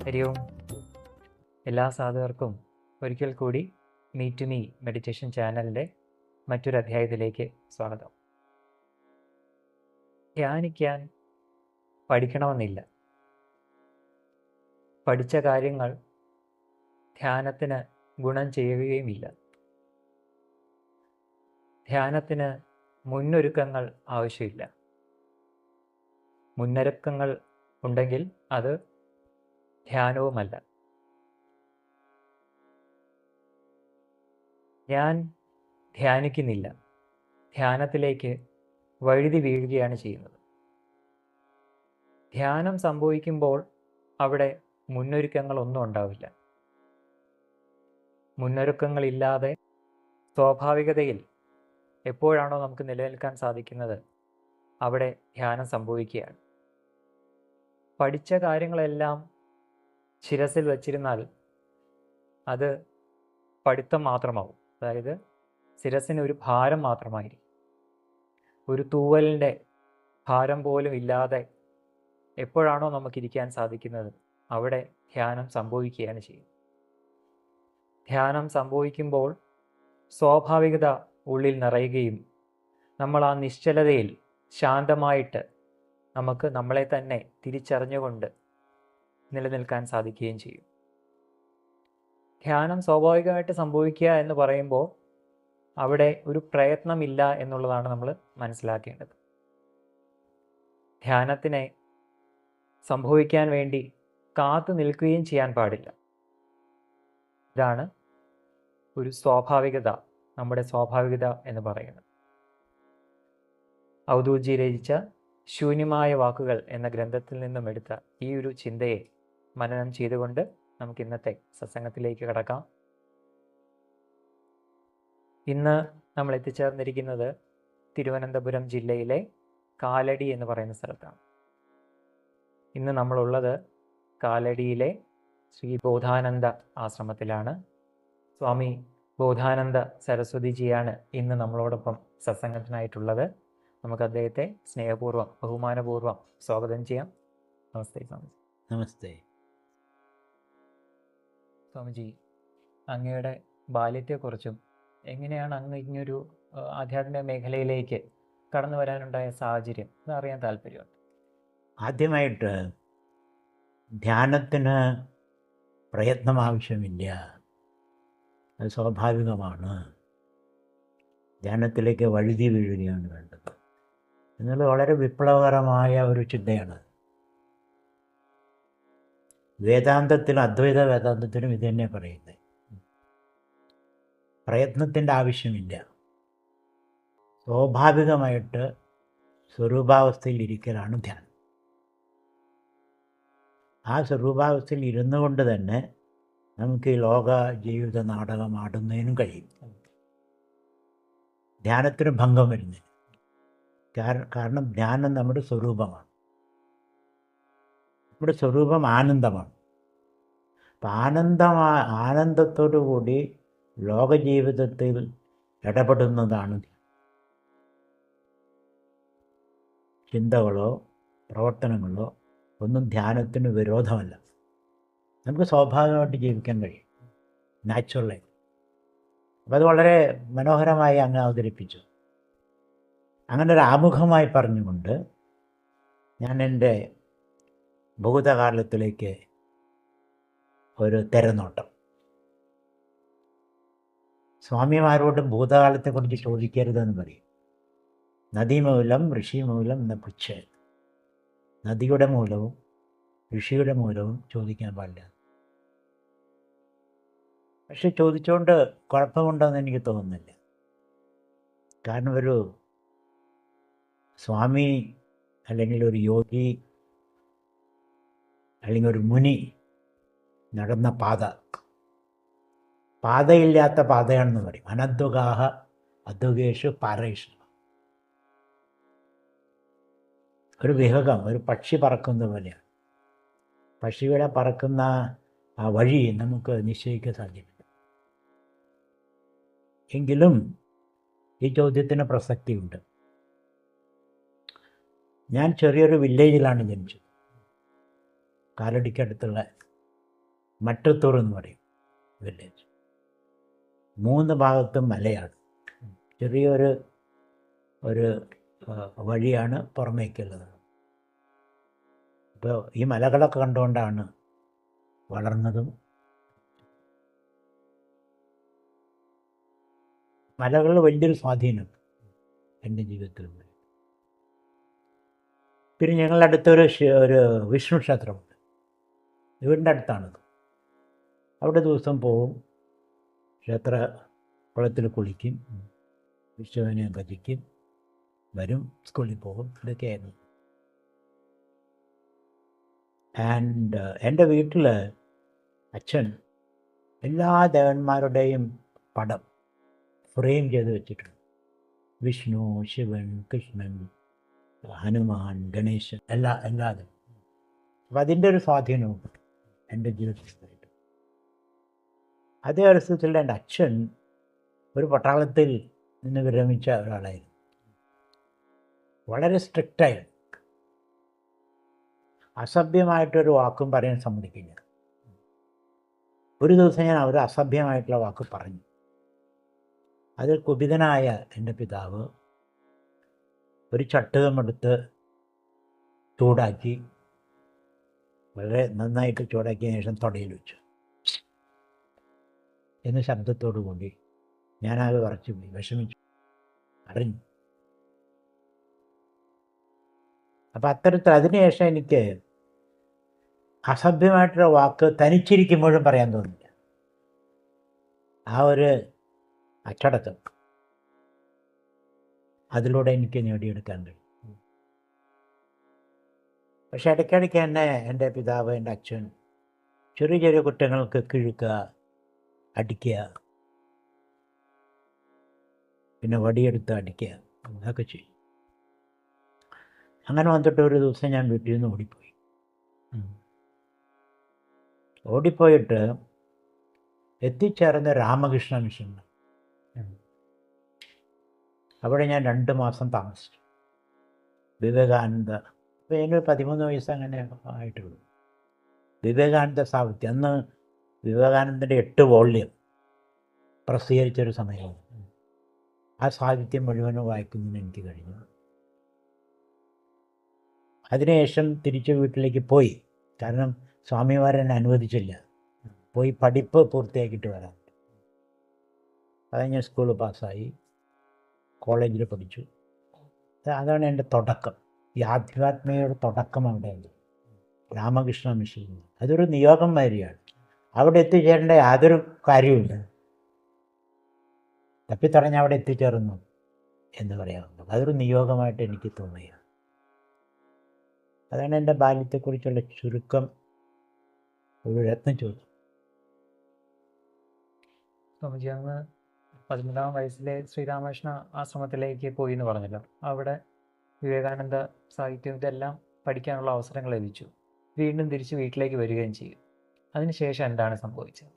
ഹരി ഓം. എല്ലാ സാധകർക്കും ഒരിക്കൽ കൂടി മീ ടു മീ മെഡിറ്റേഷൻ ചാനലിൻ്റെ മറ്റൊരു അധ്യായത്തിലേക്ക് സ്വാഗതം. ധ്യാനിക്കാൻ പഠിക്കണമെന്നില്ല. പഠിച്ച കാര്യങ്ങൾ ധ്യാനത്തിന് ഗുണം ചെയ്യുകയുമില്ല. ധ്യാനത്തിന് മുന്നൊരുക്കങ്ങൾ ആവശ്യമില്ല. മുന്നൊരുക്കങ്ങൾ ഉണ്ടെങ്കിൽ അത് ധ്യാനവുമല്ല. ഞാൻ ധ്യാനിക്കുന്നില്ല, ധ്യാനത്തിലേക്ക് വഴുതി വീഴുകയാണ് ചെയ്യുന്നത്. ധ്യാനം സംഭവിക്കുമ്പോൾ അവിടെ മുന്നൊരുക്കങ്ങളൊന്നും ഉണ്ടാവില്ല. മുന്നൊരുക്കങ്ങളില്ലാതെ സ്വാഭാവികതയിൽ എപ്പോഴാണോ നമുക്ക് നിലനിൽക്കാൻ സാധിക്കുന്നത് അവിടെ ധ്യാനം സംഭവിക്കുകയാണ്. പഠിച്ച കാര്യങ്ങളെല്ലാം ശിരസിൽ വച്ചിരുന്നാൽ അത് പഠിത്തം മാത്രമാവും. അതായത് ശിരസിന് ഒരു ഭാരം മാത്രമായിരിക്കും. ഒരു തൂവലിൻ്റെ ഭാരം പോലും ഇല്ലാതെ എപ്പോഴാണോ നമുക്കിരിക്കാൻ സാധിക്കുന്നത് അവിടെ ധ്യാനം സംഭവിക്കുകയാണ് ചെയ്യുന്നത്. ധ്യാനം സംഭവിക്കുമ്പോൾ സ്വാഭാവികത ഉള്ളിൽ നിറയുകയും നമ്മൾ ആ നിശ്ചലതയിൽ ശാന്തമായിട്ട് നമുക്ക് നമ്മളെ തന്നെ തിരിച്ചറിഞ്ഞുകൊണ്ട് നിലനിൽക്കാൻ സാധിക്കുകയും ചെയ്യും. ധ്യാനം സ്വാഭാവികമായിട്ട് സംഭവിക്കുക എന്ന് പറയുമ്പോൾ അവിടെ ഒരു പ്രയത്നമില്ല എന്നുള്ളതാണ് നമ്മൾ മനസ്സിലാക്കേണ്ടത്. ധ്യാനത്തിനെ സംഭവിക്കാൻ വേണ്ടി കാത്തു നിൽക്കുകയും ചെയ്യാൻ പാടില്ല. ഇതാണ് ഒരു സ്വാഭാവികത, നമ്മുടെ സ്വാഭാവികത എന്ന് പറയുന്നത്. അവധൂതജി രചിച്ച ശൂന്യമായ വാക്കുകൾ എന്ന ഗ്രന്ഥത്തിൽ നിന്നും എടുത്ത ഈ ഒരു ചിന്തയെ മനനം ചെയ്തുകൊണ്ട് നമുക്ക് ഇന്നത്തെ സത്സംഗത്തിലേക്ക് കടക്കാം. ഇന്ന് നമ്മൾ എത്തിച്ചേർന്നിരിക്കുന്നത് തിരുവനന്തപുരം ജില്ലയിലെ കാലടി എന്ന് പറയുന്ന സ്ഥലത്താണ്. ഇന്ന് നമ്മളുള്ളത് കാലടിയിലെ ശ്രീ ബോധാനന്ദ ആശ്രമത്തിലാണ്. സ്വാമി ബോധാനന്ദ സരസ്വതിജിയാണ് ഇന്ന് നമ്മളോടൊപ്പം സത്സംഗത്തിനായിട്ടുള്ളത്. നമുക്ക് അദ്ദേഹത്തെ സ്നേഹപൂർവ്വം ബഹുമാനപൂർവ്വം സ്വാഗതം ചെയ്യാം. നമസ്തേ സ്വാമിജി. നമസ്തേ. സ്വാമിജി, അങ്ങയുടെ ബാല്യത്തെക്കുറിച്ചും എങ്ങനെയാണ് അങ്ങ് ഇങ്ങനൊരു ആധ്യാത്മിക മേഖലയിലേക്ക് കടന്നു വരാനുണ്ടായ സാഹചര്യം അതറിയാൻ താല്പര്യമുണ്ട്. ആദ്യമായിട്ട് ധ്യാനത്തിന് പ്രയത്നം ആവശ്യമില്ല, അത് സ്വാഭാവികമാണ്. ധ്യാനത്തിലേക്ക് വഴുതി വീഴുകയാണ് വേണ്ടത് എന്നുള്ളത് വളരെ വിപ്ലവകരമായ ഒരു ചിന്തയാണ്. വേദാന്തത്തിലും അദ്വൈത വേദാന്തത്തിലും ഇത് തന്നെ പറയുന്നത്. പ്രയത്നത്തിൻ്റെ ആവശ്യമില്ല, സ്വാഭാവികമായിട്ട് സ്വരൂപാവസ്ഥയിൽ ഇരിക്കലാണ് ധ്യാനം. ആ സ്വരൂപാവസ്ഥയിൽ ഇരുന്നു കൊണ്ട് തന്നെ നമുക്ക് ഈ ലോക ജീവിത നാടകം ആടുന്നതിനും കഴിയും. ധ്യാനത്തിന് ഭംഗം വരുന്നില്ല. കാരണം ധ്യാനം നമ്മുടെ സ്വരൂപമാണ്. നമ്മുടെ സ്വരൂപം ആനന്ദമാണ്. അപ്പം ആനന്ദത്തോടു കൂടി ലോകജീവിതത്തിൽ ഇടപെടുന്നതാണ് ചിന്തകളോ പ്രവർത്തനങ്ങളോ ഒന്നും ധ്യാനത്തിന് വിരോധമല്ല. നമുക്ക് സ്വാഭാവികമായിട്ട് ജീവിക്കാൻ കഴിയും, നാച്ചുറലായി. അപ്പം അത് വളരെ മനോഹരമായി അങ്ങ് അവതരിപ്പിച്ചു. അങ്ങനെ ഒരു ആമുഖമായി പറഞ്ഞുകൊണ്ട് ഞാൻ എൻ്റെ ഭൂതകാലത്തിലേക്ക് ഒരു തെരനോട്ടം. സ്വാമിമാരോട് ഭൂതകാലത്തെക്കുറിച്ച് ചോദിക്കരുതെന്ന് പറയും. നദീമൂലം ഋഷിമൂലം എന്ന പുച്ഛം. നദിയുടെ മൂലവും ഋഷിയുടെ മൂലവും ചോദിക്കാൻ പാടില്ല. പക്ഷെ ചോദിച്ചുകൊണ്ട് കുഴപ്പമുണ്ടെന്ന് എനിക്ക് തോന്നുന്നില്ല. കാരണം ഒരു സ്വാമി അല്ലെങ്കിൽ ഒരു യോഗി അല്ലെങ്കിൽ ഒരു മുനി നടന്ന പാതയില്ലാത്ത പാതയാണെന്ന് പറയും. അനദ്വഗാഹ അദ്വഗേഷു പാരേഷു. ഒരു വിഹകം, ഒരു പക്ഷി പറക്കുന്ന പോലെയാണ്. പക്ഷിയുടെ പറക്കുന്ന ആ വഴി നമുക്ക് നിശ്ചയിക്കാൻ സാധ്യമല്ല. എങ്കിലും ഈ ചോദ്യത്തിന് പ്രസക്തിയുണ്ട്. ഞാൻ ചെറിയൊരു വില്ലേജിലാണ് ജനിച്ചത്. കാലടിക്കടുത്തുള്ള മറ്റത്തൂർ എന്ന് പറയും വില്ലേജ്. 3 ഭാഗത്തും മലയാണ്. ചെറിയൊരു ഒരു വഴിയാണ് പുറമേക്കുള്ളത്. അപ്പോൾ ഈ മലകളൊക്കെ കണ്ടുകൊണ്ടാണ് വളർന്നതും. മലകൾ വലിയൊരു സ്വാധീനം എൻ്റെ ജീവിതത്തിലുണ്ട്. പിന്നെ ഞങ്ങളുടെ അടുത്തൊരു ഒരു വിഷ്ണു ക്ഷേത്രമുണ്ട്, വീടിൻ്റെ അടുത്താണത്. അവിടെ ദിവസം പോവും, ക്ഷേത്ര കുളത്തിൽ കുളിക്കും, വിഷുവിനെ ഭജിക്കും, വരും, സ്കൂളിൽ പോകും. ഇതൊക്കെയായിരുന്നു. ആൻഡ് എൻ്റെ വീട്ടിൽ അച്ഛൻ എല്ലാ ദേവന്മാരുടെയും പടം ഫ്രെയിം ചെയ്ത് വെച്ചിട്ടുണ്ട്. വിഷ്ണു, ശിവൻ, കൃഷ്ണൻ, ഹനുമാൻ, ഗണേശൻ, എല്ലാതും. അപ്പം അതിൻ്റെ ഒരു സ്വാധീനവും എൻ്റെ ജീവിതത്തിലായിട്ട്. അതേ അവസരത്തിൽ എൻ്റെ അച്ഛൻ ഒരു പട്ടാളത്തിൽ നിന്ന് വിരമിച്ച ഒരാളായിരുന്നു. വളരെ സ്ട്രിക്റ്റായിരുന്നു. അസഭ്യമായിട്ടൊരു വാക്കും പറയാൻ സമ്മതിക്കില്ല. ഒരു ദിവസം ഞാൻ ഒരു അസഭ്യമായിട്ടുള്ള വാക്ക് പറഞ്ഞു. അതിൽ കുപിതനായ എൻ്റെ പിതാവ് ഒരു ചട്ടുകമെടുത്ത് ചൂടാക്കി, വളരെ നന്നായിട്ട് ചൂടാക്കിയ ശേഷം തൊടയിൽ വെച്ചു എന്ന ശബ്ദത്തോടു കൂടി ഞാനത് വിറച്ചു പോയി, വിഷമിച്ചു, അറിഞ്ഞു. അപ്പം അത്തരത്തിൽ അതിനുശേഷം എനിക്ക് അസഭ്യമായിട്ടുള്ള വാക്ക് തനിച്ചിരിക്കുമ്പോഴും പറയാൻ തോന്നില്ല. ആ ഒരു അച്ചടക്കം അതിലൂടെ എനിക്ക് നേടിയെടുക്കാൻ കഴിയും. പക്ഷെ ഇടയ്ക്കിടയ്ക്ക് എന്നെ എൻ്റെ പിതാവ്, എൻ്റെ അച്ഛൻ ചെറിയ ചെറിയ കുറ്റങ്ങൾക്ക് കിഴുക്കുക, അടിക്കുക, പിന്നെ വടിയെടുത്ത് അടിക്കുക, അതൊക്കെ ചെയ്യും. അങ്ങനെ വന്നിട്ട് ഒരു ദിവസം ഞാൻ വീട്ടിൽ നിന്ന് ഓടിപ്പോയി. ഓടിപ്പോയിട്ട് എത്തിച്ചേർന്ന രാമകൃഷ്ണ മിഷൻ. അവിടെ ഞാൻ 2 മാസം താമസിച്ചു. വിവേകാനന്ദ, ഇപ്പോൾ എനിക്ക് 13 വയസ്സ് അങ്ങനെ ആയിട്ടുള്ളൂ. വിവേകാനന്ദ സാഹിത്യം, അന്ന് വിവേകാനന്ദൻ്റെ 8 വോള്യം പ്രസിദ്ധീകരിച്ചൊരു സമയമാണ്. ആ സാഹിത്യം മുഴുവനും വായിക്കുന്നതിന് എനിക്ക് കഴിഞ്ഞു. അതിനുശേഷം തിരിച്ച് വീട്ടിലേക്ക് പോയി. കാരണം സ്വാമിമാരെന്നെ അനുവദിച്ചില്ല. പോയി പഠിപ്പ് പൂർത്തിയാക്കിയിട്ട് വരാം. അത് ഞാൻ സ്കൂൾ പാസ്സായി, കോളേജിൽ പഠിച്ചു. അതാണ് എൻ്റെ തുടക്കം. ഈ ആധ്യാത്മികയുടെ തുടക്കം അവിടെയാണ്, രാമകൃഷ്ണ മിഷൻ. അതൊരു നിയോഗം മാതിരിയാണ്. അവിടെ എത്തിച്ചേരേണ്ട യാതൊരു കാര്യവുമില്ല. തപ്പിത്തടഞ്ഞ് അവിടെ എത്തിച്ചേർന്നു എന്ന് പറയാവുന്നത്. അതൊരു നിയോഗമായിട്ട് എനിക്ക് തോന്നുക. അതാണ് എൻ്റെ ബാല്യത്തെക്കുറിച്ചുള്ള ചുരുക്കം ഒരു രത്നം ചോദ്യം. സ്വാമിജി, അങ്ങ് 13-ാം വയസ്സിലെ ശ്രീരാമകൃഷ്ണ ആശ്രമത്തിലേക്ക് പോയി എന്ന് പറഞ്ഞല്ലോ. അവിടെ വിവേകാനന്ദ സാഹിത്യം ഇതെല്ലാം പഠിക്കാനുള്ള അവസരങ്ങൾ ലഭിച്ചു. വീണ്ടും തിരിച്ച് വീട്ടിലേക്ക് വരികയും ചെയ്യും. അതിനുശേഷം എന്താണ് സംഭവിച്ചത്?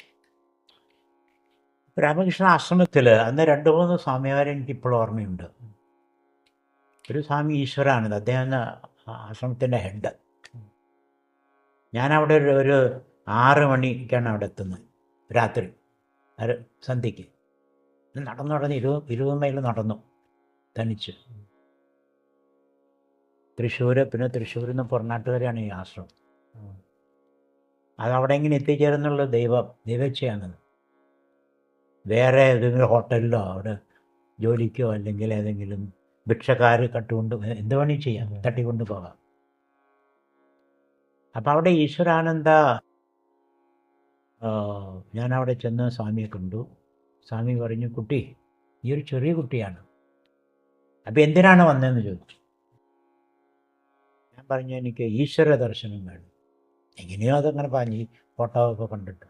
രാമകൃഷ്ണ ആശ്രമത്തിൽ അന്ന് 2-3 സ്വാമിമാരെ എനിക്കിപ്പോഴും ഓർമ്മയുണ്ട്. ഒരു സ്വാമി ഈശ്വരാനന്ദ, അദ്ദേഹം ആശ്രമത്തിൻ്റെ ഹെഡ്. ഞാനവിടെ ഒരു 6 മണിക്കാണ് അവിടെ എത്തുന്നത്, രാത്രി സന്ധ്യയ്ക്ക്. നടന്ന് 20 മൈൽ നടന്നു തനിച്ച്. തൃശ്ശൂർ, പിന്നെ തൃശ്ശൂരിൽ നിന്ന് പുറനാട്ട് വരെയാണ് ഈ ആശ്രമം. അതവിടെ എങ്ങനെ എത്തിച്ചേരുന്നുള്ള ദൈവേച്ഛയാണത്. വേറെ ഏതെങ്കിലും ഹോട്ടലിലോ അവിടെ ജോലിക്കോ അല്ലെങ്കിൽ ഏതെങ്കിലും ഭിക്ഷക്കാർ കട്ടുകൊണ്ട് എന്ത് വേണമെങ്കിൽ ചെയ്യാം, തട്ടിക്കൊണ്ട് പോകാം. അപ്പം അവിടെ ഈശ്വരാനന്ദ, ഞാനവിടെ ചെന്ന് സ്വാമിയെ കണ്ടു. സ്വാമി പറഞ്ഞു, കുട്ടി, ഈ ഒരു ചെറിയ കുട്ടിയാണ്, അപ്പം എന്തിനാണ് വന്നതെന്ന് ചോദിച്ചു. ഞാൻ പറഞ്ഞു, എനിക്ക് ഈശ്വര ദർശനം വേണം. എങ്ങനെയോ അതങ്ങനെ പറഞ്ഞു, ഫോട്ടോ ഒക്കെ കണ്ടിട്ട്.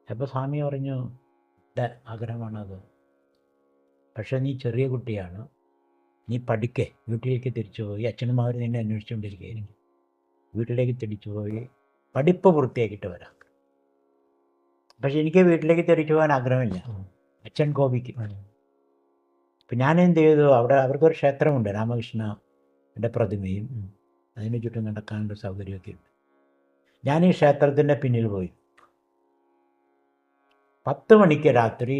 അപ്പോൾ സ്വാമി പറഞ്ഞു, എൻ്റെ ആഗ്രഹമാണത്, പക്ഷെ നീ ചെറിയ കുട്ടിയാണ്, നീ പഠിക്കേ, വീട്ടിലേക്ക് തിരിച്ചു പോയി. അച്ഛനമാർ നിന്നെ അന്വേഷിച്ചുകൊണ്ടിരിക്കുകയായിരിക്കും. വീട്ടിലേക്ക് തിരിച്ചു പോയി പഠിപ്പ് പൂർത്തിയാക്കിയിട്ട് വരാം. പക്ഷെ എനിക്ക് വീട്ടിലേക്ക് തിരിച്ചു പോകാൻ ആഗ്രഹമില്ല, അച്ഛൻ കോപിക്കും. അപ്പം ഞാനെന്ത് ചെയ്തു, അവിടെ അവർക്കൊരു ക്ഷേത്രമുണ്ട്, രാമകൃഷ്ണൻ്റെ പ്രതിമയും അതിന് ചുറ്റും നടക്കാനുള്ള സൗകര്യമൊക്കെ ഉണ്ട്. ഞാൻ ഈ ക്ഷേത്രത്തിൻ്റെ പിന്നിൽ പോയി. 10 മണിക്ക് രാത്രി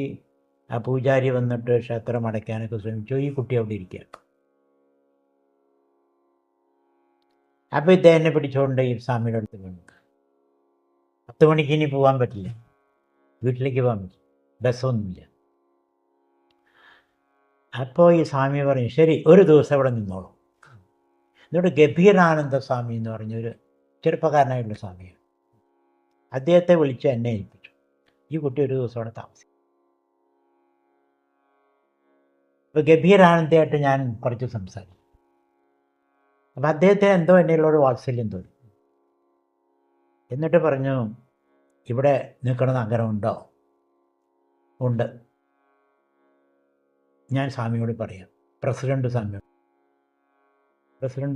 ആ പൂജാരി വന്നിട്ട് ക്ഷേത്രം അടയ്ക്കാനൊക്കെ ശ്രമിച്ചു. ഈ കുട്ടി അവിടെ ഇരിക്കുക. അപ്പോൾ ഇദ്ദേഹം പിടിച്ചുകൊണ്ട് ഈ സ്വാമിയുടെ അടുത്ത് വീണു. 10 മണിക്ക് ഇനി പോകാൻ പറ്റില്ല, വീട്ടിലേക്ക് പോകാൻ പറ്റില്ല, ബസ്സൊന്നുമില്ല. അപ്പോൾ ഈ സ്വാമി പറഞ്ഞു, ശരി ഒരു ദിവസം ഇവിടെ നിന്നോളൂ. എന്നിട്ട് ഗംഭീരാനന്ദ സ്വാമി എന്ന് പറഞ്ഞൊരു ചെറുപ്പക്കാരനായിട്ടുള്ള സ്വാമിയാണ്. അദ്ദേഹത്തെ വിളിച്ച് എന്നെ ഏൽപ്പിച്ചു. ഈ കുട്ടി ഒരു ദിവസം അവിടെ താമസിക്കും. അപ്പോൾ ഗംഭീരാനന്ദയായിട്ട് ഞാൻ കുറച്ച് സംസാരിച്ചു. അപ്പം അദ്ദേഹത്തിന് എന്തോ എന്നിലുള്ളൊരു വാത്സല്യം തോന്നി. എന്നിട്ട് പറഞ്ഞു, ഇവിടെ നിൽക്കണമെന്ന് ആഗ്രഹമുണ്ടോ? ഉണ്ട്. ഞാൻ സ്വാമിയോട് പറയാം. പ്രസിഡന്റ്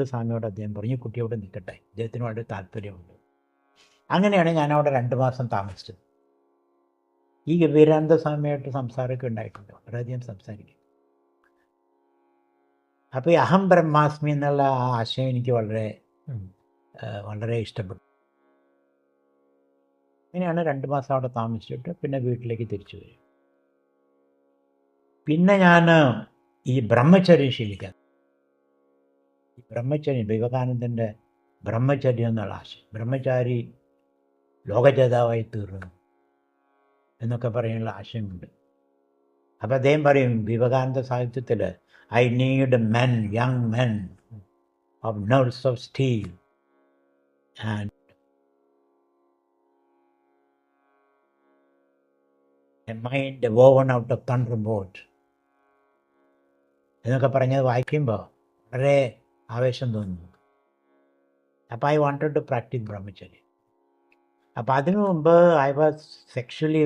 സ്വാമിയോട് അദ്ദേഹം പറഞ്ഞു, ഈ കുട്ടി അവിടെ നിൽക്കട്ടെ, അദ്ദേഹത്തിന് വളരെ താല്പര്യമുണ്ട്. അങ്ങനെയാണ് ഞാൻ അവിടെ 2 മാസം താമസിച്ചത്. ഈ ഗംഭീരാനന്ദ സ്വാമിയായിട്ട് സംസാരമൊക്കെ ഉണ്ടായിട്ടുണ്ട്, വളരെയധികം സംസാരിക്കും. അപ്പോൾ ഈ അഹം ബ്രഹ്മാസ്മി എന്നുള്ള ആ ആശയം എനിക്ക് വളരെ വളരെ ഇഷ്ടപ്പെട്ടു. അങ്ങനെയാണ് 2 മാസം അവിടെ താമസിച്ചിട്ട് പിന്നെ വീട്ടിലേക്ക് തിരിച്ചു വരും. പിന്നെ ഞാൻ ഈ ബ്രഹ്മചര്യം ശീലിക്കാൻ, ഈ ബ്രഹ്മചര്യം, വിവേകാനന്ദൻ്റെ ബ്രഹ്മചര്യം എന്നുള്ള ആശയം, ബ്രഹ്മചാരി ലോകജേതാവായി തീർന്നു എന്നൊക്കെ പറയാനുള്ള ആശയമുണ്ട്. അപ്പോൾ അദ്ദേഹം പറയും വിവേകാനന്ദ സാഹിത്യത്തിൽ, I need men, young men of nerves of steel and a mind woven out of thunderbolt എന്നൊക്കെ പറഞ്ഞത് വായിക്കുമ്പോൾ വളരെ ആവേശം തോന്നുന്നു. അപ്പോൾ ഐ വാണ്ടഡ് ടു പ്രാക്ടീസ് ബ്രഹ്മചര്യം. അപ്പോൾ അതിനു മുമ്പ് I was sexually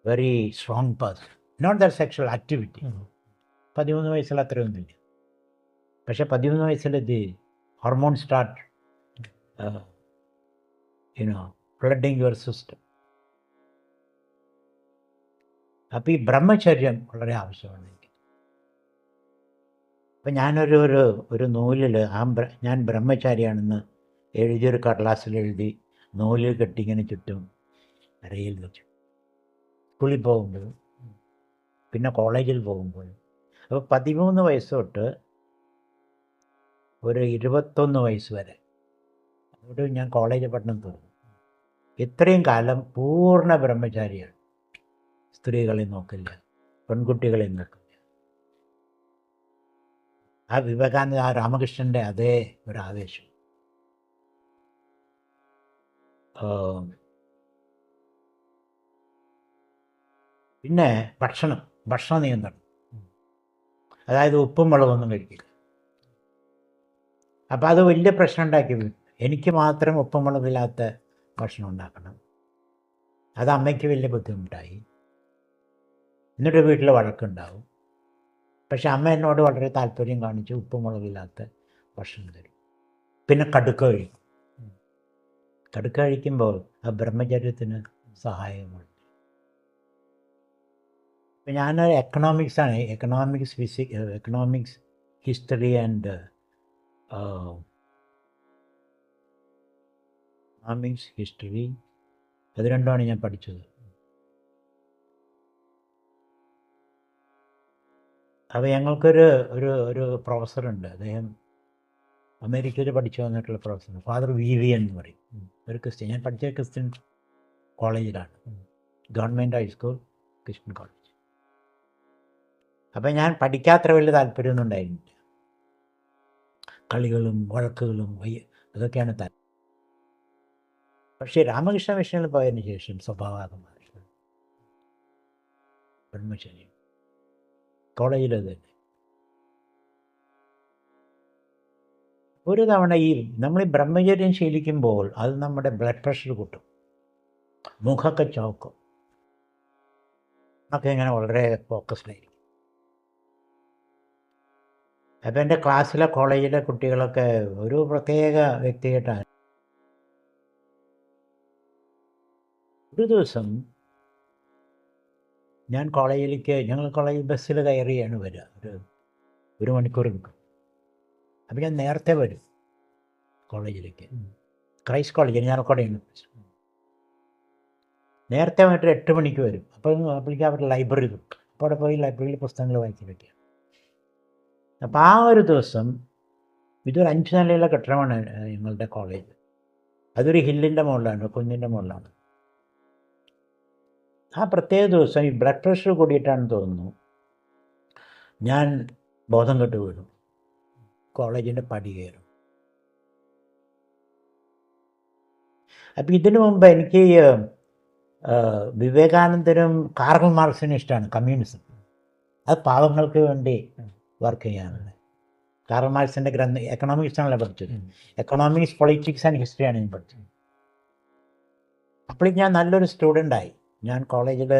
very strong person, not that sexual activity. 13 വയസ്സിൽ അത്രയൊന്നുമില്ല. പക്ഷേ 13 വയസ്സിൽ hormone start flooding your system. അപ്പോൾ ഈ ബ്രഹ്മചര്യം വളരെ ആവശ്യമാണ് എനിക്ക്. അപ്പം ഞാനൊരു നൂലിൽ ഞാൻ ബ്രഹ്മചാരിയാണെന്ന് എഴുതിയൊരു കടലാസിൽ എഴുതി നൂലിൽ കെട്ടിങ്ങനെ ചുറ്റും അരയിൽ വെച്ചു. സ്കൂളിൽ പോകുമ്പോഴും പിന്നെ കോളേജിൽ പോകുമ്പോഴും. അപ്പോൾ 13 വയസ്സ് തൊട്ട് ഒരു 21 വയസ്സ് വരെ, അതുകൊണ്ട് ഞാൻ കോളേജ് പഠനം തീർന്നു. ഇത്രയും കാലം പൂർണ്ണ ബ്രഹ്മചാരിയാണ്. സ്ത്രീകളെ നോക്കില്ല, പെൺകുട്ടികളെ നോക്കില്ല. ആ വിവേകാനന്ദ, ആ രാമകൃഷ്ണൻ്റെ അതേ ഒരു ആവേശം. പിന്നെ ഭക്ഷണ നിയന്ത്രണം, അതായത് ഉപ്പും മുളകൊന്നും കഴിക്കില്ല. അപ്പോൾ അത് വലിയ പ്രശ്നം ഉണ്ടാക്കി. എനിക്ക് മാത്രം ഉപ്പും മുളകില്ലാത്ത ഭക്ഷണം ഉണ്ടാക്കണം. അത് അമ്മയ്ക്ക് വലിയ ബുദ്ധിമുട്ടായി. എന്നിട്ട് വീട്ടിൽ വഴക്കുണ്ടാവും. പക്ഷെ അമ്മ എന്നോട് വളരെ താല്പര്യം കാണിച്ച് ഉപ്പും മുളകില്ലാത്ത ഭക്ഷണം തരും. പിന്നെ കടുക്ക കഴിക്കും. കടുക്ക കഴിക്കുമ്പോൾ ആ ബ്രഹ്മചര്യത്തിന് സഹായമുണ്ട്. ഇപ്പം ഞാനൊരു എക്കണോമിക്സാണ്, എക്കണോമിക്സ് ഹിസ്റ്ററി ആൻഡ് ഹിസ്റ്ററി, അത് രണ്ടുമാണ് ഞാൻ പഠിച്ചത്. അപ്പോൾ ഞങ്ങൾക്കൊരു ഒരു പ്രൊഫസറുണ്ട്, അദ്ദേഹം അമേരിക്കയിൽ പഠിച്ചു വന്നിട്ടുള്ള പ്രൊഫസർ, ഫാദർ വിവിയൻ എന്ന് പറയും. ഒരു ക്രിസ്ത്യൻ. ഞാൻ പഠിച്ച ക്രിസ്ത്യൻ കോളേജിലാണ്, ഗവൺമെൻറ് ഹൈസ്കൂൾ ക്രിസ്ത്യൻ കോളേജ്. അപ്പം ഞാൻ പഠിക്കാത്ര വലിയ താല്പര്യമൊന്നും ഉണ്ടായിരുന്നില്ല. കളികളും വഴക്കുകളും അതൊക്കെയാണ് താല്പര്യം. പക്ഷേ രാമകൃഷ്ണ മിഷനിൽ പോയതിന് ശേഷം സ്വഭാവമാകും ബ്രഹ്മചര്യം. കോളേജിൽ അത് തന്നെ. ഒരു തവണ നമ്മൾ ഈ ബ്രഹ്മചര്യം ശീലിക്കുമ്പോൾ അത് നമ്മുടെ ബ്ലഡ് പ്രഷർ കൂട്ടും, മുഖമൊക്കെ ചോക്കും, ഒക്കെ ഇങ്ങനെ വളരെ ഫോക്കസ്ഡായിരിക്കും. അപ്പോൾ എൻ്റെ ക്ലാസ്സിലെ കോളേജിലെ കുട്ടികളൊക്കെ ഒരു പ്രത്യേക വ്യക്തിയായിട്ടാണ്. ഒരു ദിവസം ഞാൻ ഞങ്ങൾ കോളേജിൽ ബസ്സിൽ കയറിയാണ് വരിക. ഒരു മണിക്കൂർ നിൽക്കും. അപ്പോൾ ഞാൻ നേരത്തെ വരും കോളേജിലേക്ക്. ക്രൈസ്റ്റ് കോളേജ് ഇരിഞ്ഞാലക്കുടയാണ്. നേരത്തെ വന്നിട്ട് 8 മണിക്ക് വരും. അപ്പോഴേക്കും അവരുടെ ലൈബ്രറി കിട്ടും. അപ്പോൾ അവിടെ പോയി ലൈബ്രറിയിൽ പുസ്തകങ്ങൾ വായിക്കുന്നൊക്കെയാണ്. അപ്പോൾ ആ ഒരു ദിവസം ഇതൊരു 5 നിലയുള്ള കെട്ടിടമാണ് ഞങ്ങളുടെ കോളേജ്. അതൊരു ഹില്ലിൻ്റെ മുകളിലാണ്, കുന്നിൻ്റെ മുകളിലാണ്. ആ പ്രത്യേക ദിവസം ഈ ബ്ലഡ് പ്രഷർ കൂടിയിട്ടാണെന്ന് തോന്നുന്നു, ഞാൻ ബോധം കെട്ട് വീണു. കോളേജിൻ്റെ പടി കയറും. അപ്പം ഇതിനു മുമ്പ് എനിക്ക് വിവേകാനന്ദനും കാർൽ മാർക്സിനും ഇഷ്ടമാണ് കമ്മ്യൂണിസം. അത് പാവങ്ങൾക്ക് വേണ്ടി വർക്ക് ചെയ്യാനുള്ളത്. കാർൽ മാർക്സിൻ്റെ എക്കണോമിക്സ് ആണല്ലോ പഠിച്ചത്. എക്കണോമിക്സ്, പൊളിറ്റിക്സ് ആൻഡ് ഹിസ്റ്ററിയാണ് ഞാൻ പഠിച്ചത്. അപ്പോഴേക്കും ഞാൻ നല്ലൊരു സ്റ്റുഡൻ്റായി. ഞാൻ കോളേജിൽ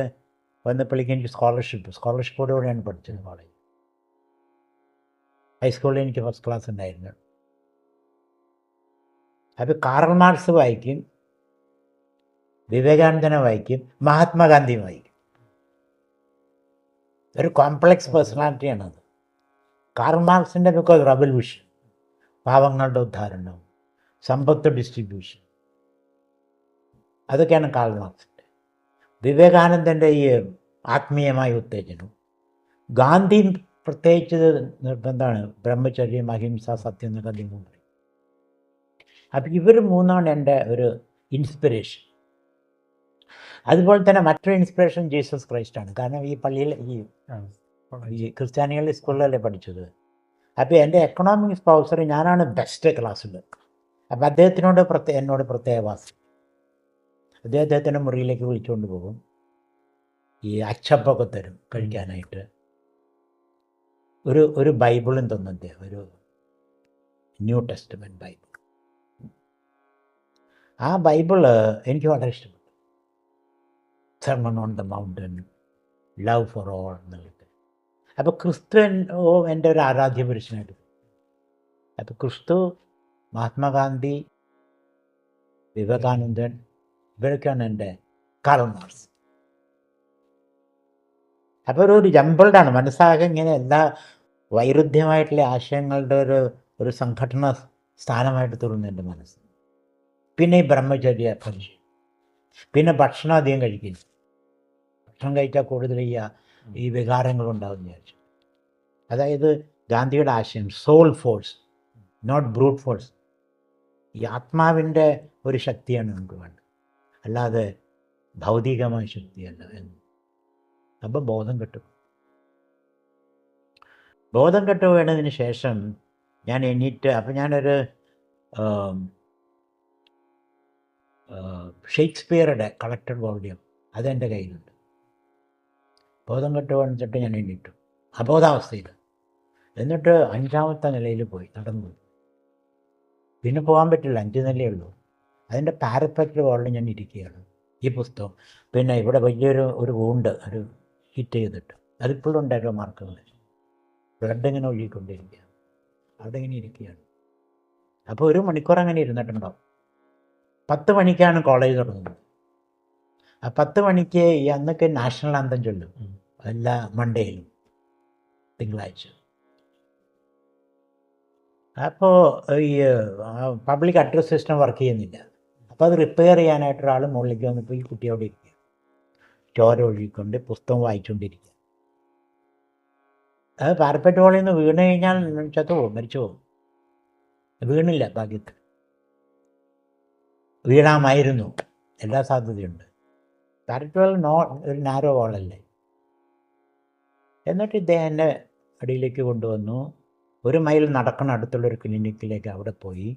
വന്നപ്പോഴേക്കും എനിക്ക് സ്കോളർഷിപ്പോടുകൂടിയാണ് പഠിച്ചത് കോളേജ്. ഹൈസ്കൂളിൽ എനിക്ക് ഫസ്റ്റ് ക്ലാസ് ഉണ്ടായിരുന്നു. അപ്പോൾ കാർൽ മാർക്സ് വായിക്കും, വിവേകാനന്ദനെ വായിക്കും, മഹാത്മാഗാന്ധിയും വായിക്കും. ഒരു കോംപ്ലക്സ് പേഴ്സണാലിറ്റിയാണത്. കാർൽ മാർക്സിൻ്റെ ബുക്ക് റവല്യൂഷൻ, പാവങ്ങളുടെ ഉദ്ധാരണം, സമ്പത്ത് ഡിസ്ട്രിബ്യൂഷൻ, അതൊക്കെയാണ് കാർൽ മാർക്സിൻ്റെ. വിവേകാനന്ദൻ്റെ ഈ ആത്മീയമായ ഉത്തേജനം. ഗാന്ധി പ്രത്യേകിച്ച് നിർബന്ധമാണ്, ബ്രഹ്മചര്യം, അഹിംസ, സത്യം എന്നൊക്കെ അദ്ദേഹം പറയും. അപ്പം ഇവർ മൂന്നാണ് എൻ്റെ ഒരു ഇൻസ്പിറേഷൻ. അതുപോലെ തന്നെ മറ്റൊരു ഇൻസ്പിറേഷൻ ജീസസ് ക്രൈസ്റ്റാണ്. കാരണം ഈ പള്ളിയിൽ ഈ ക്രിസ്ത്യാനികളുടെ സ്കൂളിലല്ലേ പഠിച്ചത്. അപ്പോൾ എൻ്റെ എക്കണോമിക്സ് പ്രൊഫസർ ഞാനാണ് ബെസ്റ്റ് ക്ലാസ്സിൽ. അപ്പം അദ്ദേഹത്തിനോട് എന്നോട് പ്രത്യേക വാസി. അദ്ദേഹത്തിൻ്റെ മുറിയിലേക്ക് വിളിച്ചുകൊണ്ട് പോകും. ഈ അച്ചപ്പൊക്കെ തരും കഴിക്കാനായിട്ട്. ഒരു ബൈബിളും തന്നു അദ്ദേഹം, ഒരു ന്യൂ ടെസ്റ്റ്മെൻറ്റ് ബൈബിൾ. ആ ബൈബിള് എനിക്ക് വളരെ ഇഷ്ടപ്പെട്ടു. Sermon on the mountain, love for all എന്നുള്ളത്. അപ്പോൾ ക്രിസ്തു എൻ്റെ ഒരു ആരാധ്യ പുരുഷനായിട്ട്. അപ്പോൾ ക്രിസ്തു, മഹാത്മാഗാന്ധി, വിവേകാനന്ദൻ, ഇവരൊക്കെയാണ് എൻ്റെ കാർൽ മാർക്സ്. അപ്പോൾ ഒരു ജമ്പിൾഡാണ് മനസ്സാകെ, ഇങ്ങനെ എല്ലാ വൈരുദ്ധ്യമായിട്ടുള്ള ആശയങ്ങളുടെ ഒരു സംഘടന സ്ഥാനമായിട്ട് തീർന്നു എൻ്റെ മനസ്സ്. പിന്നെ ഈ ബ്രഹ്മചര്യ പരിചയം, പിന്നെ ഭക്ഷണം അധികം കഴിക്കില്ല. ഭക്ഷണം കഴിച്ചാൽ കൂടുതൽ ഈ വികാരങ്ങളുണ്ടാവും വിചാരിച്ചു. അതായത് ഗാന്ധിയുടെ ആശയം soul force, not brute force. ഈ ആത്മാവിൻ്റെ ഒരു ശക്തിയാണ് നമുക്ക് വേണ്ടത്, അല്ലാതെ ഭൗതികമായ ശക്തിയല്ല എന്ന്. അപ്പോൾ ബോധം കെട്ടു വീണതിന് ശേഷം ഞാൻ എണീറ്റ്. അപ്പം ഞാനൊരു ഷേക്സ്പിയറുടെ കളക്റ്റഡ് വോള്യൂം അതെൻ്റെ കയ്യിലുണ്ട്. ബോധം കെട്ട് വീണിട്ട് ഞാൻ എണീറ്റു അബോധാവസ്ഥയിൽ. എന്നിട്ട് 5ാമത്തെ നിലയിൽ പോയി നടന്നു. പിന്നെ പോകാൻ പറ്റില്ല, 5 നിലയേ ഉള്ളൂ. അതിൻ്റെ പാരപ്പറ്റ് വോളിൽ ഞാൻ ഇരിക്കുകയാണ്, ഈ പുസ്തകം. പിന്നെ ഇവിടെ വലിയൊരു വൂണ്ട്, ഒരു ഹിറ്റ് ചെയ്തിട്ട് അതിപ്പോഴും ഉണ്ടായിരുന്നു മാർക്കുകൾ. ബ്ലഡ് ഇങ്ങനെ ഒഴുകിക്കൊണ്ടിരിക്കുകയാണ്. അവിടെ ഇങ്ങനെ ഇരിക്കുകയാണ്. അപ്പോൾ 1 മണിക്കൂർ അങ്ങനെ ഇരുന്നിട്ടുണ്ടാവും. 10 മണിക്കാണ് കോളേജ് തുടങ്ങുന്നത്. ആ 10 മണിക്ക് ഈ അന്നൊക്കെ നാഷണൽ ആന്തം ചൊല്ലും എല്ലാ മൺഡേയിലും, തിങ്കളാഴ്ച. അപ്പോൾ ഈ പബ്ലിക് അഡ്രസ് സിസ്റ്റം വർക്ക് ചെയ്യുന്നില്ല. അപ്പോൾ അത് റിപ്പയർ ചെയ്യാനായിട്ട് ഒരാൾ മുകളിലേക്ക് വന്നപ്പോൾ ഈ കുട്ടി അവിടെ ഇരിക്കുക, ചോര ഒഴുകിക്കൊണ്ട് പുസ്തകം വായിച്ചുകൊണ്ടിരിക്കുക. അത് പാരപ്പറ്റ് ഹോളിൽ നിന്ന് വീണ് കഴിഞ്ഞാൽ മരിച്ചു പോകും. വീണില്ല, ഭാഗ്യത്തിൽ. വീഴാമായിരുന്നു, എല്ലാ സാധ്യതയുണ്ട്. പാരപ്പറ്റ് ഹോൾ ഒരു നാരോ ഹോളല്ലേ. എന്നിട്ട് ഇദ്ദേഹം എന്നെ അടിയിലേക്ക് കൊണ്ടുവന്നു. 1 മൈൽ നടക്കണം അടുത്തുള്ളൊരു ക്ലിനിക്കിലേക്ക്. അവിടെ പോയി.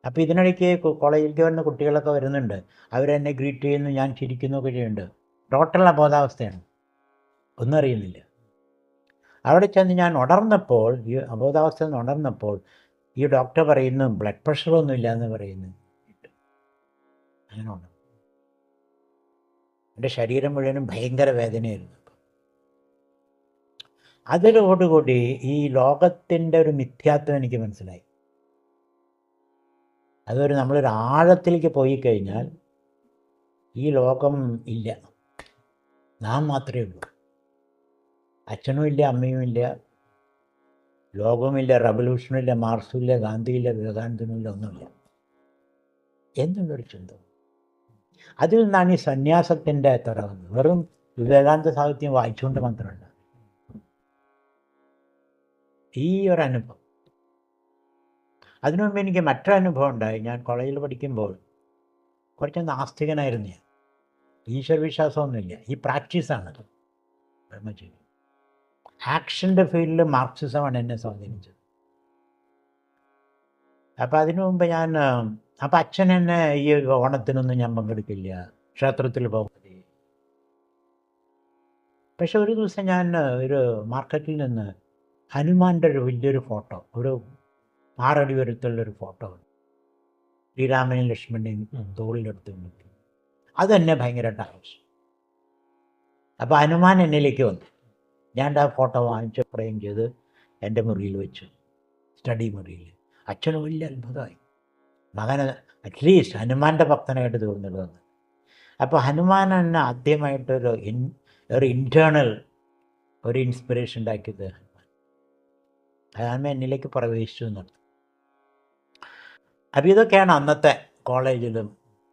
അപ്പോൾ ഇതിനിടയ്ക്ക് കോളേജിലേക്ക് വരുന്ന കുട്ടികളൊക്കെ വരുന്നുണ്ട്. അവരെന്നെ ഗ്രീറ്റ് ചെയ്യുന്നു, ഞാൻ ചിരിക്കുന്നൊക്കെ ചെയ്യുന്നുണ്ട്. ടോട്ടൽ അബോധാവസ്ഥയാണ്, ഒന്നും അറിയുന്നില്ല. അവിടെ ചെന്ന് ഞാൻ ഉണർന്നപ്പോൾ, ഈ അബോധാവസ്ഥയിൽ നിന്ന് ഉണർന്നപ്പോൾ ഈ ഡോക്ടർ പറയുന്നു ബ്ലഡ് പ്രഷറൊന്നും ഇല്ല എന്ന് പറയുന്നു. അങ്ങനെ ഉണർന്നു. എൻ്റെ ശരീരം മുഴുവനും ഭയങ്കര വേദനയായിരുന്നു. അതിലോടുകൂടി ഈ ലോകത്തിൻ്റെ ഒരു മിഥ്യാത്വം എനിക്ക് മനസ്സിലായി. അതൊരു നമ്മളൊരു ആഴത്തിലേക്ക് പോയി കഴിഞ്ഞാൽ ഈ ലോകം ഇല്ല, നാം മാത്രമേ ഉള്ളൂ. അച്ഛനും ഇല്ല, അമ്മയും ഇല്ല, ലോകവുമില്ല, റവല്യൂഷനും ഇല്ല, മാർക്സും ഇല്ല, ഗാന്ധിയില്ല, വിവേകാനന്ദനും ഇല്ല, ഒന്നുമില്ല. എന്നുള്ളൊരു ചിന്ത. അതിൽ നിന്നാണ് ഈ സന്യാസത്തിൻ്റെ തുടങ്ങുന്നത്. വെറും വിവേകാനന്ദ സാഹിത്യം വായിച്ചുകൊണ്ട് മാത്രമല്ല, ഈ ഒരു അനുഭവം. അതിനു മുമ്പ് എനിക്ക് മറ്റൊരു അനുഭവം ഉണ്ടായി. ഞാൻ കോളേജിൽ പഠിക്കുമ്പോൾ കുറച്ച് നാസ്തികനായിരുന്നു ഞാൻ. ഈശ്വരവിശ്വാസമൊന്നുമില്ല. ഈ പ്രാക്ടീസാണ് ബ്രഹ്മചര്യം. ആക്ഷൻ്റെ ഫീൽഡിൽ മാർക്സിസമാണ് എന്നെ സ്വാധീനിച്ചത്. അപ്പം അതിനു മുമ്പ് അപ്പം അച്ഛൻ എന്നെ ഈ ഓണത്തിനൊന്നും ഞാൻ പങ്കെടുക്കില്ല, ക്ഷേത്രത്തിൽ പോകില്ല. പക്ഷെ ഒരു ദിവസം ഞാൻ ഒരു മാർക്കറ്റിൽ നിന്ന് ഹനുമാൻ്റെ ഒരു വലിയൊരു ഫോട്ടോ, ഒരു 6 അടി വരത്തുള്ളൊരു ഫോട്ടോ, ശ്രീരാമനെയും ലക്ഷ്മണനെയും തോളിലെടുത്ത് നിൽക്കും. അതെന്നെ ഭയങ്കരമായിട്ട് ആവശ്യം. അപ്പോൾ ഹനുമാൻ എന്നിലേക്ക് വന്നു. ഞാൻ ആ ഫോട്ടോ വാങ്ങിച്ച് ഫ്രെയിം ചെയ്ത് എൻ്റെ മുറിയിൽ വെച്ചു, സ്റ്റഡി മുറിയിൽ. അച്ഛന് വലിയ അത്ഭുതമായി. മകന് അറ്റ്ലീസ്റ്റ് ഹനുമാൻ്റെ ഭക്തനായിട്ട് തോന്നുന്നത്. അപ്പോൾ ഹനുമാൻ എന്നെ ആദ്യമായിട്ടൊരു ഇൻറ്റേർണൽ ഒരു ഇൻസ്പിറേഷൻ ഉണ്ടാക്കിയത് ഹനുമാൻ. ഹനുമാൻ എന്നിലേക്ക് പ്രവേശിച്ചു എന്നുള്ളത്. അപ്പോൾ ഇതൊക്കെയാണ് അന്നത്തെ കോളേജിലും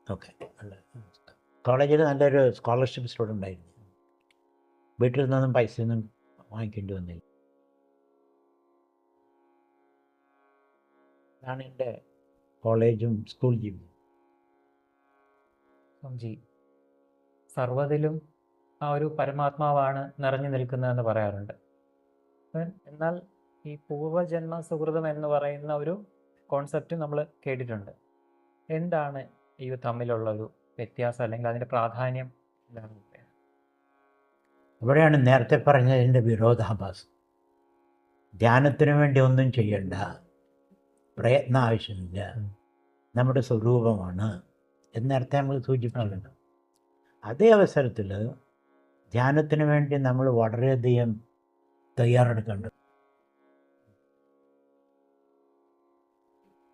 ഒക്കെ ഉള്ളത്. കോളേജിൽ നല്ലൊരു സ്കോളർഷിപ്പ് സ്റ്റുഡൻ്റ് ആയിരുന്നു. വീട്ടിൽ നിന്നൊന്നും പൈസയൊന്നും വാങ്ങിക്കേണ്ടി വന്നില്ല. അതാണ് എൻ്റെ കോളേജും സ്കൂൾ ജീവിതം. സ്വാമിജി, സർവ്വതിലും ആ ഒരു പരമാത്മാവാണ് നിറഞ്ഞു നിൽക്കുന്നതെന്ന് പറയാറുണ്ട്. എന്നാൽ ഈ പൂർവജന്മ സുഹൃതം എന്ന് പറയുന്ന ഒരു കോൺസെപ്റ്റ് നമ്മൾ കേട്ടിട്ടുണ്ട്. എന്താണ് ഈ തമ്മിലുള്ള ഒരു വ്യത്യാസം, അല്ലെങ്കിൽ അതിൻ്റെ പ്രാധാന്യം എന്താണ്? ഇവിടെയാണ് നേരത്തെ പറഞ്ഞതിൻ്റെ വിരോധാഭാസം. ധ്യാനത്തിന് വേണ്ടി ഒന്നും ചെയ്യണ്ട, പ്രയത്നം ആവശ്യമില്ല, നമ്മുടെ സ്വരൂപമാണ് എന്ന് നേരത്തെ നമ്മൾ സൂചിപ്പിച്ചിട്ടുണ്ട്. അതേ അവസരത്തിൽ ധ്യാനത്തിന് വേണ്ടി നമ്മൾ വളരെയധികം തയ്യാറെടുക്കേണ്ടത്.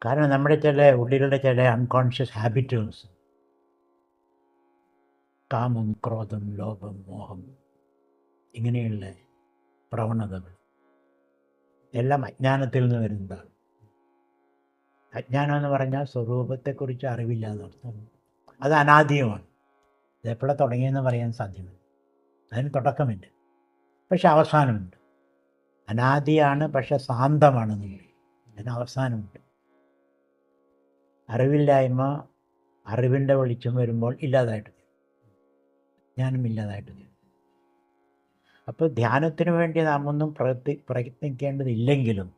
കാരണം നമ്മുടെ ഉള്ളിലുള്ള ചില അൺകോൺഷ്യസ് ഹാബിറ്റുകൾസ്, കാമം, ക്രോധം, ലോഭം, മോഹം, ഇങ്ങനെയുള്ള പ്രവണതകൾ എല്ലാം അജ്ഞാനത്തിൽ നിന്ന് വരുന്നതാണ്. അജ്ഞാനം എന്ന് പറഞ്ഞാൽ സ്വരൂപത്തെക്കുറിച്ച് അറിവില്ല എന്നർത്ഥം. അത് അനാദിയുമാണ്. ഇത് എപ്പോഴാണ് തുടങ്ങിയെന്ന് പറയാൻ സാധ്യമല്ല. അതിന് തുടക്കമില്ല, പക്ഷെ അവസാനമുണ്ട്. അനാദിയാണ്, പക്ഷെ ശാന്തമാണ്. അതിന് അവസാനമുണ്ട്. അറിവില്ലായ്മ അറിവിൻ്റെ വെളിച്ചം വരുമ്പോൾ ഇല്ലാതായിട്ട് തീരും, ജ്ഞാനം ഇല്ലാതായിട്ട് തീരും. അപ്പോൾ ധ്യാനത്തിന് വേണ്ടി നാം ഒന്നും പ്രയത്നിക്കേണ്ടതില്ലെങ്കിലും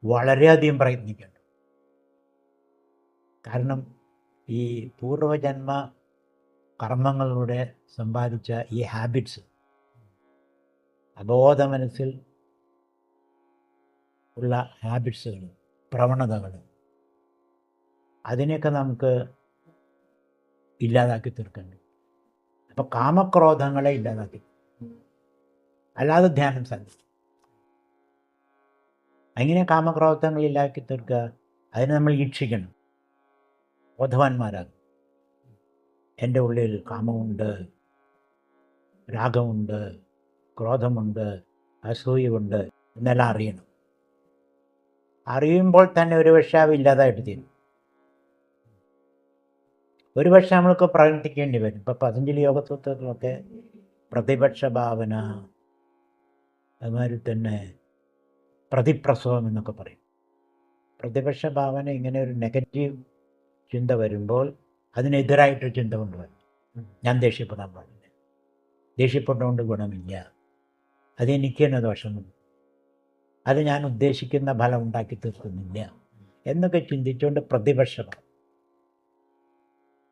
വളരെയധികം പ്രയത്നിക്കേണ്ടത്. കാരണം ഈ പൂർവജന്മ കർമ്മങ്ങളിലൂടെ സമ്പാദിച്ച ഈ ഹാബിറ്റ്സ്, അബോധ മനസ്സിൽ ഉള്ള ഹാബിറ്റ്സുകൾ, പ്രവണതകൾ, അതിനെയൊക്കെ നമുക്ക് ഇല്ലാതാക്കി തീർക്കേണ്ടി. അപ്പോൾ കാമക്രോധങ്ങളെ ഇല്ലാതാക്കി, അല്ലാതെ ധ്യാനം സാധിക്കും. അങ്ങനെ കാമക്രോധങ്ങൾ ഇല്ലാക്കി തീർക്കുക, അതിനെ നമ്മൾ ഈക്ഷിക്കണം, ബോധവാന്മാരാകും. എൻ്റെ ഉള്ളിൽ കാമമുണ്ട്, രാഗമുണ്ട്, ക്രോധമുണ്ട്, അസൂയുണ്ട് എന്നെല്ലാം അറിയണം. അറിയുമ്പോൾ തന്നെ ഒരുപക്ഷെ അവ ഇല്ലാതായിട്ട് തീരും. ഒരുപക്ഷെ നമ്മൾക്ക് പ്രവർത്തിക്കേണ്ടി വരും. ഇപ്പോൾ പതഞ്ജലി യോഗസൂത്രത്തിലൊക്കെ പ്രതിപക്ഷ ഭാവന, അതുമാതിരി തന്നെ പ്രതിപ്രസവം എന്നൊക്കെ പറയും. പ്രതിപക്ഷ ഭാവന ഇങ്ങനെ ഒരു നെഗറ്റീവ് ചിന്ത വരുമ്പോൾ അതിനെതിരായിട്ടൊരു ചിന്ത കൊണ്ടുവരും. ഞാൻ ദേഷ്യപ്പെടാൻ പാടില്ല, ദേഷ്യപ്പെട്ടുകൊണ്ട് ഗുണമില്ല, അതെനിക്ക് തന്നെ ദോഷമുണ്ട്, അത് ഞാൻ ഉദ്ദേശിക്കുന്ന ഫലം ഉണ്ടാക്കി തീർക്കുന്നില്ല എന്നൊക്കെ ചിന്തിച്ചുകൊണ്ട് പ്രതിപക്ഷം.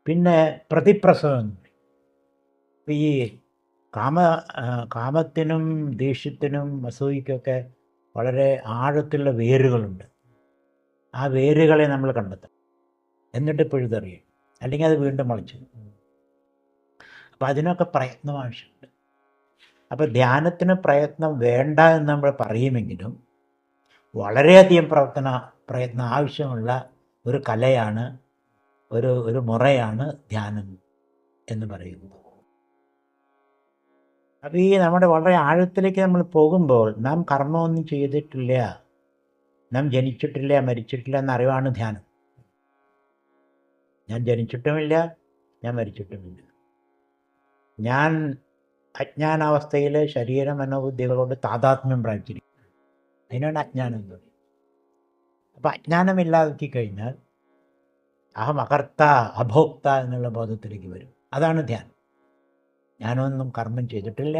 പിന്നെ പ്രതിപ്രസവം. ഈ കാമത്തിനും ദേഷ്യത്തിനും അസൂയക്കൊക്കെ വളരെ ആഴത്തുള്ള വേരുകളുണ്ട്. ആ വേരുകളെ നമ്മൾ കണ്ടെത്തണം, എന്നിട്ട് പിഴുതെറിയും, അല്ലെങ്കിൽ അത് വീണ്ടും മുളച്ചു. അപ്പം അതിനൊക്കെ പ്രയത്നം ആവശ്യമുണ്ട്. അപ്പോൾ ധ്യാനത്തിന് പ്രയത്നം വേണ്ട എന്ന് നമ്മൾ പറയുമെങ്കിലും വളരെയധികം പ്രയത്നം ആവശ്യമുള്ള ഒരു കലയാണ്, ഒരു മുറയാണ് ധ്യാനം എന്ന് പറയുന്നത്. അപ്പോൾ ഈ നമ്മുടെ വളരെ ആഴത്തിലേക്ക് നമ്മൾ പോകുമ്പോൾ നാം കർമ്മമൊന്നും ചെയ്തിട്ടില്ല, നാം ജനിച്ചിട്ടില്ല, മരിച്ചിട്ടില്ല എന്നറിവാണ് ധ്യാനം. ഞാൻ ജനിച്ചിട്ടുമില്ല, ഞാൻ മരിച്ചിട്ടുമില്ല. ഞാൻ അജ്ഞാനാവസ്ഥയിൽ ശരീര മനോബുദ്ധികളോട് താതാത്മ്യം പ്രാപിച്ചിരിക്കും. അതിനാണ് അജ്ഞാനം എന്ന് പറയുന്നത്. അപ്പം അജ്ഞാനമില്ലാതാക്കി കഴിഞ്ഞാൽ അഹം അകർത്ത അഭോക്ത എന്നുള്ള ബോധത്തിലേക്ക് വരും. അതാണ് ധ്യാനം. ഞാനൊന്നും കർമ്മം ചെയ്തിട്ടില്ല,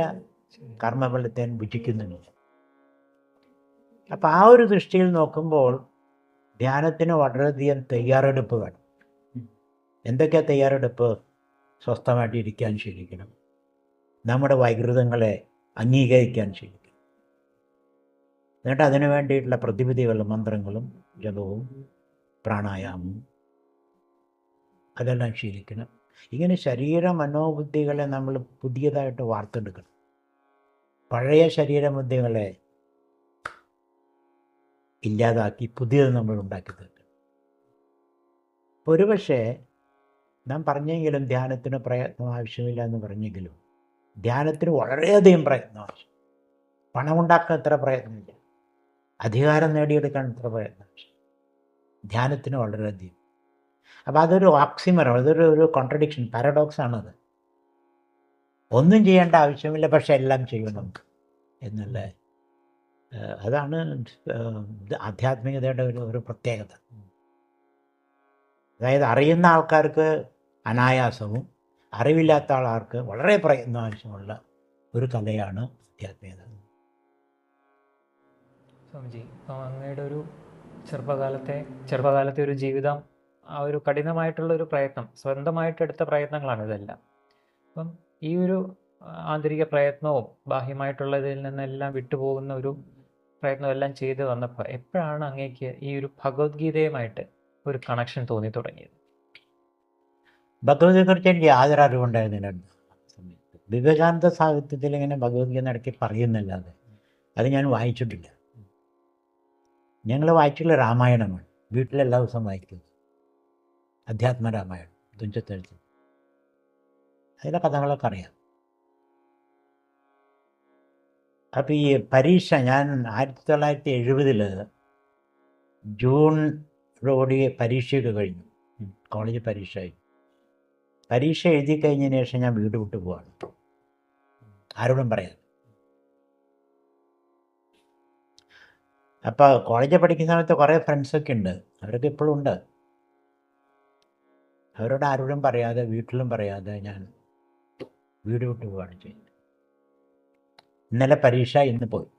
കർമ്മഫലത്തെ ഭുജിക്കുന്നുമില്ല. അപ്പം ആ ഒരു ദൃഷ്ടിയിൽ നോക്കുമ്പോൾ ധ്യാനത്തിന് വളരെയധികം തയ്യാറെടുപ്പ് വേണം. എന്തൊക്കെയാണ് തയ്യാറെടുപ്പ്? സ്വസ്ഥമായിട്ട് ഇരിക്കാൻ ശീലിക്കണം, നമ്മുടെ വൈകൃതങ്ങളെ അംഗീകരിക്കാൻ ശീലിക്കണം, എന്നിട്ട് അതിനു വേണ്ടിയിട്ടുള്ള പ്രതിവിധികളും മന്ത്രങ്ങളും ജപവും പ്രാണായാമവും അതെല്ലാം ശീലിക്കണം. ഇങ്ങനെ ശരീര മനോബുദ്ധികളെ നമ്മൾ പുതിയതായിട്ട് വാർത്തെടുക്കണം. പഴയ ശരീരബുദ്ധികളെ ഇല്ലാതാക്കി പുതിയത് നമ്മൾ ഉണ്ടാക്കി തീർക്കണം. ഒരുപക്ഷെ നാം പറഞ്ഞെങ്കിലും ധ്യാനത്തിന് പ്രയത്നം ആവശ്യമില്ല എന്ന് പറഞ്ഞെങ്കിലും ധ്യാനത്തിന് വളരെയധികം പ്രയത്നം ആവശ്യം. പണമുണ്ടാക്കാൻ എത്ര പ്രയത്നമില്ല, അധികാരം നേടിയെടുക്കാൻ എത്ര പ്രയത്നം ആവശ്യം. ധ്യാനത്തിന് വളരെയധികം. അപ്പം അതൊരു ഓക്സിമറോ, അതൊരു കോൺട്രഡിക്ഷൻ, പാരഡോക്സ് ആണത്. ഒന്നും ചെയ്യേണ്ട ആവശ്യമില്ല, പക്ഷെ എല്ലാം ചെയ്യണം എന്നുള്ള അതാണ് ആധ്യാത്മികതയുടെ ഒരു പ്രത്യേകത. അതായത് അറിയുന്ന ആൾക്കാർക്ക് അനായാസവും അറിവില്ലാത്ത ആൾക്ക് വളരെ പ്രയത്നം ആവശ്യമുള്ള ഒരു കലയാണ് ആധ്യാത്മികത. സ്വാമിജി, ഇപ്പം അങ്ങയുടെ ഒരു ചെറുപ്പകാലത്തെ ഒരു ജീവിതം, ആ ഒരു കഠിനമായിട്ടുള്ള ഒരു പ്രയത്നം, സ്വന്തമായിട്ടെടുത്ത പ്രയത്നങ്ങളാണ് ഇതെല്ലാം. അപ്പം ഈ ഒരു ആന്തരിക പ്രയത്നവും ബാഹ്യമായിട്ടുള്ളതിൽ നിന്നെല്ലാം വിട്ടുപോകുന്ന ഒരു പ്രയത്നം എല്ലാം ചെയ്ത് വന്നപ്പോൾ എപ്പോഴാണ് അങ്ങേക്ക് ഈ ഒരു ഭഗവത്ഗീതയുമായിട്ട് ഒരു കണക്ഷൻ തോന്നി തുടങ്ങിയത്? ഭഗവതിയെക്കുറിച്ച് എനിക്ക് യാതൊരു അറിവുണ്ടായിരുന്നില്ല സമയത്ത്. വിവേകാനന്ദ സാഹിത്യത്തിൽ ഇങ്ങനെ ഭഗവത്ഗീത ഇടയ്ക്ക് പറയുന്നില്ലാതെ അത് ഞാൻ വായിച്ചിട്ടില്ല. ഞങ്ങൾ വായിച്ചുള്ള രാമായണമാണ്, വീട്ടിലെല്ലാ ദിവസവും വായിക്കുന്നത്. അധ്യാത്മ രാമായണം, തുഞ്ചത്തെഴുത്ത്. അതിലെ കഥകളൊക്കെ അറിയാം. അപ്പം ഈ പരീക്ഷ ഞാൻ 1970 ജൂണിലോടി പരീക്ഷയൊക്കെ കഴിഞ്ഞു. കോളേജ് പരീക്ഷ എഴുതി കഴിഞ്ഞതിന് ശേഷം ഞാൻ വീട് വിട്ടു പോവാണ്, ആരോടും പറയാം. അപ്പോൾ കോളേജിൽ പഠിക്കുന്ന സമയത്ത് കുറേ ഫ്രണ്ട്സൊക്കെ ഉണ്ട്, അവരൊക്കെ ഇപ്പോഴും ഉണ്ട്. അവരോട് ആരോടും പറയാതെ, വീട്ടിലും പറയാതെ ഞാൻ വീട് വിട്ടു പോവുകയാണ് ചെയ്യുന്നത്. ഇന്നലെ പരീക്ഷ, ഇന്ന് പോയി.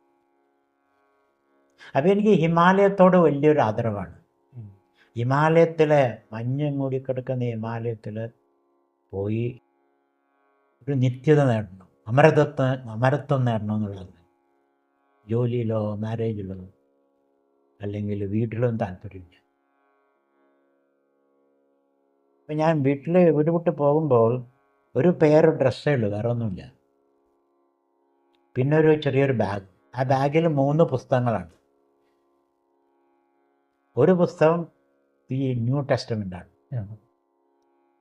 അപ്പോൾ എനിക്ക് ഹിമാലയത്തോട് വലിയൊരു ആദരവാണ്. ഹിമാലയത്തിലെ മഞ്ഞ് മൂടിക്കിടക്കുന്ന ഹിമാലയത്തിൽ പോയി ഒരു നിത്യത നേടണം, അമരത്വം നേടണം എന്നുള്ളത്. ജോലിയിലോ മാരേജിലോ അല്ലെങ്കിൽ വീട്ടിലൊന്നും താല്പര്യമില്ല. അപ്പം ഞാൻ വീട് വിട്ട് പോകുമ്പോൾ ഒരു പെയർ ഡ്രസ്സേ ഉള്ളൂ, വേറെ ഒന്നുമില്ല. പിന്നെ ഒരു ചെറിയൊരു ബാഗ്. ആ ബാഗിൽ 3 പുസ്തകങ്ങളാണ്. ഒരു പുസ്തകം ഈ ന്യൂ ടെസ്റ്റമെൻ്റാണ്,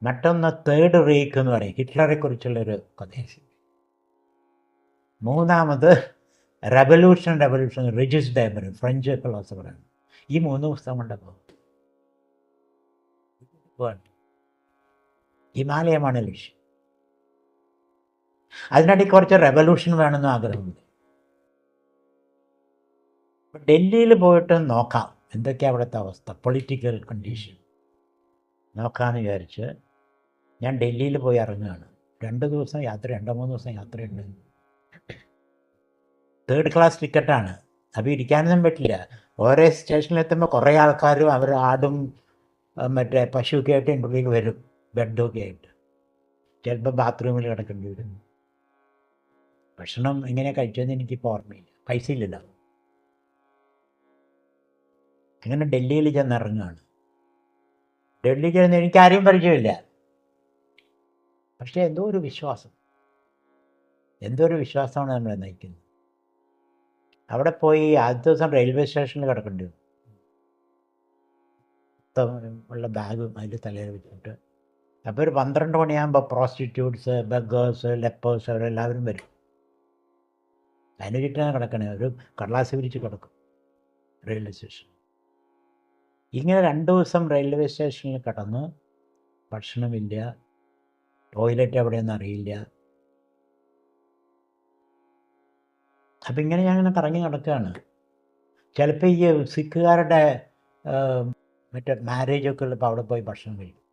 മറ്റൊന്ന് തേർഡ് റീക്ക് എന്ന് പറയും, ഹിറ്റ്ലറെ കുറിച്ചുള്ളൊരു കഥ. മൂന്നാമത് റെവല്യൂഷൻ റിജിസ് ഡേബർ, ഫ്രഞ്ച് ഫിലോസഫറാണ്. ഈ 3 പുസ്തകം കൊണ്ടപ്പോൾ ഹിമാലയമാണ് ലക്ഷ്യം. അതിനിടയ്ക്ക് കുറച്ച് റെവല്യൂഷൻ വേണമെന്ന് ആഗ്രഹമുണ്ട്. ഡൽഹിയിൽ പോയിട്ട് നോക്കാം എന്തൊക്കെയാണ് അവിടുത്തെ അവസ്ഥ, പൊളിറ്റിക്കൽ കണ്ടീഷൻ നോക്കാമെന്ന് വിചാരിച്ച് ഞാൻ ഡൽഹിയിൽ പോയി ഇറങ്ങുകയാണ്. 2 ദിവസം യാത്ര, 2-3 ദിവസം യാത്രയുണ്ട്. 3rd class ടിക്കറ്റാണ്. അപ്പോൾ ഇരിക്കാനൊന്നും പറ്റില്ല. ഓരോ സ്റ്റേഷനിലെത്തുമ്പോൾ കുറേ ആൾക്കാരും അവർ ആടും മറ്റേ പശുവൊക്കെ ആയിട്ട് എൻ്റെ ഉള്ളിൽ വരും, ബെഡൊക്കെ ആയിട്ട്. ചിലപ്പോൾ ബാത്റൂമിൽ കിടക്കേണ്ടി വരും. ഭക്ഷണം എങ്ങനെ കഴിച്ചതെന്ന് എനിക്കിപ്പോൾ ഓർമ്മയില്ല, പൈസ ഇല്ലല്ലോ. അങ്ങനെ ഡൽഹിയിൽ ചെന്നിറങ്ങുകയാണ്. ഡൽഹിയിൽ ചെന്ന് എനിക്കാരെയും പരിചയമില്ല, പക്ഷേ എന്തോ ഒരു വിശ്വാസമാണ് നമ്മളെ നയിക്കുന്നത്. അവിടെ പോയി ആദ്യത്തെ ദിവസം റെയിൽവേ സ്റ്റേഷനിൽ കിടക്കേണ്ടി വന്നു. ഉള്ള ബാഗും അതിൽ തലയിൽ വെച്ചിട്ട്. അപ്പോൾ ഒരു 12 മണിയാകുമ്പോൾ പ്രോസ്റ്റിറ്റ്യൂട്ട്സ്, ബെഗേഴ്സ്, ലെപ്പേഴ്സ് അവരെല്ലാവരും വരും. അതിന് ചുറ്റാണ് കിടക്കണേ, ഒരു കടലാസ് വിരിച്ച് കിടക്കും റെയിൽവേ സ്റ്റേഷൻ. ഇങ്ങനെ 2 ദിവസം റെയിൽവേ സ്റ്റേഷനിൽ കിടന്ന് ഭക്ഷണമില്ല, ടോയ്ലറ്റ് എവിടെയെന്ന് അറിയില്ല. അപ്പം ഇങ്ങനെ ഞാൻ ഇങ്ങനെ കറങ്ങി നടക്കുകയാണ്. ചിലപ്പോൾ ഈ സിഖുകാരുടെ മറ്റേ മാരേജൊക്കെ ഉള്ളപ്പോൾ അവിടെ പോയി ഭക്ഷണം കഴിക്കും.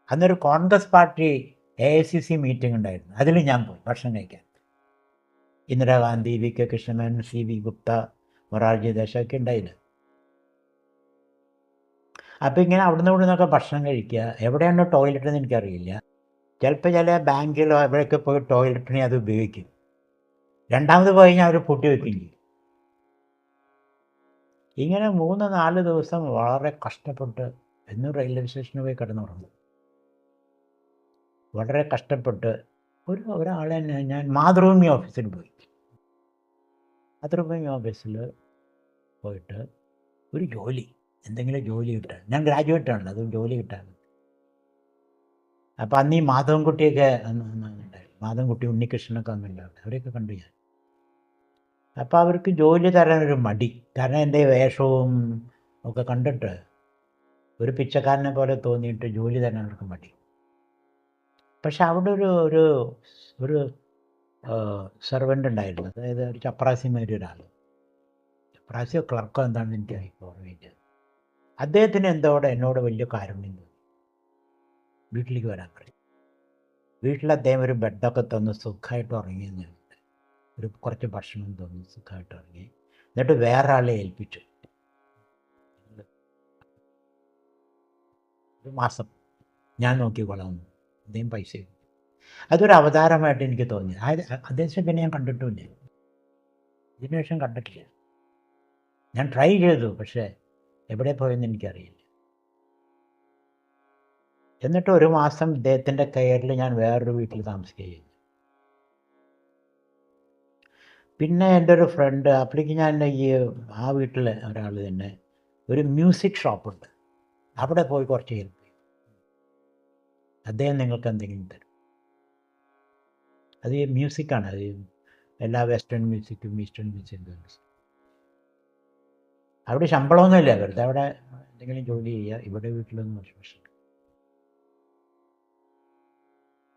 അന്നൊരു കോൺഗ്രസ് പാർട്ടി AICC മീറ്റിംഗ് ഉണ്ടായിരുന്നു, അതിൽ ഞാൻ പോയി ഭക്ഷണം കഴിക്കാൻ. ഇന്ദിരാഗാന്ധി, VK കൃഷ്ണമേനോൻ, CV ഗുപ്ത, മൊറാർജി ദേശായി ഉണ്ടായില്ല. അപ്പോൾ ഇങ്ങനെ അവിടുന്ന് ഇവിടുന്നൊക്കെ ഭക്ഷണം കഴിക്കുക. എവിടെയാണോ ടോയ്ലറ്റ് എന്ന് എനിക്കറിയില്ല. ചിലപ്പോൾ ചില ബാങ്കിലോ എവിടെയൊക്കെ പോയി ടോയ്ലറ്റിനെ അത് ഉപയോഗിക്കും. രണ്ടാമത് പോയി കഴിഞ്ഞാൽ അവർ പൂട്ടി വയ്ക്കുകയും ചെയ്യും. ഇങ്ങനെ 3-4 ദിവസം വളരെ കഷ്ടപ്പെട്ട് എന്നും റെയിൽവേ സ്റ്റേഷനിൽ പോയി കിടന്നുറങ്ങും. വളരെ കഷ്ടപ്പെട്ട് ഒരാളെ ഞാൻ മാതൃഭൂമി ഓഫീസിൽ പോയി. മാതൃഭൂമി ഓഫീസിൽ പോയിട്ട് ഒരു ജോലി, എന്തെങ്കിലും ജോലി കിട്ടാൻ, ഞാൻ ഗ്രാജുവേറ്റാണ്, അത് ജോലി കിട്ടാൻ. അപ്പോൾ അന്ന് ഈ മാധവൻകുട്ടിയൊക്കെ ഉണ്ടായിരുന്നു, മാധവൻകുട്ടി, ഉണ്ണികൃഷ്ണനൊക്കെ അന്നുണ്ടായിരുന്നു, അവരെയൊക്കെ കണ്ടു ഞാൻ. അപ്പോൾ അവർക്ക് ജോലി തരാനൊരു മടി, കാരണം എൻ്റെ വേഷവും ഒക്കെ കണ്ടിട്ട് ഒരു പിച്ചക്കാരനെ പോലെ തോന്നിയിട്ട് ജോലി തരാൻ അവർക്ക് മടി. പക്ഷെ അവിടെ ഒരു ഒരു സെർവൻ്റ് ഉണ്ടായിരുന്നു, അതായത് ഒരു ചപ്രാസിമാരി ഒരാൾ, ചപ്രാസിയോ ക്ലർക്കോ എന്താണെന്ന് എനിക്ക് ഓർമ്മയില്ല. അദ്ദേഹത്തിന് എന്നോട് വലിയ കാരുണ്യം തോന്നി. വീട്ടിലേക്ക് വരാൻ പറയും. വീട്ടിൽ അദ്ദേഹം ഒരു ബെഡൊക്കെ തന്ന് സുഖമായിട്ട് ഉറങ്ങിയെന്നുണ്ട്, കുറച്ച് ഭക്ഷണം തന്നു, സുഖമായിട്ട് ഉറങ്ങി. എന്നിട്ട് വേറെ ആളെ ഏൽപ്പിച്ചു. ഒരു മാസം ഞാൻ നോക്കിക്കൊള്ളാം, അദ്ദേഹം പൈസ. അതൊരു അവതാരമായിട്ട് എനിക്ക് തോന്നി. അദ്ദേഹം പിന്നെ ഞാൻ കണ്ടിട്ടുമില്ല, ഇതിനു ശേഷം കണ്ടിട്ടില്ല. ഞാൻ ട്രൈ ചെയ്തു, പക്ഷേ എവിടെ പോയെന്ന് എനിക്കറിയില്ല. എന്നിട്ട് ഒരു മാസം ഇദ്ദേഹത്തിൻ്റെ കെയറിൽ ഞാൻ വേറൊരു വീട്ടിൽ താമസിക്കുകയും. പിന്നെ എൻ്റെ ഒരു ഫ്രണ്ട്, അപ്പോഴേക്ക് ഞാൻ ആ വീട്ടിലെ ഒരാൾ തന്നെ ഒരു മ്യൂസിക് ഷോപ്പുണ്ട്, അവിടെ പോയി കുറച്ച് ഹെൽപ്പ് ചെയ്യും. അദ്ദേഹം നിങ്ങൾക്ക് എന്തെങ്കിലും തരും. അത് ഈ മ്യൂസിക്കാണ്, അത് എല്ലാ വെസ്റ്റേൺ മ്യൂസിക്കും ഈസ്റ്റേൺ മ്യൂസിക്കും. അവിടെ ശമ്പളമൊന്നുമില്ല, വെറുതെ അവിടെ എന്തെങ്കിലും ജോലി ചെയ്യുക, ഇവിടെ വീട്ടിലൊന്നും പ്രശ്നം.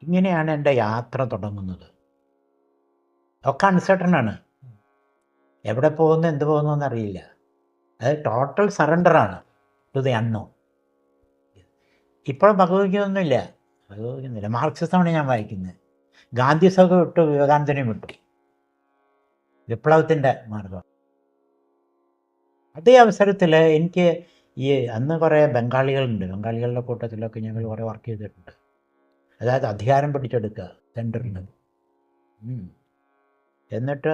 ഇങ്ങനെയാണ് എൻ്റെ യാത്ര തുടങ്ങുന്നത്. ഒക്കെ അൺസർട്ടനാണ്, എവിടെ പോകുന്നു എന്ത് പോകുന്നു എന്നറിയില്ല. അത് ടോട്ടൽ സറണ്ടറാണ് ടു ദി അൺനോൺ. ഇപ്പോൾ ഭഗവത്ഗീതൊന്നുമില്ല, മാർക്സിസമാണ് ഞാൻ വായിക്കുന്നത്. ഗാന്ധിസമൊക്കെ വിട്ടു, വിവേകാനന്ദനെയും വിട്ടു, വിപ്ലവത്തിൻ്റെ മാർഗം. അതേ അവസരത്തിൽ എനിക്ക് അന്ന് കുറേ ബംഗാളികളുണ്ട്, ബംഗാളികളുടെ കൂട്ടത്തിലൊക്കെ ഞങ്ങൾ കുറേ വർക്ക് ചെയ്തിട്ടുണ്ട്. അതായത് അധികാരം പിടിച്ചെടുക്കുക സെൻറ്ററിൽ, എന്നിട്ട്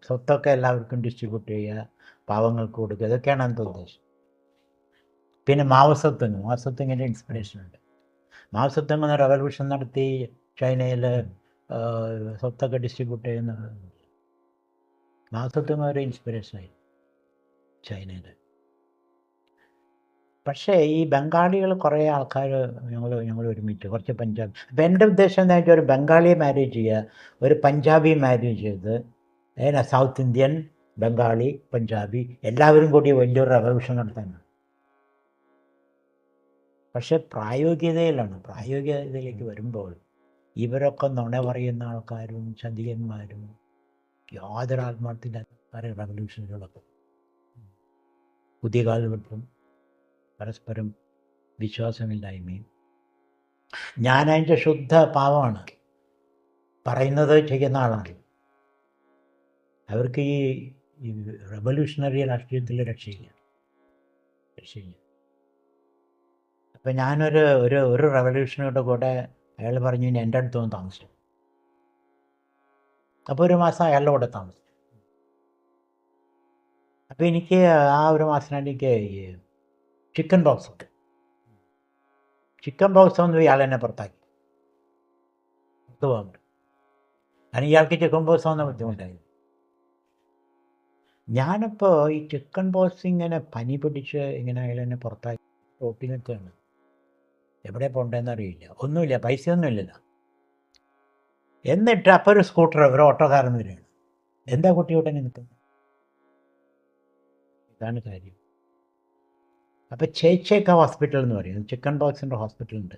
സ്വത്തൊക്കെ എല്ലാവർക്കും ഡിസ്ട്രിബ്യൂട്ട് ചെയ്യുക, പാവങ്ങൾക്ക് കൊടുക്കുക, ഇതൊക്കെയാണ് എൻ്റെ ഉദ്ദേശം. പിന്നെ മാവസത്വങ്ങിൻ്റെ ഇൻസ്പിറേഷൻ ഉണ്ട്. മാവസത്വങ് എന്ന റവല്യൂഷൻ നടത്തി ചൈനയിൽ സ്വത്തൊക്കെ ഡിസ്ട്രിബ്യൂട്ട് ചെയ്യുന്ന മാവസത്വങ് ഒരു ഇൻസ്പിറേഷനായി ചൈനയിൽ. പക്ഷേ ഈ ബംഗാളികൾ കുറേ ആൾക്കാർ ഞങ്ങൾ ഒരുമിച്ച് കുറച്ച് പഞ്ചാബി. അപ്പം എൻ്റെ ഉദ്ദേശം എന്താ വെച്ചാൽ ഒരു ബംഗാളിയെ മാരേജ് ചെയ്യുക, ഒരു പഞ്ചാബി മാരേജ് ചെയ്ത്, സൗത്ത് ഇന്ത്യൻ, ബംഗാളി, പഞ്ചാബി എല്ലാവരും കൂടി വലിയൊരു റവല്യൂഷൻ നടത്താനാണ്. പക്ഷെ പ്രായോഗികതയിലേക്ക് വരുമ്പോൾ ഇവരൊക്കെ നുണ പറയുന്ന ആൾക്കാരും ചതിയന്മാരും യാതൊരു ആത്മാർത്ഥമില്ലാത്ത റവല്യൂഷനുകളൊക്കെ, പുതിയ കാലഘട്ടം, പരസ്പരം വിശ്വാസമില്ലായ്മയും. ഞാനതിൻ്റെ ശുദ്ധ പാവമാണ്, പറയുന്നത് ചെയ്യുന്ന ആളാണ്. അവർക്ക് ഈ റവല്യൂഷണറി രാഷ്ട്രീയത്തിൽ രക്ഷയില്ല. അപ്പം ഞാനൊരു ഒരു റവല്യൂഷനുടെ കൂടെ അയാൾ പറഞ്ഞു ഇനി എൻ്റെ അടുത്ത് വന്ന് താമസിച്ചു. അപ്പോൾ ഒരു മാസം അയാളുടെ കൂടെ താമസിച്ചു. അപ്പോൾ എനിക്ക് ആ ഒരു മാസത്തിനായിട്ട് എനിക്ക് ചിക്കൻ ബോക്സ് ഉണ്ട്. ചിക്കൻ ബോക്സ് ഒന്നും ഇയാൾ എന്നെ പുറത്താക്കി പോകുന്നുണ്ട്. കാരണം ഇയാൾക്ക് ചിക്കൻ ബോക്സ് വന്ന ബുദ്ധിമുട്ടായി. ഞാനിപ്പോൾ ഈ ചിക്കൻ ബോക്സ് ഇങ്ങനെ പനി പിടിച്ച് ഇങ്ങനെ അയാൾ എന്നെ പുറത്താക്കി റോട്ടിൽ നിൽക്കുകയാണ്. എവിടെ പോകേണ്ടതെന്ന് അറിയില്ല, ഒന്നുമില്ല, പൈസയൊന്നും ഇല്ലല്ലോ. എന്നിട്ട് അപ്പോൾ ഒരു സ്കൂട്ടർ, ഒരു ഓട്ടോക്കാരൻ വരികയാണ്. എന്താ കുട്ടി ഉടനെ നിൽക്കുന്നത്? ഇതാണ് കാര്യം. അപ്പോൾ ചേച്ചേക്ക ഹോസ്പിറ്റൽ എന്ന് പറയും, ചിക്കൻ ബോക്സിൻ്റെ ഹോസ്പിറ്റലുണ്ട്.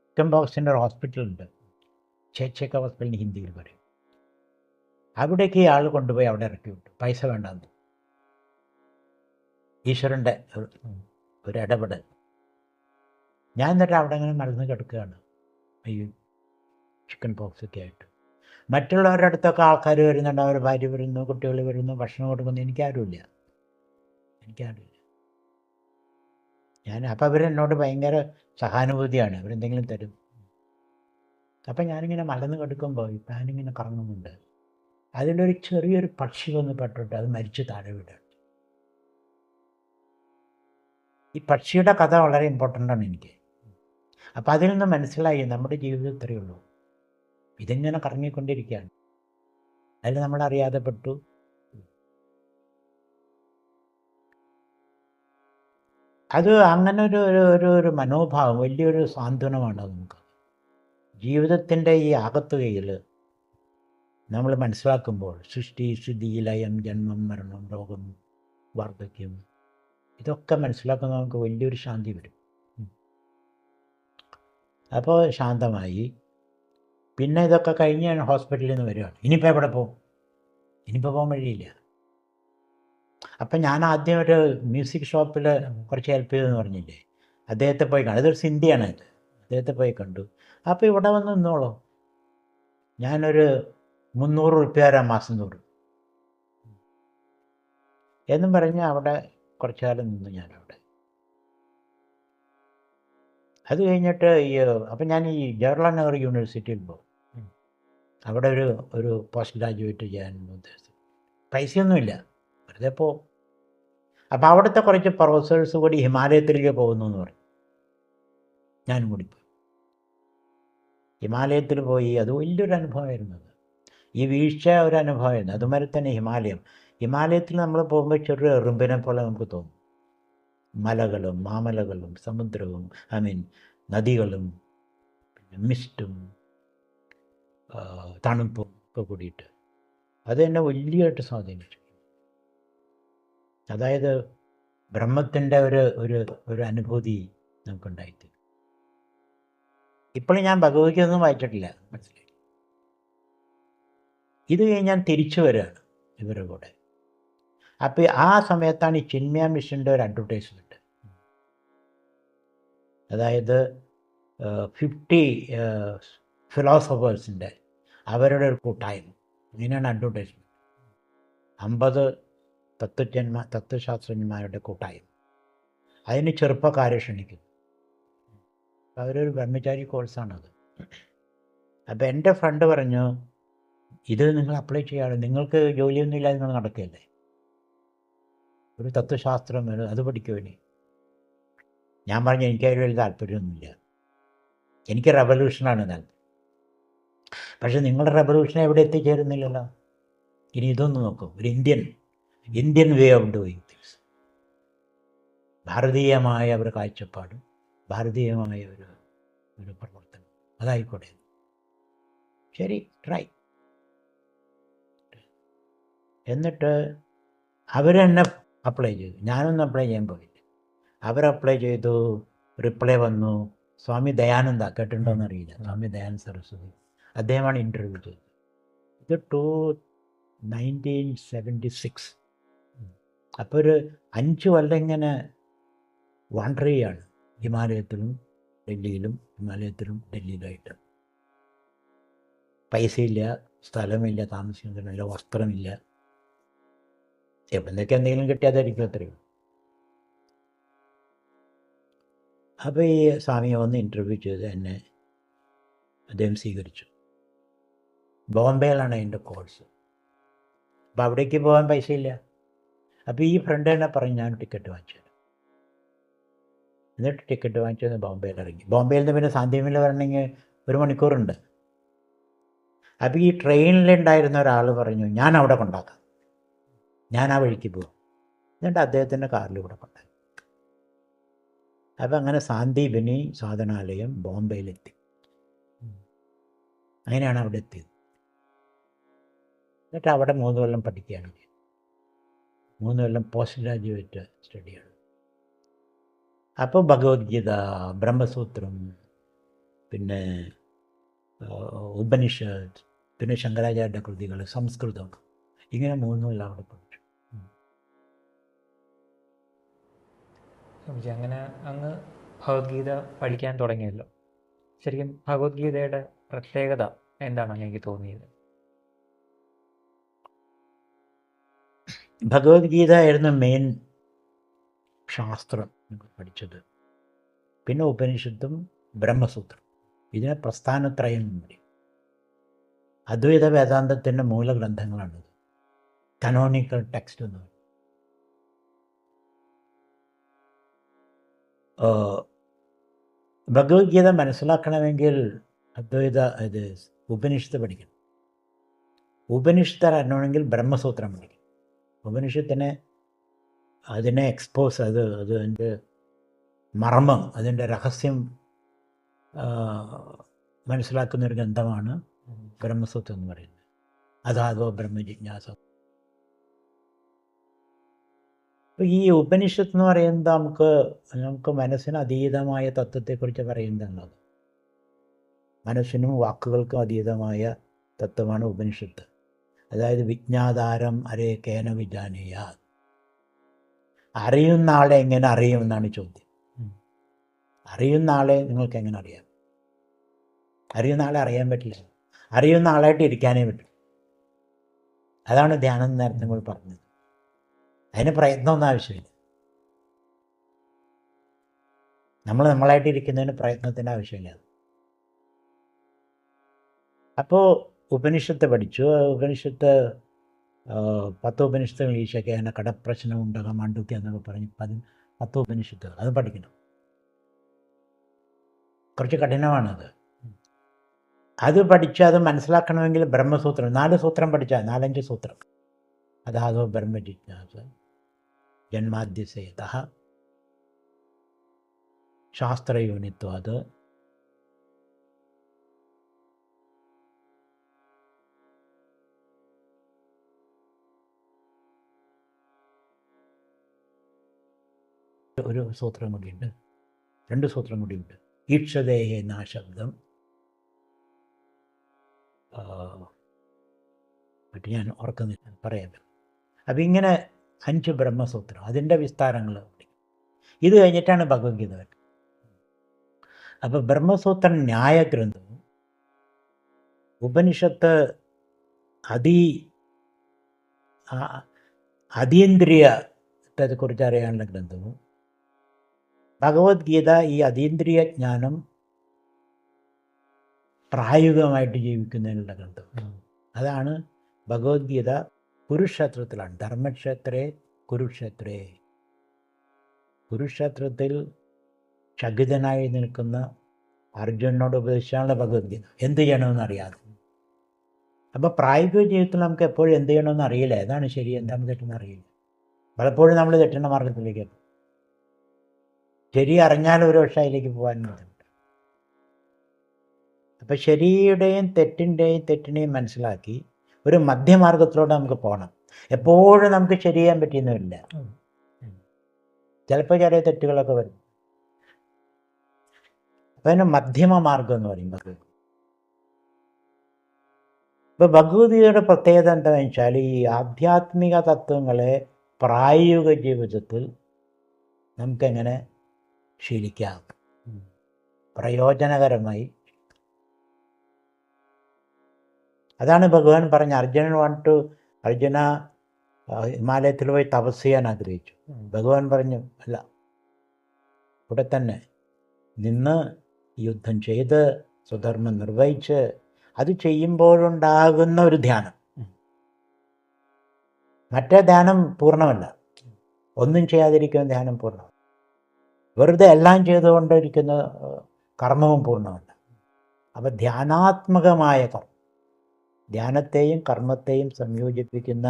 ചിക്കൻ ബോക്സിൻ്റെ ഒരു ഹോസ്പിറ്റലുണ്ട്, ചേച്ചേക്ക ഹോസ്പിറ്റലിന് ഹിന്ദിയിൽ പറയും. അവിടേക്ക് ഈ ആൾ കൊണ്ടുപോയി അവിടെ ഇറക്കി വിട്ടു, പൈസ വേണ്ടാന്ന്. ഈശ്വരൻ്റെ ഒരു ഇടപെടൽ. ഞാൻ എന്നിട്ട് അവിടെ അങ്ങനെ മറന്ന് കിടക്കുകയാണ്, അയ്യോ ചിക്കൻ പോക്സ് ഒക്കെ ആയിട്ട്. മറ്റുള്ളവരുടെ അടുത്തൊക്കെ ആൾക്കാർ വരുന്നുണ്ട്, അവർ ഭാര്യ വരുന്നു, കുട്ടികൾ വരുന്നു, ഭക്ഷണം കൊടുക്കുന്നു. എനിക്കാരുമില്ല. അപ്പം അവരെന്നോട് ഭയങ്കര സഹാനുഭൂതിയാണ്, അവരെന്തെങ്കിലും തരും. അപ്പം ഞാനിങ്ങനെ മലന്ന് കിടക്കുമ്പോൾ ഈ പാനിങ്ങനെ കറങ്ങുന്നുണ്ട്. അതിലൊരു ചെറിയൊരു പക്ഷി വന്ന് പെട്ടിട്ട് അത് മരിച്ച് താഴെ വീടാണ്. ഈ പക്ഷിയുടെ കഥ വളരെ ഇമ്പോർട്ടൻ്റ് ആണ് എനിക്ക്. അപ്പം അതിൽ നിന്ന് മനസ്സിലായി നമ്മുടെ ജീവിതം ഇത്രയേ ഉള്ളൂ, ഇതിങ്ങനെ കറങ്ങിക്കൊണ്ടിരിക്കുകയാണ്. അതിൽ നമ്മളറിയാതെ പെട്ടു. അത് അങ്ങനെ ഒരു മനോഭാവം വലിയൊരു സാന്ത്വനമാണ് നമുക്ക്. ജീവിതത്തിൻ്റെ ഈ ആകത്തുകയിൽ നമ്മൾ മനസ്സിലാക്കുമ്പോൾ സൃഷ്ടി, സ്ഥിതി, ലയം, ജന്മം, മരണം, രോഗം, വാർദ്ധക്യം, ഇതൊക്കെ മനസ്സിലാക്കുമ്പോൾ നമുക്ക് വലിയൊരു ശാന്തി വരും. അപ്പോൾ ശാന്തമായി പിന്നെ ഇതൊക്കെ കഴിഞ്ഞ് ഞാൻ ഹോസ്പിറ്റലിൽ നിന്ന് വരികയാണ്. ഇനിയിപ്പോൾ എവിടെ പോകും? ഇനിയിപ്പോൾ പോകാൻ വഴിയില്ല. അപ്പം ഞാൻ ആദ്യം ഒരു മ്യൂസിക് ഷോപ്പിൽ കുറച്ച് ഹെൽപ്പ് ചെയ്തെന്ന് പറഞ്ഞില്ലേ, അദ്ദേഹത്തെ പോയി കണ്ടു. അതൊരു സിന്ധിയാണ് ഇത്. അദ്ദേഹത്തെ പോയി കണ്ടു. അപ്പോൾ ഇവിടെ വന്ന് നിന്നോളൂ, ഞാനൊരു 300 ഉറുപ്പ്യ തരാം മാസം തോറും എന്നും പറഞ്ഞ് അവിടെ കുറച്ചു കാലം നിന്നു ഞാനവിടെ. അത് കഴിഞ്ഞിട്ട് അപ്പം ഞാൻ ഈ ജവഹർലാൽ നെഹ്റു യൂണിവേഴ്സിറ്റിയിൽ പോകും. അവിടെ ഒരു പോസ്റ്റ് ഗ്രാജുവേറ്റ് ചെയ്യാൻ ഉദ്ദേശിച്ചു. പൈസയൊന്നുമില്ല, വെറുതെ പോകും. അപ്പോൾ അവിടുത്തെ കുറച്ച് പ്രൊഫസേഴ്സ് കൂടി ഹിമാലയത്തിലേക്ക് പോകുന്നു എന്ന് പറയും. ഞാനും കൂടി പോയി. ഹിമാലയത്തിൽ പോയി. അത് വലിയൊരു അനുഭവമായിരുന്നു. ഈ വീഴ്ച ഒരു അനുഭവമായിരുന്നു. അതുമാതിരി തന്നെ ഹിമാലയത്തിൽ നമ്മൾ പോകുമ്പോൾ ചെറിയ എറുമ്പിനെ പോലെ നമുക്ക് തോന്നും. മലകളും മാമലകളും സമുദ്രവും നദികളും പിന്നെ മിസ്റ്റും തണുപ്പും ഒക്കെ കൂടിയിട്ട് അത് എന്നെ വലിയതായിട്ട് സ്വാധീനിച്ചു. അതായത് ബ്രഹ്മത്തിൻ്റെ ഒരു അനുഭൂതി നമുക്കുണ്ടായിട്ട്. ഇപ്പോഴും ഞാൻ ഭഗവത്ഗീത ഒന്നും വായിച്ചിട്ടില്ല, മനസ്സിലായി. ഇത് കഴിഞ്ഞ് ഞാൻ തിരിച്ചു വരികയാണ് ഇവരുടെ കൂടെ. അപ്പോൾ ആ സമയത്താണ് ഈ ചിന്മയ മിഷൻ്റെ ഒരു അഡ്വർടൈസ്മെൻറ്റ്. അതായത് 50 ഫിലോസഫേഴ്സിൻ്റെ അവരുടെ ഒരു കൂട്ടായ്മ, ഇങ്ങനെയാണ് അഡ്വർടൈസ്മെൻറ്റ്. 50 തത്വശാസ്ത്രജ്ഞന്മാരുടെ കൂട്ടായ്മ. അതിന് ചെറുപ്പക്കാരെ ക്ഷണിക്കുന്നു. അവരൊരു ബ്രഹ്മചാരി കോഴ്സാണത്. അപ്പോൾ എൻ്റെ ഫ്രണ്ട് പറഞ്ഞു, ഇത് നിങ്ങൾ അപ്ലൈ ചെയ്യാറ്, നിങ്ങൾക്ക് ജോലിയൊന്നും ഇല്ലാതെ നിങ്ങൾ നടക്കുകയല്ലേ, ഒരു തത്വശാസ്ത്രം അത് പഠിക്കുവേണ്ടി. ഞാൻ പറഞ്ഞു എനിക്കതിൽ വലിയ താല്പര്യമൊന്നുമില്ല, എനിക്ക് റെവല്യൂഷനാണ് താല്പര്യം. പക്ഷെ നിങ്ങളുടെ റെവല്യൂഷൻ എവിടെ എത്തിച്ചേരുന്നില്ലല്ലോ. ഇനി ഇതൊന്ന് നോക്കും, ഒരു Indian way of doing things, ഭാരതീയമായ ഒരു കാഴ്ചപ്പാട്, ഭാരതീയമായ ഒരു പ്രവർത്തനം, അതായിക്കോട്ടെ. ശരി, ട്രൈ. എന്നിട്ട് അവരെന്നെ അപ്ലൈ ചെയ്തു, ഞാനൊന്നും അപ്ലൈ ചെയ്യാൻ പോയില്ല. അവരപ്ലൈ ചെയ്തു, റിപ്ലൈ വന്നു. സ്വാമി ദയാനന്ദ, കേട്ടിട്ടുണ്ടോയെന്ന് അറിയില്ല, സ്വാമി ദയാനന്ദ സരസ്വതി, അദ്ദേഹമാണ് ഇൻ്റർവ്യൂ ചെയ്തത്. ഇത് 1976. അപ്പോൾ ഒരു 5 കൊല്ലം ഇങ്ങനെ വാണ്ടർ ചെയ്യാണ് ഹിമാലയത്തിലും ഡൽഹിയിലായിട്ട്. പൈസയില്ല, സ്ഥലമില്ല, താമസിക്കുന്നില്ല, വസ്ത്രമില്ല, എവിടെന്നൊക്കെ എന്തെങ്കിലും കിട്ടിയാതായിരിക്കും അത്രയും. അപ്പോൾ ഈ സ്വാമിയെ വന്ന് ഇൻ്റർവ്യൂ ചെയ്ത് എന്നെ അദ്ദേഹം സ്വീകരിച്ചു. ബോംബെയിലാണ് എൻ്റെ കോഴ്സ്. അപ്പോൾ അവിടേക്ക് പോകാൻ പൈസയില്ല. അപ്പോൾ ഈ ഫ്രണ്ട് തന്നെ പറഞ്ഞു, ഞാൻ ടിക്കറ്റ് വാങ്ങിച്ചു തരാം. എന്നിട്ട് ടിക്കറ്റ് വാങ്ങിച്ചു ബോംബെയിൽ ഇറങ്ങി. ബോംബെയിൽ നിന്ന് പിന്നെ സാന്ത്വനിൽ വരണമെങ്കിൽ 1 മണിക്കൂറുണ്ട്. അപ്പോൾ ഈ ട്രെയിനിലുണ്ടായിരുന്ന ഒരാൾ പറഞ്ഞു, ഞാൻ അവിടെ കൊണ്ടാക്കാം, ഞാൻ ആ വഴിക്ക് പോകും. എന്നിട്ട് അദ്ദേഹത്തിൻ്റെ കാറിൽ ഇവിടെ കൊണ്ടാക്കി. അപ്പം അങ്ങനെ സാന്ദീപിനി സാധനാലയം ബോംബെയിലെത്തി. അങ്ങനെയാണ് അവിടെ എത്തിയത്. എന്നിട്ട് അവിടെ 3 കൊല്ലം പഠിക്കുകയാണ്. 3 കൊല്ലം പോസ്റ്റ് ഗ്രാജുവേറ്റ് സ്റ്റഡിയാണ്. അപ്പോൾ ഭഗവത്ഗീത, ബ്രഹ്മസൂത്രം, പിന്നെ ഉപനിഷത്ത്, പിന്നെ ശങ്കരാചാര്യരുടെ കൃതികൾ, സംസ്കൃതം, ഇങ്ങനെ 3 കൊല്ലം അവിടെ പഠിച്ചു. സ്വാമിജി അങ്ങനെ അങ്ങ് ഭഗവത്ഗീത പഠിക്കാൻ തുടങ്ങിയല്ലോ. ശരിക്കും ഭഗവത്ഗീതയുടെ പ്രത്യേകത എന്താണെന്ന് എനിക്ക് തോന്നിയത്? ഭഗവത്ഗീത ആയിരുന്നു മെയിൻ ശാസ്ത്രം പഠിച്ചത്. പിന്നെ ഉപനിഷത്തും ബ്രഹ്മസൂത്രം, ഇതിനെ പ്രസ്ഥാനത്രയം എന്ന് പറയും. അദ്വൈത വേദാന്തത്തിൻ്റെ മൂലഗ്രന്ഥങ്ങളാണിത്, കനോണിക്കൽ ടെക്സ്റ്റ് എന്ന് പറയും. ഭഗവത്ഗീത മനസ്സിലാക്കണമെങ്കിൽ അദ്വൈത ഉപനിഷത്ത് പഠിക്കണം. ഉപനിഷത്ത് അറിയണമെങ്കിൽ ബ്രഹ്മസൂത്രം പഠിക്കണം. ഉപനിഷത്തിനെ അതിനെ എക്സ്പോസ് അത് അതിൻ്റെ മർമ്മം, അതിൻ്റെ രഹസ്യം മനസ്സിലാക്കുന്നൊരു ഗ്രന്ഥമാണ് ബ്രഹ്മസൂത്രം എന്ന് പറയുന്നത്. അതാകോ ബ്രഹ്മജിജ്ഞാസ. അപ്പോൾ ഈ ഉപനിഷത്ത് എന്ന് പറയുന്നത് നമുക്ക് മനസ്സിന് അതീതമായ തത്വത്തെക്കുറിച്ച് പറയുന്നതാണ്. മനസ്സിനും വാക്കുകൾക്കും അതീതമായ തത്വമാണ് ഉപനിഷത്ത്. അതായത് വിജ്ഞാതാരം അരേ കേന വിജാനീയ, അറിയുന്ന ആളെ എങ്ങനെ അറിയും എന്നാണ് ചോദ്യം. അറിയുന്ന ആളെ നിങ്ങൾക്ക് എങ്ങനെ അറിയാം? അറിയുന്ന ആളെ അറിയാൻ പറ്റില്ല. അറിയുന്ന ആളായിട്ട് ഇരിക്കാനേ പറ്റും. അതാണ് ധ്യാനം നേരത്തെ നമ്മൾ പറഞ്ഞത്. അതിന് പ്രയത്നമൊന്നും ആവശ്യമില്ല. നമ്മളായിട്ട് ഇരിക്കുന്നതിന് പ്രയത്നത്തിൻ്റെ ആവശ്യമില്ല. അപ്പോൾ ഉപനിഷത്ത് പഠിച്ചു. ഉപനിഷത്ത് 10 ഉപനിഷത്തുകൾ, ഈശകേന, കടപ്രശ്നം, ഉണ്ടകം, മാണ്ഡൂക്യം എന്നൊക്കെ പറഞ്ഞ് 10 ഉപനിഷത്തുകൾ അത് പഠിക്കണം. കുറച്ച് കഠിനമാണത്. അത് പഠിച്ച് അത് മനസ്സിലാക്കണമെങ്കിൽ ബ്രഹ്മസൂത്രം 4 സൂത്രം പഠിച്ചാൽ 4-5 സൂത്രം. അതാതോ ബ്രഹ്മജിജ്ഞാസ ജന്മാദ്യസേത ശാസ്ത്രയൂനിത്വം, അത് ഒരു സൂത്രം കൂടിയുണ്ട്, 2 സൂത്രം കൂടിയുണ്ട്. ഈക്ഷതേഹേ നാശബ്ദം, മറ്റു ഞാൻ ഓർക്കുന്നില്ല, പറയാം. അപ്പം ഇങ്ങനെ 5 ബ്രഹ്മസൂത്രം, അതിൻ്റെ വിസ്താരങ്ങൾ. ഇത് കഴിഞ്ഞിട്ടാണ് ഭഗവത്ഗീത വരുന്നത്. അപ്പോൾ ബ്രഹ്മസൂത്രം ന്യായഗ്രന്ഥവും ഉപനിഷത്ത് അതീന്ദ്രിയത്തെക്കുറിച്ച് അറിയാനുള്ള ഗ്രന്ഥവും, ഭഗവത്ഗീത ഈ അതീന്ദ്രിയ ജ്ഞാനം പ്രായോഗികമായിട്ട് ജീവിക്കുന്നതിനുള്ള ഗ്രന്ഥം. അതാണ് ഭഗവത്ഗീത. കുരുക്ഷേത്രത്തിലാണ്. ധർമ്മക്ഷേത്രേ കുരുക്ഷേത്രേ. കുരുക്ഷേത്രത്തിൽ ചകിതനായി നിൽക്കുന്ന അർജുനനോട് ഉപദേശിച്ചാണ് ഭഗവത്ഗീത. എന്ത് ചെയ്യണമെന്ന് അറിയാതെ. അപ്പോൾ പ്രായോഗിക ജീവിതത്തിൽ നമുക്ക് എപ്പോഴും എന്ത് ചെയ്യണമെന്ന് അറിയില്ല. ഏതാണ് ശരി, എന്താണ് തെറ്റെന്ന് അറിയില്ല. പലപ്പോഴും നമ്മൾ തെറ്റുന്ന മാർഗത്തിലേക്ക് പോകും. ശരി അറിഞ്ഞാലും ഒരു പക്ഷേ അതിലേക്ക് പോകാൻ ബുദ്ധിമുട്ട്. അപ്പം ശരിയുടെയും തെറ്റിനെയും മനസ്സിലാക്കി ഒരു മധ്യമാർഗത്തിലൂടെ നമുക്ക് പോകണം. എപ്പോഴും നമുക്ക് ശരി ചെയ്യാൻ പറ്റിയെന്നില്ല. ചിലപ്പോൾ ചെറിയ തെറ്റുകളൊക്കെ വരും. അപ്പം അതിന് മധ്യമ മാർഗം എന്ന് പറയും ഭഗവത്. ഇപ്പോൾ ഭഗവത്ഗീതയുടെ പ്രത്യേകത എന്താണെന്ന് വെച്ചാൽ ഈ ആധ്യാത്മിക തത്വങ്ങളെ പ്രായോഗിക ജീവിതത്തിൽ നമുക്കെങ്ങനെ ശീലിക്കാം, പ്രയോജനകരമായി. അതാണ് ഭഗവാൻ പറഞ്ഞ അർജുന ഹിമാലയത്തിൽ പോയി തപസ് ചെയ്യാൻ ആഗ്രഹിച്ചു. ഭഗവാൻ പറഞ്ഞു, അല്ല, ഇവിടെ തന്നെ നിന്ന് യുദ്ധം ചെയ്ത് സ്വധർമ്മം നിർവഹിച്ച് അത് ചെയ്യുമ്പോഴുണ്ടാകുന്ന ഒരു ധ്യാനം. മറ്റേ ധ്യാനം പൂർണ്ണമല്ല. ഒന്നും ചെയ്യാതിരിക്കുന്ന ധ്യാനം പൂർണ്ണമല്ല. വെറുതെ എല്ലാം ചെയ്തുകൊണ്ടിരിക്കുന്ന കർമ്മവും പൂർണ്ണമല്ല. അപ്പം ധ്യാനാത്മകമായ കർമ്മം, ധ്യാനത്തെയും കർമ്മത്തെയും സംയോജിപ്പിക്കുന്ന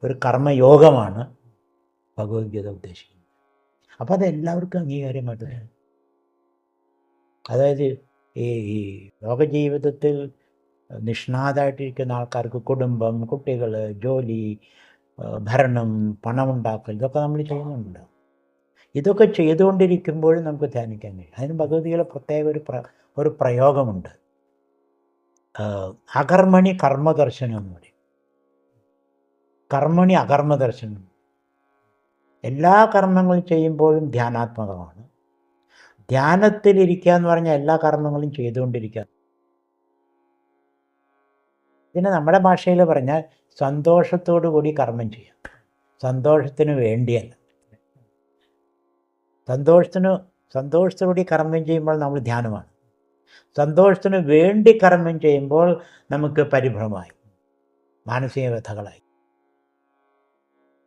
ഒരു കർമ്മയോഗമാണ് ഭഗവത്ഗീത ഉദ്ദേശിക്കുന്നത്. അപ്പം അതെല്ലാവർക്കും അംഗീകാര്യമായിട്ട്, അതായത് ഈ ലോകജീവിതത്തിൽ നിഷ്ണാതായിട്ടിരിക്കുന്ന ആൾക്കാർക്ക് കുടുംബം, കുട്ടികൾ, ജോലി, ഭരണം, പണമുണ്ടാക്കൽ, ഇതൊക്കെ നമ്മൾ ചെയ്യുന്നുണ്ട്. ഇതൊക്കെ ചെയ്തുകൊണ്ടിരിക്കുമ്പോഴും നമുക്ക് ധ്യാനിക്കാൻ കഴിയും. അതിന് ഭഗവത്ഗീതയിലെ പ്രത്യേക ഒരു പ്രയോഗമുണ്ട്. അകർമ്മണി കർമ്മദർശനം എന്ന് പറയും. കർമ്മണി അകർമ്മദർശനം. എല്ലാ കർമ്മങ്ങളും ചെയ്യുമ്പോഴും ധ്യാനാത്മകമാണ്. ധ്യാനത്തിലിരിക്കുക എന്ന് പറഞ്ഞാൽ എല്ലാ കർമ്മങ്ങളും ചെയ്തുകൊണ്ടിരിക്കുക. ഇതിന് നമ്മുടെ ഭാഷയിൽ പറഞ്ഞാൽ സന്തോഷത്തോടു കൂടി കർമ്മം ചെയ്യാം, സന്തോഷത്തിന് വേണ്ടിയല്ല. സന്തോഷത്തോടുകൂടി കർമ്മം ചെയ്യുമ്പോൾ നമ്മൾ ധ്യാനമാണ്. സന്തോഷത്തിന് വേണ്ടി കർമ്മം ചെയ്യുമ്പോൾ നമുക്ക് പരിഭ്രമമായി, മാനസിക വ്യഥകളായി.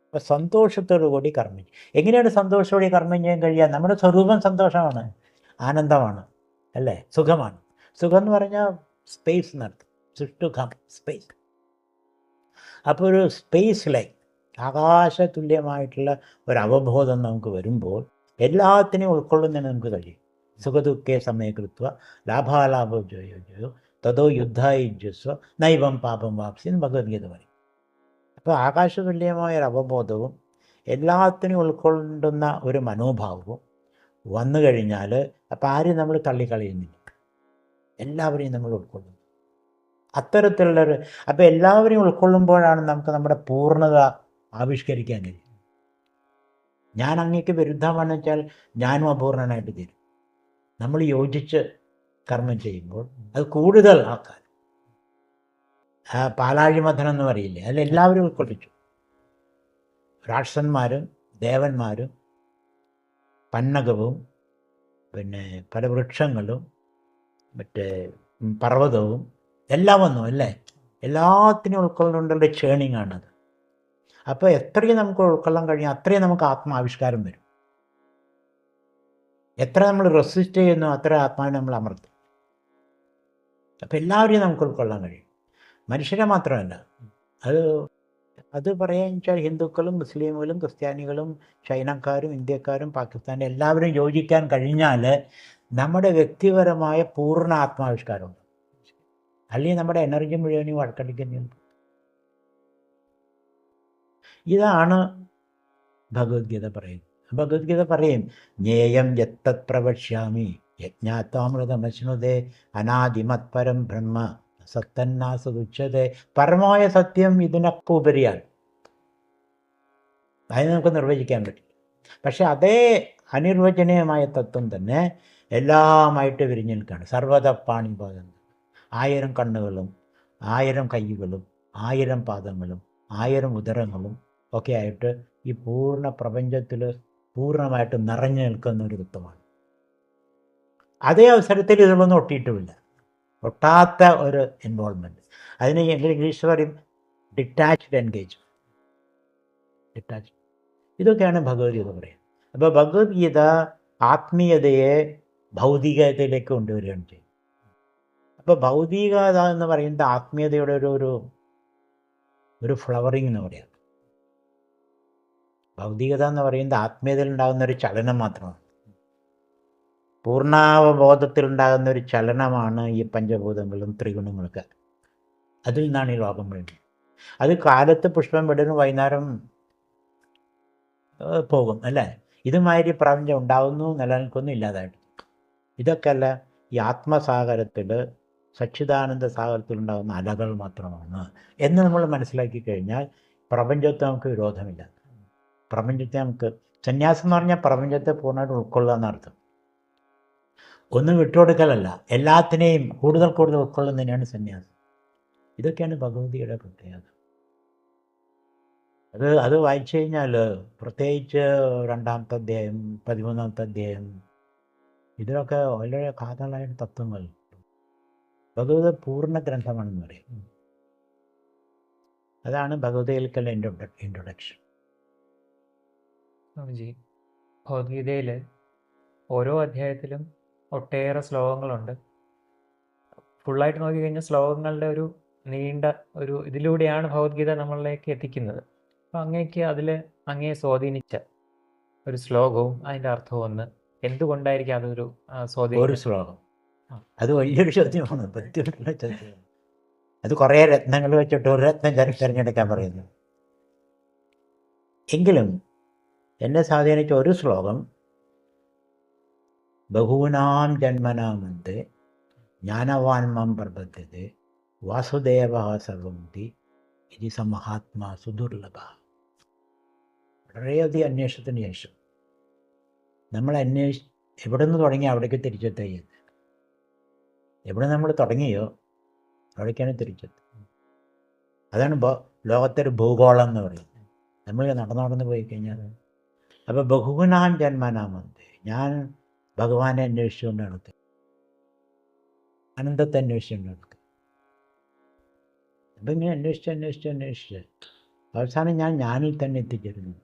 അപ്പോൾ സന്തോഷത്തോടു കൂടി കർമ്മം ചെയ്യും. എങ്ങനെയാണ് സന്തോഷത്തോടെ കർമ്മം ചെയ്യാൻ കഴിയുക? നമ്മുടെ സ്വരൂപം സന്തോഷമാണ്, ആനന്ദമാണ്, അല്ലേ? സുഖമാണ്. സുഖം എന്ന് പറഞ്ഞാൽ സ്പേസ് നടത്തും, സുഷ്ടുഖം, സ്പേസ്. അപ്പോൾ ഒരു സ്പേസിലേക്ക് ആകാശതുല്യമായിട്ടുള്ള ഒരു അവബോധം നമുക്ക് വരുമ്പോൾ എല്ലാത്തിനെയും ഉൾക്കൊള്ളുന്നതിന് നമുക്ക് കഴിയും. സുഖദുഃഖേ സമയകൃത്വ ലാഭാലാഭോ തതോ യുദ്ധായുജ്യസ്വ നൈവം പാപം വാപ്സി എന്ന് ഭഗവത്ഗീത പറയും. അപ്പോൾ ആകാശതുല്യമായ ഒരു അവബോധവും എല്ലാത്തിനെയും ഉൾക്കൊള്ളുന്ന ഒരു മനോഭാവവും വന്നു കഴിഞ്ഞാൽ അപ്പോൾ ആരും നമ്മൾ തള്ളിക്കളയുന്നില്ല, എല്ലാവരെയും നമ്മൾ ഉൾക്കൊള്ളുന്നു. അത്തരത്തിലുള്ളൊരു അപ്പോൾ എല്ലാവരെയും ഉൾക്കൊള്ളുമ്പോഴാണ് നമുക്ക് നമ്മുടെ പൂർണ്ണത ആവിഷ്കരിക്കാൻ കഴിയും. ഞാൻ അങ്ങേക്ക് വിരുദ്ധമാണെന്ന് വെച്ചാൽ ഞാനും അപൂർണനായിട്ട് തീരും. നമ്മൾ യോജിച്ച് കർമ്മം ചെയ്യുമ്പോൾ അത് കൂടുതൽ ആക്കാൻ പാലാഴിമഥനം എന്ന് പറയില്ലേ, അതിലെല്ലാവരും ഉൾക്കൊള്ളിച്ചു. രാക്ഷസന്മാരും ദേവന്മാരും പന്നകവും പിന്നെ പല വൃക്ഷങ്ങളും മറ്റേ പർവ്വതവും എല്ലാം വന്നു, അല്ലേ? എല്ലാത്തിനും ഉൾക്കൊള്ളുകൊണ്ടുള്ള ചേണിങ് ആണത്. അപ്പോൾ എത്രയും നമുക്ക് ഉൾക്കൊള്ളാൻ കഴിയും അത്രയും നമുക്ക് ആത്മാവിഷ്കാരം വരും. എത്ര നമ്മൾ റെസിസ്റ്റ് ചെയ്യുന്നു അത്ര ആത്മാവിനെ നമ്മൾ അമർത്തും. അപ്പോൾ എല്ലാവരെയും നമുക്ക് ഉൾക്കൊള്ളാൻ കഴിയും, മനുഷ്യരെ മാത്രമല്ല. അത് പറയാന്ന് വെച്ചാൽ ഹിന്ദുക്കളും മുസ്ലിമുകളും ക്രിസ്ത്യാനികളും ചൈനക്കാരും ഇന്ത്യക്കാരും പാകിസ്ഥാനും എല്ലാവരും യോജിക്കാൻ കഴിഞ്ഞാൽ നമ്മുടെ വ്യക്തിപരമായ പൂർണ്ണ ആത്മാവിഷ്കാരമുണ്ട്. അല്ലെങ്കിൽ നമ്മുടെ എനർജി മുഴുവനും വഴക്കടിക്കുന്നുണ്ട്. ഇതാണ് ഭഗവത്ഗീത പറയുന്നത്. ഭഗവത്ഗീത പറയും ജ്ഞേയം യത്തത് പ്രവക്ഷ്യാമി യജ്ഞാത്വാമൃതമശ്നുതേ അനാദിമത്പരം ബ്രഹ്മ സത്തന്നാസതുച്യതേ. പരമായ സത്യം ഇതിനൊക്കെ ഉപരിയാണ്. അതിന് നമുക്ക് നിർവചിക്കാൻ പറ്റില്ല. പക്ഷെ അതേ അനിർവചനീയമായ തത്വം തന്നെ എല്ലാമായിട്ട് വിരിഞ്ഞു നിൽക്കുകയാണ്. സർവ്വത പാണിപാദം, 1000 കണ്ണുകളും 1000 കൈകളും 1000 പാദങ്ങളും 1000 ഉദരങ്ങളും ഒക്കെ ആയിട്ട് ഈ പൂർണ്ണ പ്രപഞ്ചത്തിൽ പൂർണ്ണമായിട്ട് നിറഞ്ഞു നിൽക്കുന്ന ഒരു തത്വമാണ്. അതേ അവസരത്തിൽ ഇതിലൊന്നും ഒട്ടിയിട്ടുമില്ല, ഒട്ടാത്ത ഒരു ഇൻവോൾവ്മെൻറ്റ്. അതിന് ഇംഗ്ലീഷ് പറയും ഡിറ്റാച്ച്ഡ് എൻഗേജ്മെൻറ്റ്, ഡിറ്റാച്ച്. ഇതൊക്കെയാണ് ഭഗവത്ഗീത പറയുന്നത്. അപ്പോൾ ഭഗവത്ഗീത ആത്മീയതയെ ഭൗതികതയിലേക്ക് കൊണ്ടുവരികയാണ് ചെയ്യും. അപ്പോൾ ഭൗതികത എന്ന് പറയുന്നത് ആത്മീയതയുടെ ഒരു ഫ്ലവറിങ് എന്ന് പറയാം. ഭൗതികത എന്ന് പറയുന്നത് ആത്മീയതയിൽ ഉണ്ടാകുന്ന ഒരു ചലനം മാത്രമാണ്. പൂർണ്ണാവബോധത്തിലുണ്ടാകുന്ന ഒരു ചലനമാണ് ഈ പഞ്ചഭൂതങ്ങളും ത്രിഗുണങ്ങളൊക്കെ. അതിൽ നിന്നാണ് ഈ ലോകം വേണ്ടത്. അത് കാലത്ത് പുഷ്പം വിടുന്നു, വൈകുന്നേരം പോകും, അല്ലേ? ഇതുമാതിരി പ്രപഞ്ചം ഉണ്ടാകുന്നു, നിലനിൽക്കുന്നു, ഇല്ലാതായിട്ട്. ഇതൊക്കെ അല്ല ഈ ആത്മസാഗരത്തിൽ, സച്ചിദാനന്ദ സാഗരത്തിലുണ്ടാകുന്ന അലകൾ മാത്രമാണ് എന്ന് നമ്മൾ മനസ്സിലാക്കി കഴിഞ്ഞാൽ പ്രപഞ്ചത്തെ നമുക്ക് വിരോധമില്ല. പ്രപഞ്ചത്തെ നമുക്ക്, സന്യാസം എന്ന് പറഞ്ഞാൽ പ്രപഞ്ചത്തെ പൂർണ്ണമായിട്ട് ഉൾക്കൊള്ളുക എന്നർത്ഥം. ഒന്നും വിട്ടുകൊടുക്കലല്ല, എല്ലാത്തിനെയും കൂടുതൽ ഉൾക്കൊള്ളുന്നതിനാണ് സന്യാസം. ഇതൊക്കെയാണ് ഭഗവതിയുടെ പ്രത്യേകത. അത് വായിച്ചു കഴിഞ്ഞാൽ പ്രത്യേകിച്ച് 2-ാമത്തെ അധ്യായം 13-ാമത്തെ അധ്യായം ഇതിലൊക്കെ വളരെ കാതലായ തത്വങ്ങൾ. ഭഗവത് പൂർണ്ണ ഗ്രന്ഥമാണെന്ന് പറയും. അതാണ് ഭഗവതിയിലേക്കുള്ള ഇൻട്രൊഡക്ഷൻ. സ്വാമിജി, ഭഗവത്ഗീതയിൽ ഓരോ അധ്യായത്തിലും ഒട്ടേറെ ശ്ലോകങ്ങളുണ്ട്. ഫുള്ളായിട്ട് നോക്കിക്കഴിഞ്ഞാൽ ശ്ലോകങ്ങളുടെ ഒരു നീണ്ട ഒരു ഇതിലൂടെയാണ് ഭഗവത്ഗീത നമ്മളിലേക്ക് എത്തിക്കുന്നത്. അപ്പം അങ്ങേക്ക് അങ്ങയെ സ്വാധീനിച്ച ഒരു ശ്ലോകവും അതിൻ്റെ അർത്ഥവും ഒന്ന് എന്തുകൊണ്ടായിരിക്കും അതൊരു സ്വാധീനം? ഒരു ശ്ലോകം, അത് വലിയൊരു ചോദ്യമാണ്, പറ്റിയിട്ടുള്ള ചോദ്യമാണ്. അത് കുറേ രത്നങ്ങൾ വെച്ചിട്ട് ഒരു രത്നം തിരഞ്ഞെടുക്കാൻ പറയുന്നു. എങ്കിലും എന്നെ സ്വാധീനിച്ച ഒരു ശ്ലോകം ബഹൂനാം ജന്മനാമന്ത് ജ്ഞാനവാൻമം പ്രബദ്ധത് വാസുദേവ സർവമുക്തി ഇത് സമഹാത്മാ സുദുർലഭ. വളരെയധികം അന്വേഷണത്തിന് ശേഷം നമ്മൾ എവിടെ നിന്ന് തുടങ്ങി അവിടേക്ക് തിരിച്ചെത്തുകയാണ്. എവിടെ നമ്മൾ തുടങ്ങിയോ അവിടേക്കാണ് തിരിച്ചെത്തുക. അതാണ് ലോകത്തെ ഒരു ഭൂഗോളം എന്ന് പറയുന്നത്. നമ്മൾ നടന്നു പോയി കഴിഞ്ഞാൽ അപ്പോൾ ബഹുനാം ജന്മനാമന്ത്, ഞാൻ ഭഗവാനെ അന്വേഷിച്ചുകൊണ്ട് നടക്കുക, അനന്തത്തെ അന്വേഷിച്ചുകൊണ്ട് നടക്കുക. അപ്പം ഇങ്ങനെ അന്വേഷിച്ച് അവസാനം ഞാനിൽ തന്നെ എത്തിച്ചേരുന്നു.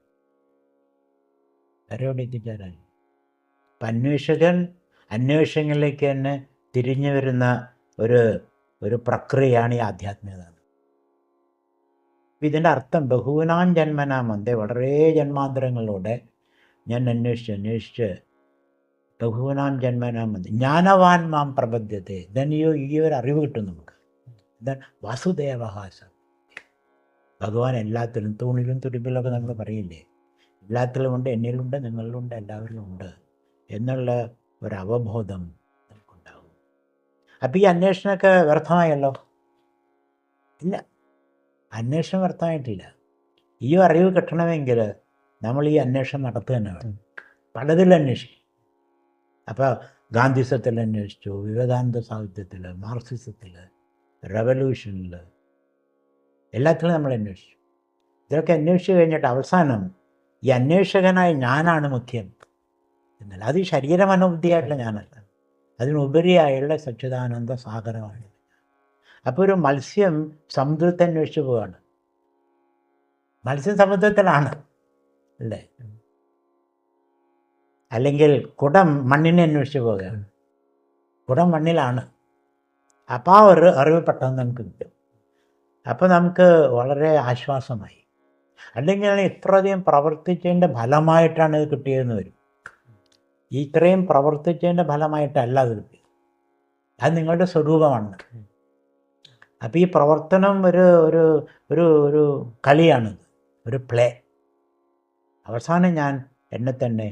ആരോട് എത്തിച്ചേരാൻ? അപ്പം അന്വേഷണങ്ങളിലേക്ക് തന്നെ തിരിഞ്ഞു വരുന്ന ഒരു പ്രക്രിയയാണ് ഈ ആധ്യാത്മികത. ഇതിൻ്റെ അർത്ഥം ബഹൂനാം ജന്മനാമന്തെ, വളരെ ജന്മാന്തരങ്ങളിലൂടെ ഞാൻ അന്വേഷിച്ച് ബഹൂനാം ജന്മനാമന്തെ ജ്ഞാനവാൻ മാം പ്രബദ്ധത്തെ. ഈ ഒരു അറിവ് കിട്ടും നമുക്ക്. എന്താണ്? വാസുദേവഹാസ, ഭഗവാൻ എല്ലാത്തിലും, തൂണിലും തുരുമ്പിലൊക്കെ നമ്മൾ പറയില്ലേ, എല്ലാത്തിലും ഉണ്ട്, എന്നിലുണ്ട്, നിങ്ങളിലുണ്ട്, എല്ലാവരിലും ഉണ്ട് എന്നുള്ള ഒരു അവബോധം നമുക്കുണ്ടാകും. അപ്പം ഈ അന്വേഷണമൊക്കെ വ്യർത്ഥമായല്ലോ? ഇല്ല, അന്വേഷണം വ്യർത്ഥമായിട്ടില്ല. ഈ അറിവ് കിട്ടണമെങ്കിൽ നമ്മൾ ഈ അന്വേഷണം നടത്തുക തന്നെ വേണം. പലതിൽ അന്വേഷിക്കും. അപ്പോൾ ഗാന്ധിസത്തിൽ അന്വേഷിച്ചു, വിവേകാനന്ദ സാഹിത്യത്തിൽ, മാർക്സിസത്തിൽ, റെവല്യൂഷനിൽ, എല്ലാത്തിലും നമ്മൾ അന്വേഷിച്ചു. ഇതൊക്കെ അന്വേഷിച്ച് കഴിഞ്ഞിട്ട് അവസാനം ഈ അന്വേഷകനായ ഞാനാണ് മുഖ്യം എന്നല്ല, അത് ഈ ശരീരമനോബുദ്ധിയായിട്ടുള്ള ഞാനല്ല, അതിനുപരിയായുള്ള സച്ചിദാനന്ദ സാഗരമാണ്. അപ്പോൾ ഒരു മത്സ്യം സമുദ്രത്തെ അന്വേഷിച്ച് പോവാണ്. മത്സ്യം സമുദ്രത്തിലാണ് അല്ലേ? അല്ലെങ്കിൽ കുടം മണ്ണിനെ അന്വേഷിച്ച് പോവുകയാണ്. കുടം മണ്ണിലാണ്. അപ്പോൾ ആ ഒരു അറിവ് പെട്ടെന്ന് നമുക്ക് കിട്ടും. അപ്പോൾ നമുക്ക് വളരെ ആശ്വാസമായി. അല്ലെങ്കിൽ ഇത്രയധികം പ്രവർത്തിച്ചതിൻ്റെ ഫലമായിട്ടാണ് ഇത് കിട്ടിയതെന്ന് വരും. ഇത്രയും പ്രവർത്തിച്ചതിൻ്റെ ഫലമായിട്ടല്ല അത് കിട്ടിയത്, അത് നിങ്ങളുടെ സ്വരൂപമാണ്. അപ്പോൾ ഈ പ്രവർത്തനം ഒരു കളിയാണിത്, ഒരു പ്ലേ. അവസാനം ഞാൻ എന്നെ തന്നെ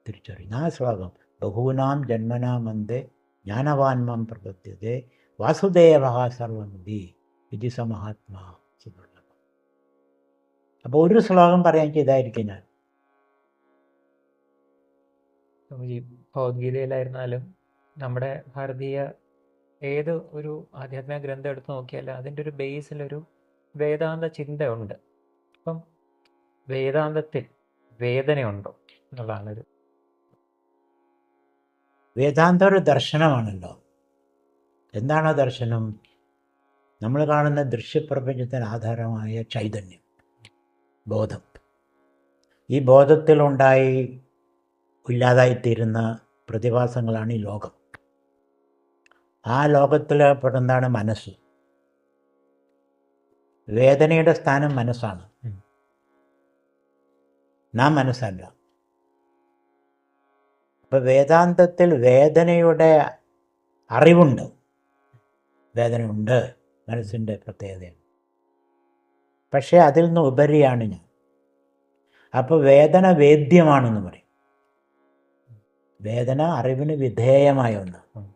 തിരിച്ചറിയുന്നു. ആ ശ്ലോകം ബഹൂനാം ജന്മനാമന്തെ ജ്ഞാനവാൻമം പ്രബദ്ധത്തെ വാസുദേവ സർവമുക്തി ഇത് സമഹാത്മാ സുദുർലഭ. അപ്പോൾ ഒരു ശ്ലോകം പറയാൻ ചെയ്തായിരിക്കും ഞാൻ. ഈ ഭഗവത്ഗീതയിലായിരുന്നാലും നമ്മുടെ ഭാരതീയ ഏത് ഒരു ആധ്യാത്മിക ഗ്രന്ഥം എടുത്ത് നോക്കിയാലും അതിൻ്റെ ഒരു ബേസിലൊരു വേദാന്ത ചിന്തയുണ്ട്. അപ്പം വേദാന്തത്തിൽ വേദനയുണ്ടോ എന്നുള്ളതാണൊരു. വേദാന്തം ഒരു ദർശനമാണല്ലോ. എന്താണ് ആ ദർശനം? നമ്മൾ കാണുന്ന ദൃശ്യപ്രപഞ്ചത്തിന് ആധാരമായ ചൈതന്യം, ബോധം. ഈ ബോധത്തിലുണ്ടായി ഇല്ലാതായിത്തീരുന്ന പ്രതിഭാസങ്ങളാണ് ഈ ലോകം. ആ ലോകത്തിൽ പെടുന്നതാണ് മനസ്സ്. വേദനയുടെ സ്ഥാനം മനസ്സാണ്, നാം മനസ്സല്ല. അപ്പം വേദാന്തത്തിൽ വേദനയുടെ അറിവുണ്ട്. വേദനയുണ്ട്, മനസ്സിൻ്റെ പ്രത്യേകതയാണ്. പക്ഷേ അതിൽ നിന്ന് ഉപരിയാണ് ഞാൻ. അപ്പോൾ വേദന വേദ്യമാണെന്ന് പറയും. വേദന അറിവിന് വിധേയമായ ഒന്നാണ്.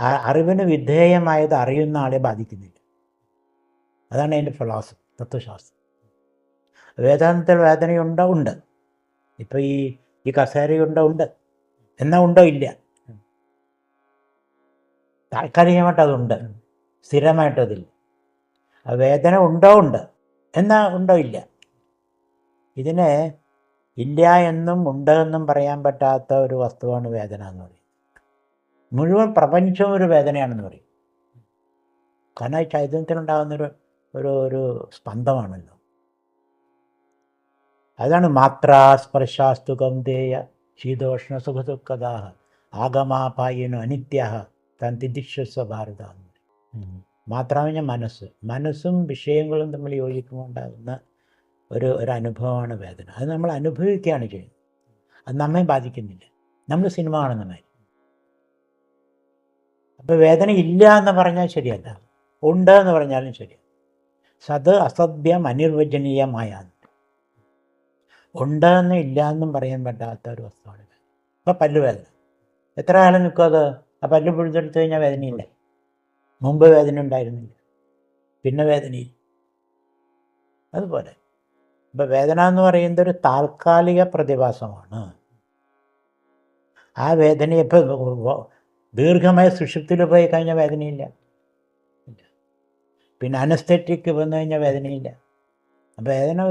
ആ അറിവിന് വിധേയമായത് അറിയുന്ന ആളെ ബാധിക്കുന്നില്ല. അതാണ് അതിൻ്റെ ഫിലോസഫി, തത്വശാസ്ത്രം. വേദാന്തത്തിൽ വേദനയുണ്ടോ? ഉണ്ട്. ഇപ്പോൾ ഈ കസേരയുണ്ടോ? ഉണ്ട്. എന്നാൽ ഉണ്ടോ? ഇല്ല. താൽക്കാലികമായിട്ട് അതുണ്ട്, സ്ഥിരമായിട്ടതില്ല. ആ വേദന ഉണ്ടോ? ഉണ്ട്. എന്നാൽ ഉണ്ടോ? ഇല്ല. ഇതിനെ ഇല്ല എന്നും ഉണ്ട് എന്നും പറയാൻ പറ്റാത്ത ഒരു വസ്തുവാണ് വേദന എന്ന് പറയും. മുഴുവൻ പ്രപഞ്ചവും ഒരു വേദനയാണെന്ന് പറയും. കാരണം ഈ ചൈതന്യത്തിലുണ്ടാകുന്നൊരു ഒരു സ്പന്ദമാണല്ലോ. അതാണ് മാത്രാ സ്പർശാസ്തു കൗന്ദേയ ശീതോഷ്ണ സുഖദുഃഖദാഹ ആഗമാപായനോ അനിത്യ താൻ തിദിക്ഷസ്വ ഭാരത. മാത്രമല്ല മനസ്സും വിഷയങ്ങളും തമ്മിൽ യോജിക്കുമ്പോൾ ഉണ്ടാകുന്ന ഒരു അനുഭവമാണ് വേദന. അത് നമ്മൾ അനുഭവിക്കുകയാണ് ചെയ്യുന്നത്. അത് നമ്മെ ബാധിക്കുന്നില്ല. നമ്മൾ സിനിമ കാണുന്നമായി. അപ്പോൾ വേദന ഇല്ല എന്ന് പറഞ്ഞാൽ ശരിയല്ല, ഉണ്ട് എന്ന് പറഞ്ഞാലും ശരിയല്ല. സത് അസഭ്യം അനിർവചനീയമായ ഉണ്ടെന്നും ഇല്ല എന്നും പറയാൻ പറ്റാത്ത ഒരു വസ്തുവാണ്. ഇപ്പം പല്ലുവേദന എത്ര കാലം നിൽക്കും അത്? ആ പല്ല് പിടിച്ചെടുത്ത് കഴിഞ്ഞാൽ വേദനയില്ല. മുമ്പ് വേദന ഉണ്ടായിരുന്നില്ല, പിന്നെ വേദനയില്ല. അതുപോലെ ഇപ്പം വേദന എന്ന് പറയുന്നത് ഒരു താൽക്കാലിക പ്രതിഭാസമാണ്. ആ വേദന ഇപ്പം ദീർഘമായ സുഷുപ്തിയിൽ പോയി കഴിഞ്ഞാൽ വേദനയില്ല. പിന്നെ അനസ്തെറ്റിക് വന്നു കഴിഞ്ഞാൽ വേദനയില്ല. അപ്പം വേദന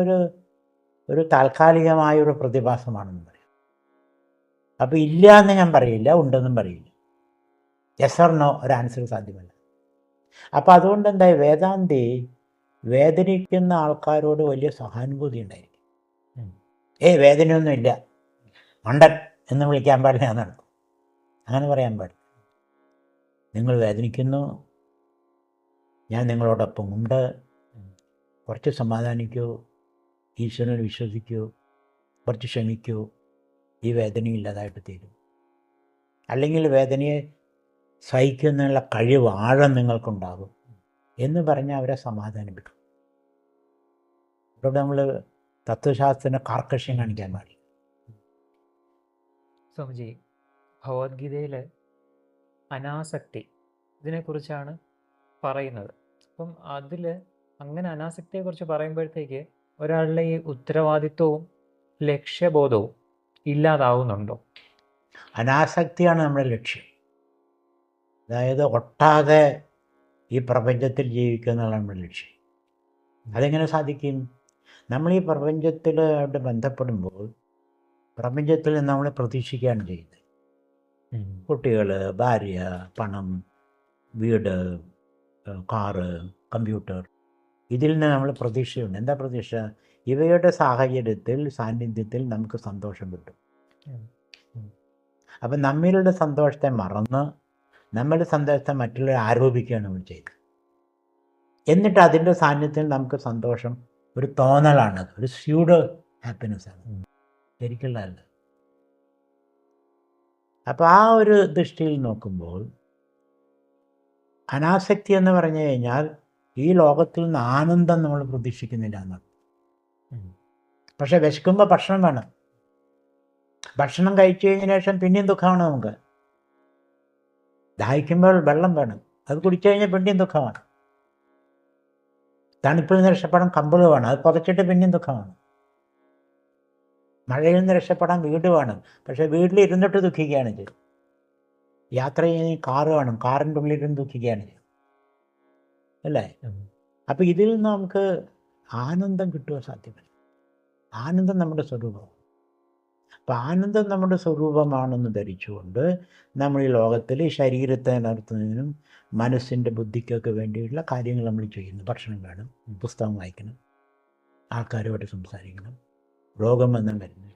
ഒരു താൽക്കാലികമായൊരു പ്രതിഭാസമാണെന്ന് പറയും. അപ്പോൾ ഇല്ല എന്ന് ഞാൻ പറയില്ല, ഉണ്ടെന്നും പറയില്ല. യെസ് ഓർ നോ ഒരു ആൻസർ സാധ്യമല്ല. അപ്പോൾ അതുകൊണ്ട് എന്തായി, വേദാന്തി വേദനിക്കുന്ന ആൾക്കാരോട് വലിയ സഹാനുഭൂതി ഉണ്ടായിരിക്കും. വേദനയൊന്നുമില്ല, മണ്ടൻ എന്ന് വിളിക്കാൻ പാടില്ല എന്നാണ്. അങ്ങനെ പറയാൻ പാടില്ല. നിങ്ങൾ വേദനിക്കുന്നു, ഞാൻ നിങ്ങളോടൊപ്പം ഉണ്ട്, കുറച്ച് സമാധാനിക്കൂ, ഈശ്വരനിൽ വിശ്വസിക്കൂ, കുറച്ച് ക്ഷമിക്കൂ, ഈ വേദനയില്ലാതായിട്ട് തീരും. അല്ലെങ്കിൽ വേദനയെ സഹിക്കുന്നതിനുള്ള കഴിവ്, ആഴം നിങ്ങൾക്കുണ്ടാകും എന്ന് പറഞ്ഞാൽ അവരെ സമാധാനിപ്പിക്കും. ഇവിടെ നമ്മൾ തത്വശാസ്ത്രത്തിന് കാർക്കശ്യം കാണിക്കാൻ പാടില്ല. സ്വാമിജി, ഭഗവത്ഗീതയിൽ അനാസക്തി ഇതിനെക്കുറിച്ചാണ് പറയുന്നത്. അപ്പം അതിൽ അങ്ങനെ അനാസക്തിയെക്കുറിച്ച് പറയുമ്പോഴത്തേക്ക് ഒരാളുടെ ഈ ഉത്തരവാദിത്വവും ലക്ഷ്യബോധവും ഇല്ലാതാവുന്നുണ്ടോ? അനാസക്തിയാണ് നമ്മുടെ ലക്ഷ്യം. അതായത് ഒട്ടാകെ ഈ പ്രപഞ്ചത്തിൽ ജീവിക്കുക എന്നുള്ളതാണ് നമ്മുടെ ലക്ഷ്യം. അതെങ്ങനെ സാധിക്കും? നമ്മൾ ഈ പ്രപഞ്ചത്തിലായിട്ട് ബന്ധപ്പെടുമ്പോൾ പ്രപഞ്ചത്തിൽ നമ്മൾ പ്രതീക്ഷിക്കുകയാണ് ചെയ്യുന്നത്. കുട്ടികൾ, ഭാര്യ, പണം, വീട്, കാറ്, കമ്പ്യൂട്ടർ, ഇതിൽ നിന്ന് നമ്മൾ പ്രതീക്ഷയുണ്ട്. എന്താ പ്രതീക്ഷ? ഇവയുടെ സാഹചര്യത്തിൽ, സാന്നിധ്യത്തിൽ നമുക്ക് സന്തോഷം കിട്ടും. അപ്പം നമ്മളുടെ സന്തോഷത്തെ മറന്ന് നമ്മുടെ സന്തോഷത്തെ മറ്റുള്ളവരെ ആരോപിക്കുകയാണ് നമ്മൾ ചെയ്തത്. എന്നിട്ട് അതിൻ്റെ സാന്നിധ്യത്തിൽ നമുക്ക് സന്തോഷം, ഒരു തോന്നലാണത്, ഒരു സ്യൂഡോ ഹാപ്പിനെസ് ആണ്, ശരിക്കുള്ളതല്ല. അപ്പോൾ ആ ഒരു ദൃഷ്ടിയിൽ നോക്കുമ്പോൾ അനാസക്തി എന്ന് പറഞ്ഞു കഴിഞ്ഞാൽ ഈ ലോകത്തിൽ നിന്ന് ആനന്ദം നമ്മൾ പ്രതീക്ഷിക്കുന്നില്ല എന്നാണ്. പക്ഷെ വിശക്കുമ്പോൾ ഭക്ഷണം വേണം. ഭക്ഷണം കഴിച്ചു കഴിഞ്ഞതിന് ശേഷം പിന്നെയും ദുഃഖമാണ് നമുക്ക്. ദാഹിക്കുമ്പോൾ വെള്ളം വേണം, അത് കുടിച്ചു കഴിഞ്ഞാൽ പിന്നെയും ദുഃഖമാണ്. തണുപ്പിൽ നിന്ന് രക്ഷപ്പെടാൻ കമ്പിള് വേണം, അത് പുതച്ചിട്ട് പിന്നെയും ദുഃഖമാണ്. മഴയിൽ നിന്ന് രക്ഷപ്പെടാൻ വീട് വേണം, പക്ഷേ വീട്ടിൽ ഇരുന്നിട്ട് ദുഃഖിക്കുകയാണ് ചെയ്യും. യാത്ര ചെയ്യുന്ന കാറ് വേണം, കാറിൻ്റെ ഉള്ളിലിരുന്ന് ദുഃഖിക്കുകയാണ് ചെയ്യും, അല്ലേ? അപ്പം ഇതിൽ നിന്ന് നമുക്ക് ആനന്ദം കിട്ടുക സാധ്യമല്ല. ആനന്ദം നമ്മുടെ സ്വരൂപമാണ്. അപ്പം ആനന്ദം നമ്മുടെ സ്വരൂപമാണെന്ന് ധരിച്ചുകൊണ്ട് നമ്മൾ ഈ ലോകത്തിൽ ശരീരത്തെ നിലനിർത്തുന്നതിനും മനസ്സിൻ്റെ ബുദ്ധിക്കൊക്കെ വേണ്ടിയുള്ള കാര്യങ്ങൾ നമ്മൾ ചെയ്യുന്നു. ഭക്ഷണം വേണം, പുസ്തകം വായിക്കണം, ആൾക്കാരുമായിട്ട് സംസാരിക്കണം, രോഗം വന്നാൽ വരുന്നത്,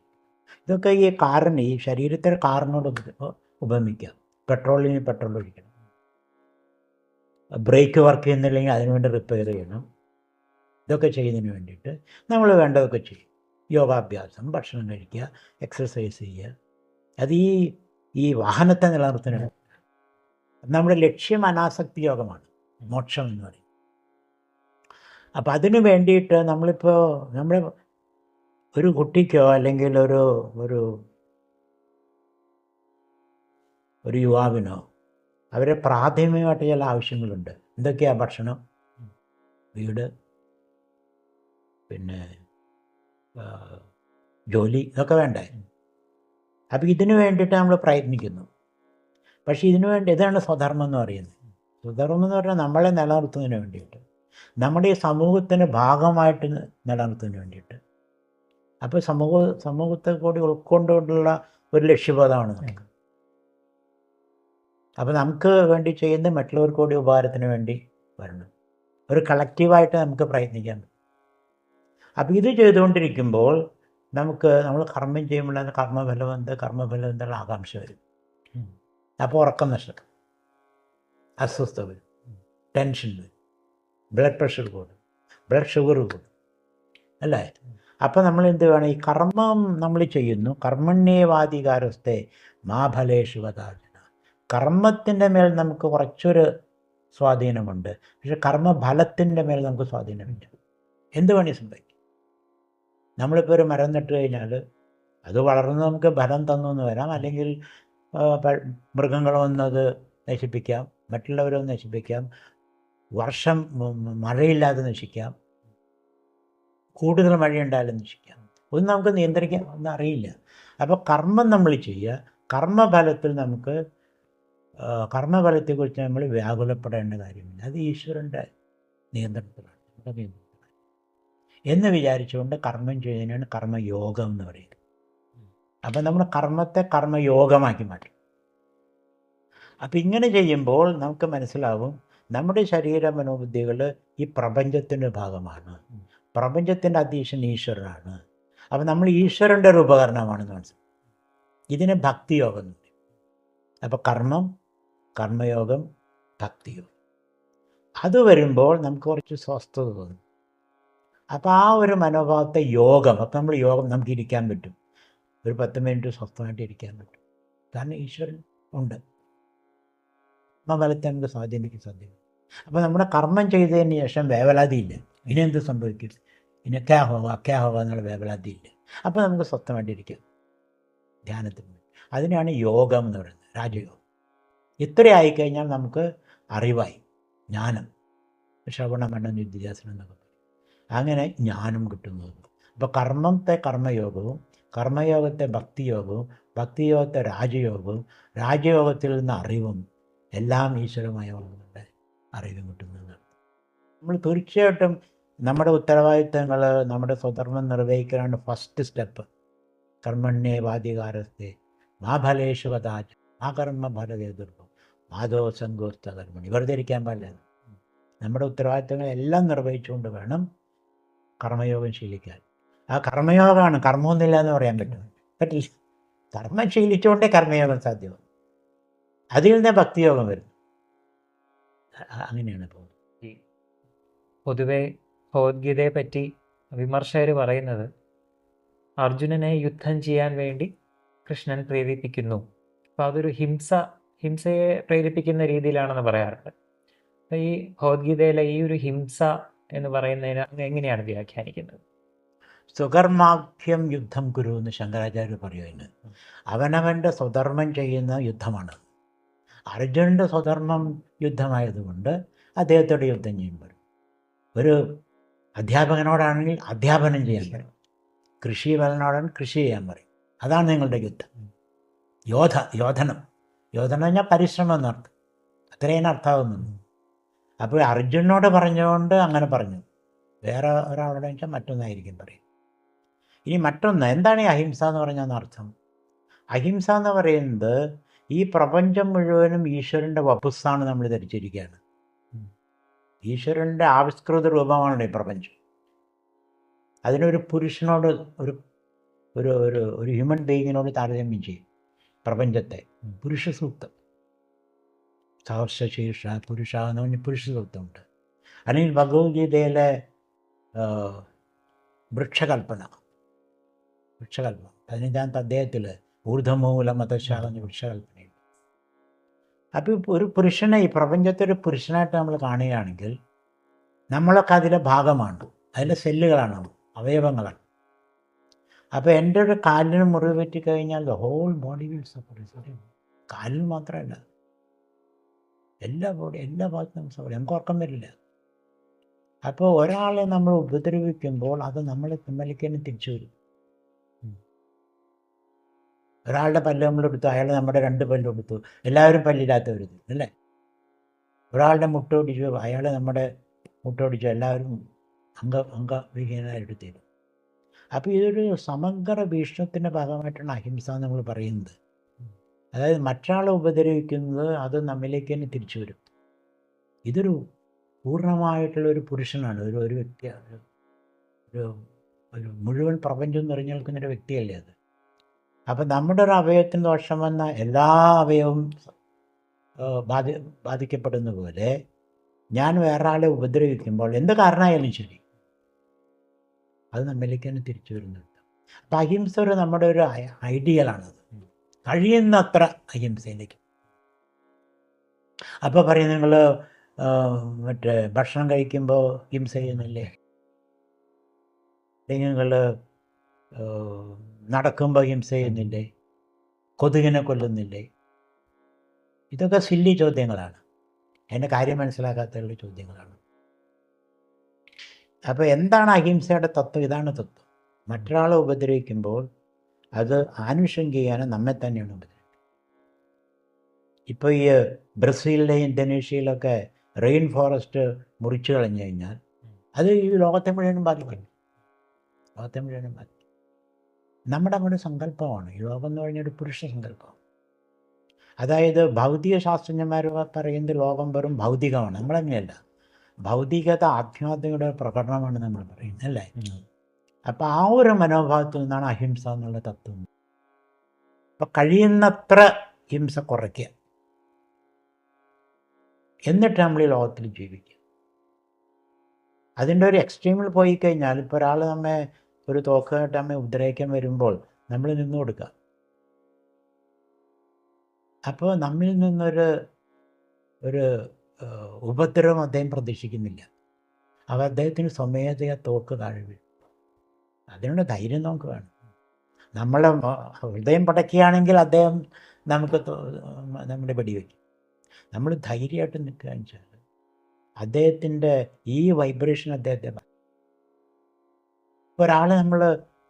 ഇതൊക്കെ ഈ കാറിന്, ഈ ശരീരത്തെ കാറിനോട് ഉപമിക്കാം. പെട്രോളിന് പെട്രോൾ ഒഴിക്കണം, ബ്രേക്ക് വർക്ക് ചെയ്യുന്നില്ലെങ്കിൽ അതിനുവേണ്ടി റിപ്പയർ ചെയ്യണം. ഇതൊക്കെ ചെയ്യുന്നതിന് വേണ്ടിയിട്ട് നമ്മൾ വേണ്ടതൊക്കെ ചെയ്യും. യോഗാഭ്യാസം, ഭക്ഷണം കഴിക്കുക, എക്സർസൈസ് ചെയ്യുക. അത് ഈ വാഹനത്തെ നിലനിർത്തുന്നത്. നമ്മുടെ ലക്ഷ്യം അനാസക്തി യോഗമാണ്, മോക്ഷം എന്ന് പറയും. അപ്പം അതിനു വേണ്ടിയിട്ട് നമ്മളിപ്പോൾ നമ്മുടെ ഒരു കുട്ടിക്കോ അല്ലെങ്കിൽ ഒരു യുവാവിനോ അവരെ പ്രാഥമികമായിട്ട് ചില ആവശ്യങ്ങളുണ്ട്. എന്തൊക്കെയാണ്? ഭക്ഷണം, വീട്, പിന്നെ ജോലി, ഇതൊക്കെ വേണ്ടേ? അപ്പം ഇതിനു വേണ്ടിയിട്ട് നമ്മൾ പ്രയത്നിക്കുന്നു. പക്ഷേ ഇതിനു വേണ്ടി ഇതാണ് സ്വധർമ്മം എന്ന് പറയുന്നത്. സ്വധർമ്മം എന്ന് പറഞ്ഞാൽ നമ്മളെ നിലനിർത്തുന്നതിന് വേണ്ടിയിട്ട്, നമ്മുടെ ഈ സമൂഹത്തിൻ്റെ ഭാഗമായിട്ട് നിലനിർത്തുന്നതിന് വേണ്ടിയിട്ട്. അപ്പോൾ സമൂഹത്തെ കൂടി ഉൾക്കൊണ്ടുകൊണ്ടുള്ള ഒരു ലക്ഷ്യബോധമാണ് നമുക്ക്. അപ്പോൾ നമുക്ക് വേണ്ടി ചെയ്യുന്ന മറ്റുള്ളവർക്ക് കൂടി ഉപകാരത്തിന് വേണ്ടി വരണം. ഒരു കളക്റ്റീവായിട്ട് നമുക്ക് പ്രയത്നിക്കാൻ പറ്റും. അപ്പോൾ ഇത് ചെയ്തുകൊണ്ടിരിക്കുമ്പോൾ നമ്മൾ കർമ്മം ചെയ്യുമ്പോൾ അത് കർമ്മഫലം എന്നുള്ള ആകാംക്ഷ വരും. അപ്പോൾ ഉറക്കം നഷ്ടപ്പെടും, അസ്വസ്ഥത വരും, ടെൻഷൻ വരും, ബ്ലഡ് പ്രഷർ കൂടും, ബ്ലഡ് ഷുഗർ കൂടും, അല്ലേ? അപ്പം നമ്മൾ എന്ത് വേണം? ഈ കർമ്മം നമ്മൾ ചെയ്യുന്നു. കർമ്മണ്യേവാധികാരസ്ഥേ മാ ഫലേഷു കഥാചന. കർമ്മത്തിൻ്റെ മേൽ നമുക്ക് കുറച്ചൊരു സ്വാധീനമുണ്ട്, പക്ഷെ കർമ്മഫലത്തിൻ്റെ മേൽ നമുക്ക് സ്വാധീനമില്ല. എന്ത് വേണേൽ സംഭവിക്കും. നമ്മളിപ്പോൾ ഒരു മരം നട്ട് കഴിഞ്ഞാൽ അത് വളർന്ന് നമുക്ക് ഫലം തന്നു എന്ന് വരാം, അല്ലെങ്കിൽ മൃഗങ്ങൾ വന്നത് നശിപ്പിക്കാം, മറ്റുള്ളവരൊന്ന് നശിപ്പിക്കാം, വർഷം മഴയില്ലാതെ നശിക്കാം, കൂടുതൽ മഴയുണ്ടായാലും നശിക്കാം. ഒന്നും നമുക്ക് നിയന്ത്രിക്കാൻ ഒന്നും അറിയില്ല. അപ്പോൾ കർമ്മം നമ്മൾ ചെയ്യുക. കർമ്മഫലത്തിൽ നമുക്ക് കർമ്മഫലത്തെക്കുറിച്ച് നമ്മൾ വ്യാകുലപ്പെടേണ്ട കാര്യമില്ല. അത് ഈശ്വരൻ്റെ നിയന്ത്രണത്തിലാണ്, നമ്മുടെ നിയന്ത്രണത്തിലാണ് എന്ന് വിചാരിച്ചുകൊണ്ട് കർമ്മം ചെയ്യുന്നതിനാണ് കർമ്മയോഗം എന്ന് പറയുന്നത്. അപ്പം നമ്മൾ കർമ്മത്തെ കർമ്മയോഗമാക്കി മാറ്റും. അപ്പം ഇങ്ങനെ ചെയ്യുമ്പോൾ നമുക്ക് മനസ്സിലാവും നമ്മുടെ ശരീര മനോബുദ്ധികൾ ഈ പ്രപഞ്ചത്തിൻ്റെ ഭാഗമാണ്, പ്രപഞ്ചത്തിൻ്റെ അധീശൻ ഈശ്വരനാണ്. അപ്പം നമ്മൾ ഈശ്വരൻ്റെ ഒരു ഉപകരണമാണെന്ന് മനസ്സിലാവും. ഇതിന് ഭക്തിയോഗം എന്ന് പറയും. അപ്പോൾ കർമ്മം, കർമ്മയോഗം, ഭക്തിയോഗം അത് വരുമ്പോൾ നമുക്ക് കുറച്ച് സ്വസ്ഥത തോന്നും. അപ്പോൾ ആ ഒരു മനോഭാവത്തെ യോഗം, അപ്പം നമ്മൾ യോഗം നമുക്ക് ഇരിക്കാൻ പറ്റും, ഒരു 10 മിനിറ്റ് സ്വസ്ഥമായിട്ട് ഇരിക്കാൻ പറ്റും. കാരണം ഈശ്വരൻ ഉണ്ട്, ഫലത്തെ നമുക്ക് സ്വാധീനിക്കാൻ സാധ്യത. അപ്പോൾ നമ്മുടെ കർമ്മം ചെയ്തതിന് ശേഷം വേവലാതിയില്ല, ഇനി എന്ത് സംഭവിക്കും, ഇനി ക്യാ ഹോവ എന്നുള്ള വേവലാതിയില്ല. അപ്പോൾ നമുക്ക് സ്വസ്ഥമായിട്ടിരിക്കാം ധ്യാനത്തിന്. അതിനാണ് യോഗം എന്ന് പറയുന്നത്, രാജയോഗം. ഇത്രയായിക്കഴിഞ്ഞാൽ നമുക്ക് അറിവായി, ജ്ഞാനം, ശ്രവണമണ്ഡ നിധ്യാസനം എന്നൊക്കെ പറയും. അങ്ങനെ ജ്ഞാനം കിട്ടുന്നത്. അപ്പോൾ കർമ്മത്തെ കർമ്മയോഗവും, കർമ്മയോഗത്തെ ഭക്തിയോഗവും, ഭക്തിയോഗത്തെ രാജയോഗവും, രാജയോഗത്തിൽ നിന്ന് അറിവും, എല്ലാം ഈശ്വരമായ ഉള്ളവരുടെ അറിവ് കിട്ടുന്നതാണ്. നമ്മൾ തീർച്ചയായിട്ടും നമ്മുടെ ഉത്തരവാദിത്തങ്ങൾ, നമ്മുടെ സ്വധർമ്മം നിർവഹിക്കാനാണ് ഫസ്റ്റ് സ്റ്റെപ്പ്. കർമ്മണ്യേവാധികാരത്തെ മാ ഫലേഷു കഥാച ആ കർമ്മ ഫലവേദുർഭം മാധോ സങ്കോസ്ത കർമ്മണി. വെറുതെ ഇരിക്കാൻ പാടില്ല. നമ്മുടെ ഉത്തരവാദിത്തങ്ങളെല്ലാം നിർവഹിച്ചുകൊണ്ട് വേണം കർമ്മയോഗം ശീലിക്കാൻ. ആ കർമ്മയോഗമാണ്, കർമ്മമൊന്നുമില്ല എന്ന് പറയാൻ പറ്റില്ല. കർമ്മം ശീലിച്ചുകൊണ്ടേ കർമ്മയോഗം സാധ്യമാണ്. അതിൽ നിന്ന് ഭക്തിയോഗം വരുന്നു. അങ്ങനെയാണ് പോകുന്നത്. പൊതുവെ ഭഗവത്ഗീതയെ പറ്റി വിമർശകർ പറയുന്നത് അർജുനനെ യുദ്ധം ചെയ്യാൻ വേണ്ടി കൃഷ്ണൻ പ്രേരിപ്പിക്കുന്നു. അപ്പോൾ അതൊരു ഹിംസയെ പ്രേരിപ്പിക്കുന്ന രീതിയിലാണെന്ന് പറയാറുണ്ട്. അപ്പോൾ ഈ ഭഗവത്ഗീതയിലെ ഈ ഒരു ഹിംസ എന്ന് പറയുന്നതിന് എങ്ങനെയാണ് വ്യാഖ്യാനിക്കുന്നത്? സ്വകർമാഖ്യം യുദ്ധം കുരു എന്ന് ശങ്കരാചാര്യർ പറയുന്നത്. അവനവൻ്റെ സ്വധർമ്മം ചെയ്യുന്ന യുദ്ധമാണ്. അർജുനൻ്റെ സ്വധർമ്മം യുദ്ധമായതുകൊണ്ട് അദ്ദേഹത്തോട് യുദ്ധം ചെയ്യുമ്പോൾ, ഒരു അധ്യാപകനോടാണെങ്കിൽ അധ്യാപനം ചെയ്യാൻ പറയും, കൃഷിവലനോടാണ് കൃഷി ചെയ്യാൻ പറയും. അതാണ് നിങ്ങളുടെ യുദ്ധം. യോധനം പറഞ്ഞാൽ പരിശ്രമം എന്നർത്ഥം, അത്രയും അർത്ഥമാകുന്നുണ്ട്. അപ്പോൾ അർജുനോട് പറഞ്ഞുകൊണ്ട് അങ്ങനെ പറഞ്ഞു, വേറെ ഒരാളോട് വെച്ചാൽ മറ്റൊന്നായിരിക്കും പറയും. ഇനി മറ്റൊന്ന് എന്താണ് ഈ അഹിംസ എന്ന് പറഞ്ഞാൽ അർത്ഥം? അഹിംസ എന്ന് പറയുന്നത് ഈ പ്രപഞ്ചം മുഴുവനും ഈശ്വരൻ്റെ വപുസ്സാണ് നമ്മൾ ധരിച്ചിരിക്കുകയാണ്. ഈശ്വരൻ്റെ ആവിഷ്കൃത രൂപമാണ് ഈ പ്രപഞ്ചം. അതിനൊരു പുരുഷനോട്, ഒരു ഹ്യൂമൻ ബീയിങ്ങിനോട് താരതമ്യം ചെയ്യും പ്രപഞ്ചത്തെ. പുരുഷ സൂക്തം, സഹർഷശീർഷ പുരുഷ എന്ന് പറഞ്ഞ പുരുഷ സൂക്തമുണ്ട്. അല്ലെങ്കിൽ ഭഗവത്ഗീതയിലെ വൃക്ഷകൽപ്പന 15-ാമത്തെ അധ്യായത്തിൽ ഊർധമൂല മതശാല വൃക്ഷകൽപ്പനയുണ്ട്. അപ്പോൾ ഒരു പുരുഷനെ, ഈ പ്രപഞ്ചത്തെ ഒരു പുരുഷനായിട്ട് നമ്മൾ കാണുകയാണെങ്കിൽ നമ്മളൊക്കെ അതിലെ ഭാഗമാണ്, അതിലെ സെല്ലുകളാണ്, അവയവങ്ങളാണ്. അപ്പോൾ എൻ്റെ ഒരു കാലിന് മുറിവ് പറ്റിക്കഴിഞ്ഞാൽ the whole body will suffer. കാലിൽ മാത്രമല്ല, എല്ലാ ഭാഗത്തും സഫർ, നമുക്ക് ഉറക്കം വരില്ല. അപ്പോൾ ഒരാളെ നമ്മൾ ഉപദ്രവിക്കുമ്പോൾ അത് നമ്മളെ പിന്നലിക്കന്നെ തിരിച്ചു വരും. ഒരാളുടെ പല്ല് നമ്മളെടുത്തു, അയാൾ നമ്മുടെ 2 പല്ലെടുത്തു, എല്ലാവരും പല്ലില്ലാത്തവരുത് അല്ലേ? ഒരാളുടെ മുട്ടോടിച്ചു, അയാൾ നമ്മുടെ മുട്ടോടിച്ചു, എല്ലാവരും അംഗവിഹീനമായിട്ട് തീരും. അപ്പോൾ ഇതൊരു സമഗ്ര ഭീഷണത്തിൻ്റെ ഭാഗമായിട്ടാണ് അഹിംസ നമ്മൾ പറയുന്നത്. അതായത് മറ്റൊരാളെ ഉപദ്രവിക്കുന്നത് അത് നമ്മിലേക്ക് തന്നെ തിരിച്ചു വരും. ഇതൊരു പൂർണ്ണമായിട്ടുള്ളൊരു പുരുഷനാണ്, ഒരു വ്യക്തിയാണ്, ഒരു മുഴുവൻ പ്രപഞ്ചം നിറഞ്ഞു നിൽക്കുന്നൊരു വ്യക്തിയല്ലേ അത്. അപ്പം നമ്മുടെ ഒരു അവയവത്തിന് ദോഷം വന്ന എല്ലാ അവയവവും ബാധിക്കപ്പെടുന്ന പോലെ ഞാൻ വേറെ ആളെ ഉപദ്രവിക്കുമ്പോൾ എന്ത് കാരണമായാലും ശരി അത് നമ്മിലേക്ക് തന്നെ തിരിച്ചു വരുന്നുണ്ട്. അപ്പം അഹിംസ നമ്മുടെ ഒരു ഐഡിയലാണത്, കഴിയുന്നത്ര അഹിംസയിലേക്ക്. അപ്പോൾ പറയും നിങ്ങൾ ഭക്ഷണം കഴിക്കുമ്പോൾ ഹിംസ ചെയ്യുന്നില്ലേ, അല്ലെങ്കിൽ നിങ്ങൾ നടക്കുമ്പോൾ ഹിംസ ചെയ്യുന്നില്ലേ, കൊതുകിനെ കൊല്ലുന്നില്ലേ? ഇതൊക്കെ സില്ലി ചോദ്യങ്ങളാണ്, അതിൻ്റെ കാര്യം മനസ്സിലാക്കാത്തുള്ള ചോദ്യങ്ങളാണ്. അപ്പോൾ എന്താണ് അഹിംസയുടെ തത്വം? ഇതാണ് തത്വം. മറ്റൊരാളെ ഉപദ്രവിക്കുമ്പോൾ അത് ആനുഷംഗികയാണ്, നമ്മെ തന്നെയാണ് ഉപദ്രവിക്കുന്നത്. ഇപ്പോൾ ഈ ബ്രസീലിലെ ഇന്തോനേഷ്യയിലൊക്കെ റെയിൻ ഫോറസ്റ്റ് മുറിച്ചു കളഞ്ഞു കഴിഞ്ഞാൽ അത് ഈ ലോകത്തെ മുഴുവനും ബാധിക്കും. ലോകത്തെ മുഴുവനും ബാധിക്കും. നമ്മുടെ അങ്ങോട്ട് സങ്കല്പമാണ് ഈ ലോകം എന്ന് പറഞ്ഞൊരു പുരുഷ സങ്കല്പം. അതായത് ഭൗതിക ശാസ്ത്രജ്ഞന്മാർ പറയുന്നത് ലോകം വെറും ഭൗതികമാണ്. നമ്മളങ്ങനെയല്ല, ഭൗതികത ആധ്യാത്മികയുടെ പ്രകടനമാണ് നമ്മൾ പറയുന്നത്, അല്ലേ? അപ്പം ആ ഒരു മനോഭാവത്തിൽ നിന്നാണ് അഹിംസ എന്നുള്ള തത്വം. അപ്പം കഴിയുന്നത്ര ഹിംസ കുറയ്ക്കുക, എന്നിട്ട് നമ്മൾ ഈ ലോകത്തിൽ ജീവിക്കുക. അതിൻ്റെ ഒരു എക്സ്ട്രീമിൽ പോയി കഴിഞ്ഞാൽ, ഇപ്പോൾ ഒരാൾ നമ്മെ ഒരു തോക്കായിട്ട് നമ്മെ ഉപദ്രവിക്കാൻ വരുമ്പോൾ നമ്മൾ നിന്നു കൊടുക്കുക. അപ്പോൾ നമ്മിൽ നിന്നൊരു ഒരു ഉപദ്രവം അദ്ദേഹം പ്രതീക്ഷിക്കുന്നില്ല. അപ്പോൾ അദ്ദേഹത്തിന് സ്വമേധയാ തോക്ക് താഴെ വീഴും. അതിനുള്ള ധൈര്യം നമുക്ക് വേണം. നമ്മളെ ഹൃദയം പടക്കുകയാണെങ്കിൽ അദ്ദേഹം നമുക്ക് നമ്മുടെ വെടിവെക്കും. നമ്മൾ ധൈര്യമായിട്ട് നിൽക്കുകയെന്ന് വെച്ചാൽ അദ്ദേഹത്തിൻ്റെ ഈ വൈബ്രേഷൻ അദ്ദേഹത്തെ ഒരാൾ നമ്മൾ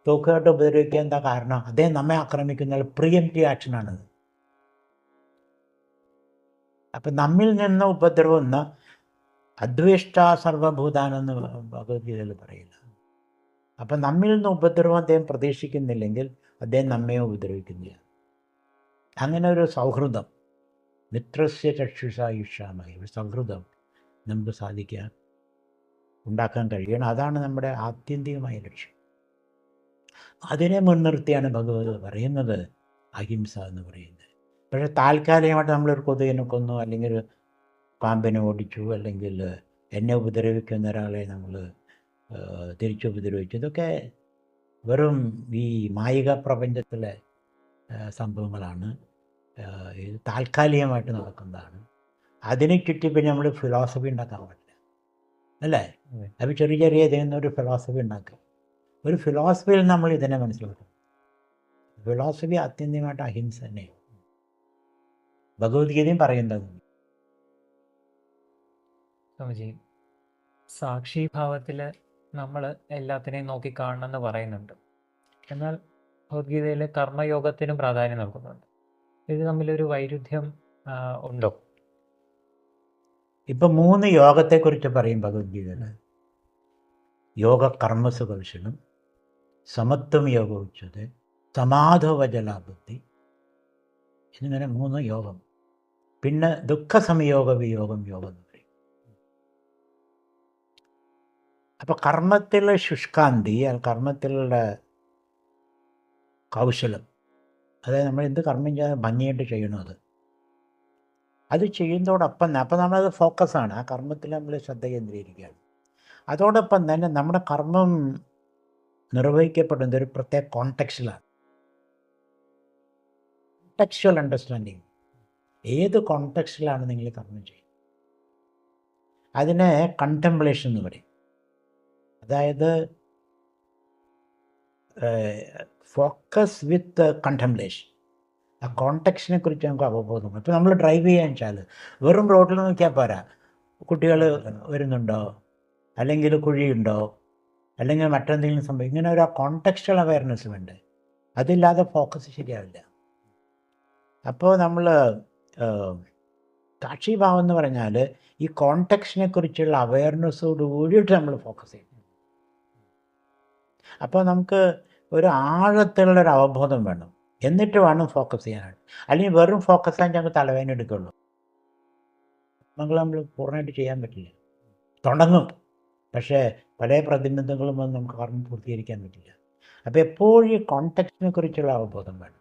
തോക്കായിട്ട് ഉപദ്രവിക്കുക. എന്താ കാരണം? അദ്ദേഹം നമ്മെ ആക്രമിക്കുന്ന പ്രിയംറ്റീവ് ആക്ഷനാണത്. അപ്പം നമ്മിൽ നിന്ന് ഉപദ്രവം എന്ന അദ്വേഷ്ട സർവഭൂതാനെന്ന് ഭഗവത്ഗീതയിൽ പറയില്ല. അപ്പം നമ്മിൽ നിന്ന് ഉപദ്രവം അദ്ദേഹം പ്രതീക്ഷിക്കുന്നില്ലെങ്കിൽ അദ്ദേഹം നമ്മെ ഉപദ്രവിക്കുന്നില്ല. അങ്ങനെ ഒരു സൗഹൃദം, മിത്രസ്യ ചക്ഷുഷായുഷാമഹി, ഒരു സൗഹൃദം നമുക്ക് ഉണ്ടാക്കാൻ കഴിയണം. അതാണ് നമ്മുടെ ആത്യന്തികമായ ലക്ഷ്യം. അതിനെ മുൻനിർത്തിയാണ് ഭഗവത് പറയുന്നത് അഹിംസ എന്ന് പറയുന്നത്. പക്ഷേ താൽക്കാലികമായിട്ട് നമ്മളൊരു കൊതുകിനെ കൊന്നു, അല്ലെങ്കിൽ പാമ്പിനെ ഓടിച്ചു, അല്ലെങ്കിൽ എന്നെ ഉപദ്രവിക്കുന്ന ഒരാളെ നമ്മൾ തിരിച്ചുപദ്രവിച്ചു, ഇതൊക്കെ വെറും ഈ മായിക പ്രപഞ്ചത്തിലെ സംഭവങ്ങളാണ്. ഇത് താൽക്കാലികമായിട്ട് നടക്കുന്നതാണ്. അതിനെ ചുറ്റി പിന്നെ നമ്മൾ ഫിലോസഫി ഉണ്ടാക്കാൻ പറ്റില്ല, അല്ലേ? അപ്പോൾ ചെറിയ ചെറിയ ഇതിൽ ഒരു ഫിലോസഫി ഉണ്ടാക്കുക. ഒരു ഫിലോസഫിയിൽ നമ്മൾ ഇതിനെ മനസ്സിലാക്കണം. ഫിലോസഫി ആത്യന്തികമായിട്ട് അഹിംസ തന്നെയാണ്. ഭഗവത്ഗീതയും പറയുന്നത്. സ്വാമിജി, സാക്ഷിഭാവത്തിൽ നമ്മൾ എല്ലാത്തിനെയും നോക്കിക്കാണണമെന്ന് പറയുന്നുണ്ട്. എന്നാൽ ഭഗവത്ഗീതയിൽ കർമ്മയോഗത്തിനും പ്രാധാന്യം നൽകുന്നുണ്ട്. ഇത് തമ്മിലൊരു വൈരുദ്ധ്യം ഉണ്ടോ? ഇപ്പം 3 യോഗത്തെക്കുറിച്ച് പറയും ഭഗവത്ഗീതയിൽ. യോഗ കർമ്മസു കൗശലം, സമത്വം യോഗ ഉച്ചത്, സമാധവജലാബുദ്ധി, എന്നിങ്ങനെ 3 യോഗം. പിന്നെ ദുഃഖ സംയോഗ വിയോഗം യോഗം എന്ന് പറയും. അപ്പോൾ കർമ്മത്തിലുള്ള ശുഷ്കാന്തി, കർമ്മത്തിലുള്ള കൗശലം, അതായത് നമ്മൾ എന്ത് കർമ്മം ചെയ്യാൻ ഭംഗിയായിട്ട് ചെയ്യണത്, അത് ചെയ്യുന്നതോടൊപ്പം അപ്പം നമ്മളത് ഫോക്കസാണ്, ആ കർമ്മത്തിൽ നമ്മൾ ശ്രദ്ധ കേന്ദ്രീകരിക്കുകയാണ്. അതോടൊപ്പം തന്നെ നമ്മുടെ കർമ്മം നിർവഹിക്കപ്പെടുന്നത് ഒരു പ്രത്യേക കോണ്ടെക്സ്റ്റിലാണ്. കോണ്ടെക്സ്ച്വൽ അണ്ടർസ്റ്റാൻഡിങ്. ഏത് കോണ്ടെക്സ്റ്റിലാണ് നിങ്ങൾ കർമ്മം ചെയ്യുന്നത്, അതിനെ കണ്ടംപ്ലേഷൻ എന്ന് പറയും. അതായത് ഫോക്കസ് വിത്ത് കണ്ടംപ്ലേഷൻ. ആ കോണ്ടെക്സ്റ്റിനെ കുറിച്ച് നമുക്ക് അവബോധം. ഇപ്പോൾ നമ്മൾ ഡ്രൈവ് ചെയ്യാൻ വെച്ചാൽ വെറും റോഡിൽ നോക്കിയാൽ പോരാ. കുട്ടികൾ വരുന്നുണ്ടോ, അല്ലെങ്കിൽ കുഴിയുണ്ടോ, അല്ലെങ്കിൽ മറ്റെന്തെങ്കിലും സംഭവം, ഇങ്ങനെ ഒരു കോണ്ടെക്സ്റ്റുവൽ അവയർനെസ് വേണ്ടേ. അതില്ലാതെ ഫോക്കസ് ശരിയാവില്ല. അപ്പോൾ നമ്മൾ സാക്ഷിഭാവം എന്ന് പറഞ്ഞാൽ ഈ കോണ്ടെക്സ്റ്റിനെ കുറിച്ചുള്ള അവയർനെസ്സോട് കൂടിയിട്ട് നമ്മൾ ഫോക്കസ് ചെയ്യും. അപ്പോൾ നമുക്ക് ഒരു ആഴത്തിലുള്ളൊരു അവബോധം വേണം, എന്നിട്ട് വേണം ഫോക്കസ് ചെയ്യാനായിട്ട്. അല്ലെങ്കിൽ വെറും ഫോക്കസ് ചെയ്യാൻ ഞങ്ങൾക്ക് തലവേദന എടുക്കുള്ളൂ. നമ്മൾ പൂർണ്ണമായിട്ട് ചെയ്യാൻ പറ്റില്ല. തുടങ്ങും, പക്ഷേ പല പ്രതിബന്ധങ്ങളും വന്ന് നമുക്ക് കർമ്മം പൂർത്തീകരിക്കാൻ പറ്റില്ല. അപ്പോൾ എപ്പോഴും ഈ കോണ്ടെക്സ്റ്റിനെ കുറിച്ചുള്ള അവബോധം വേണം,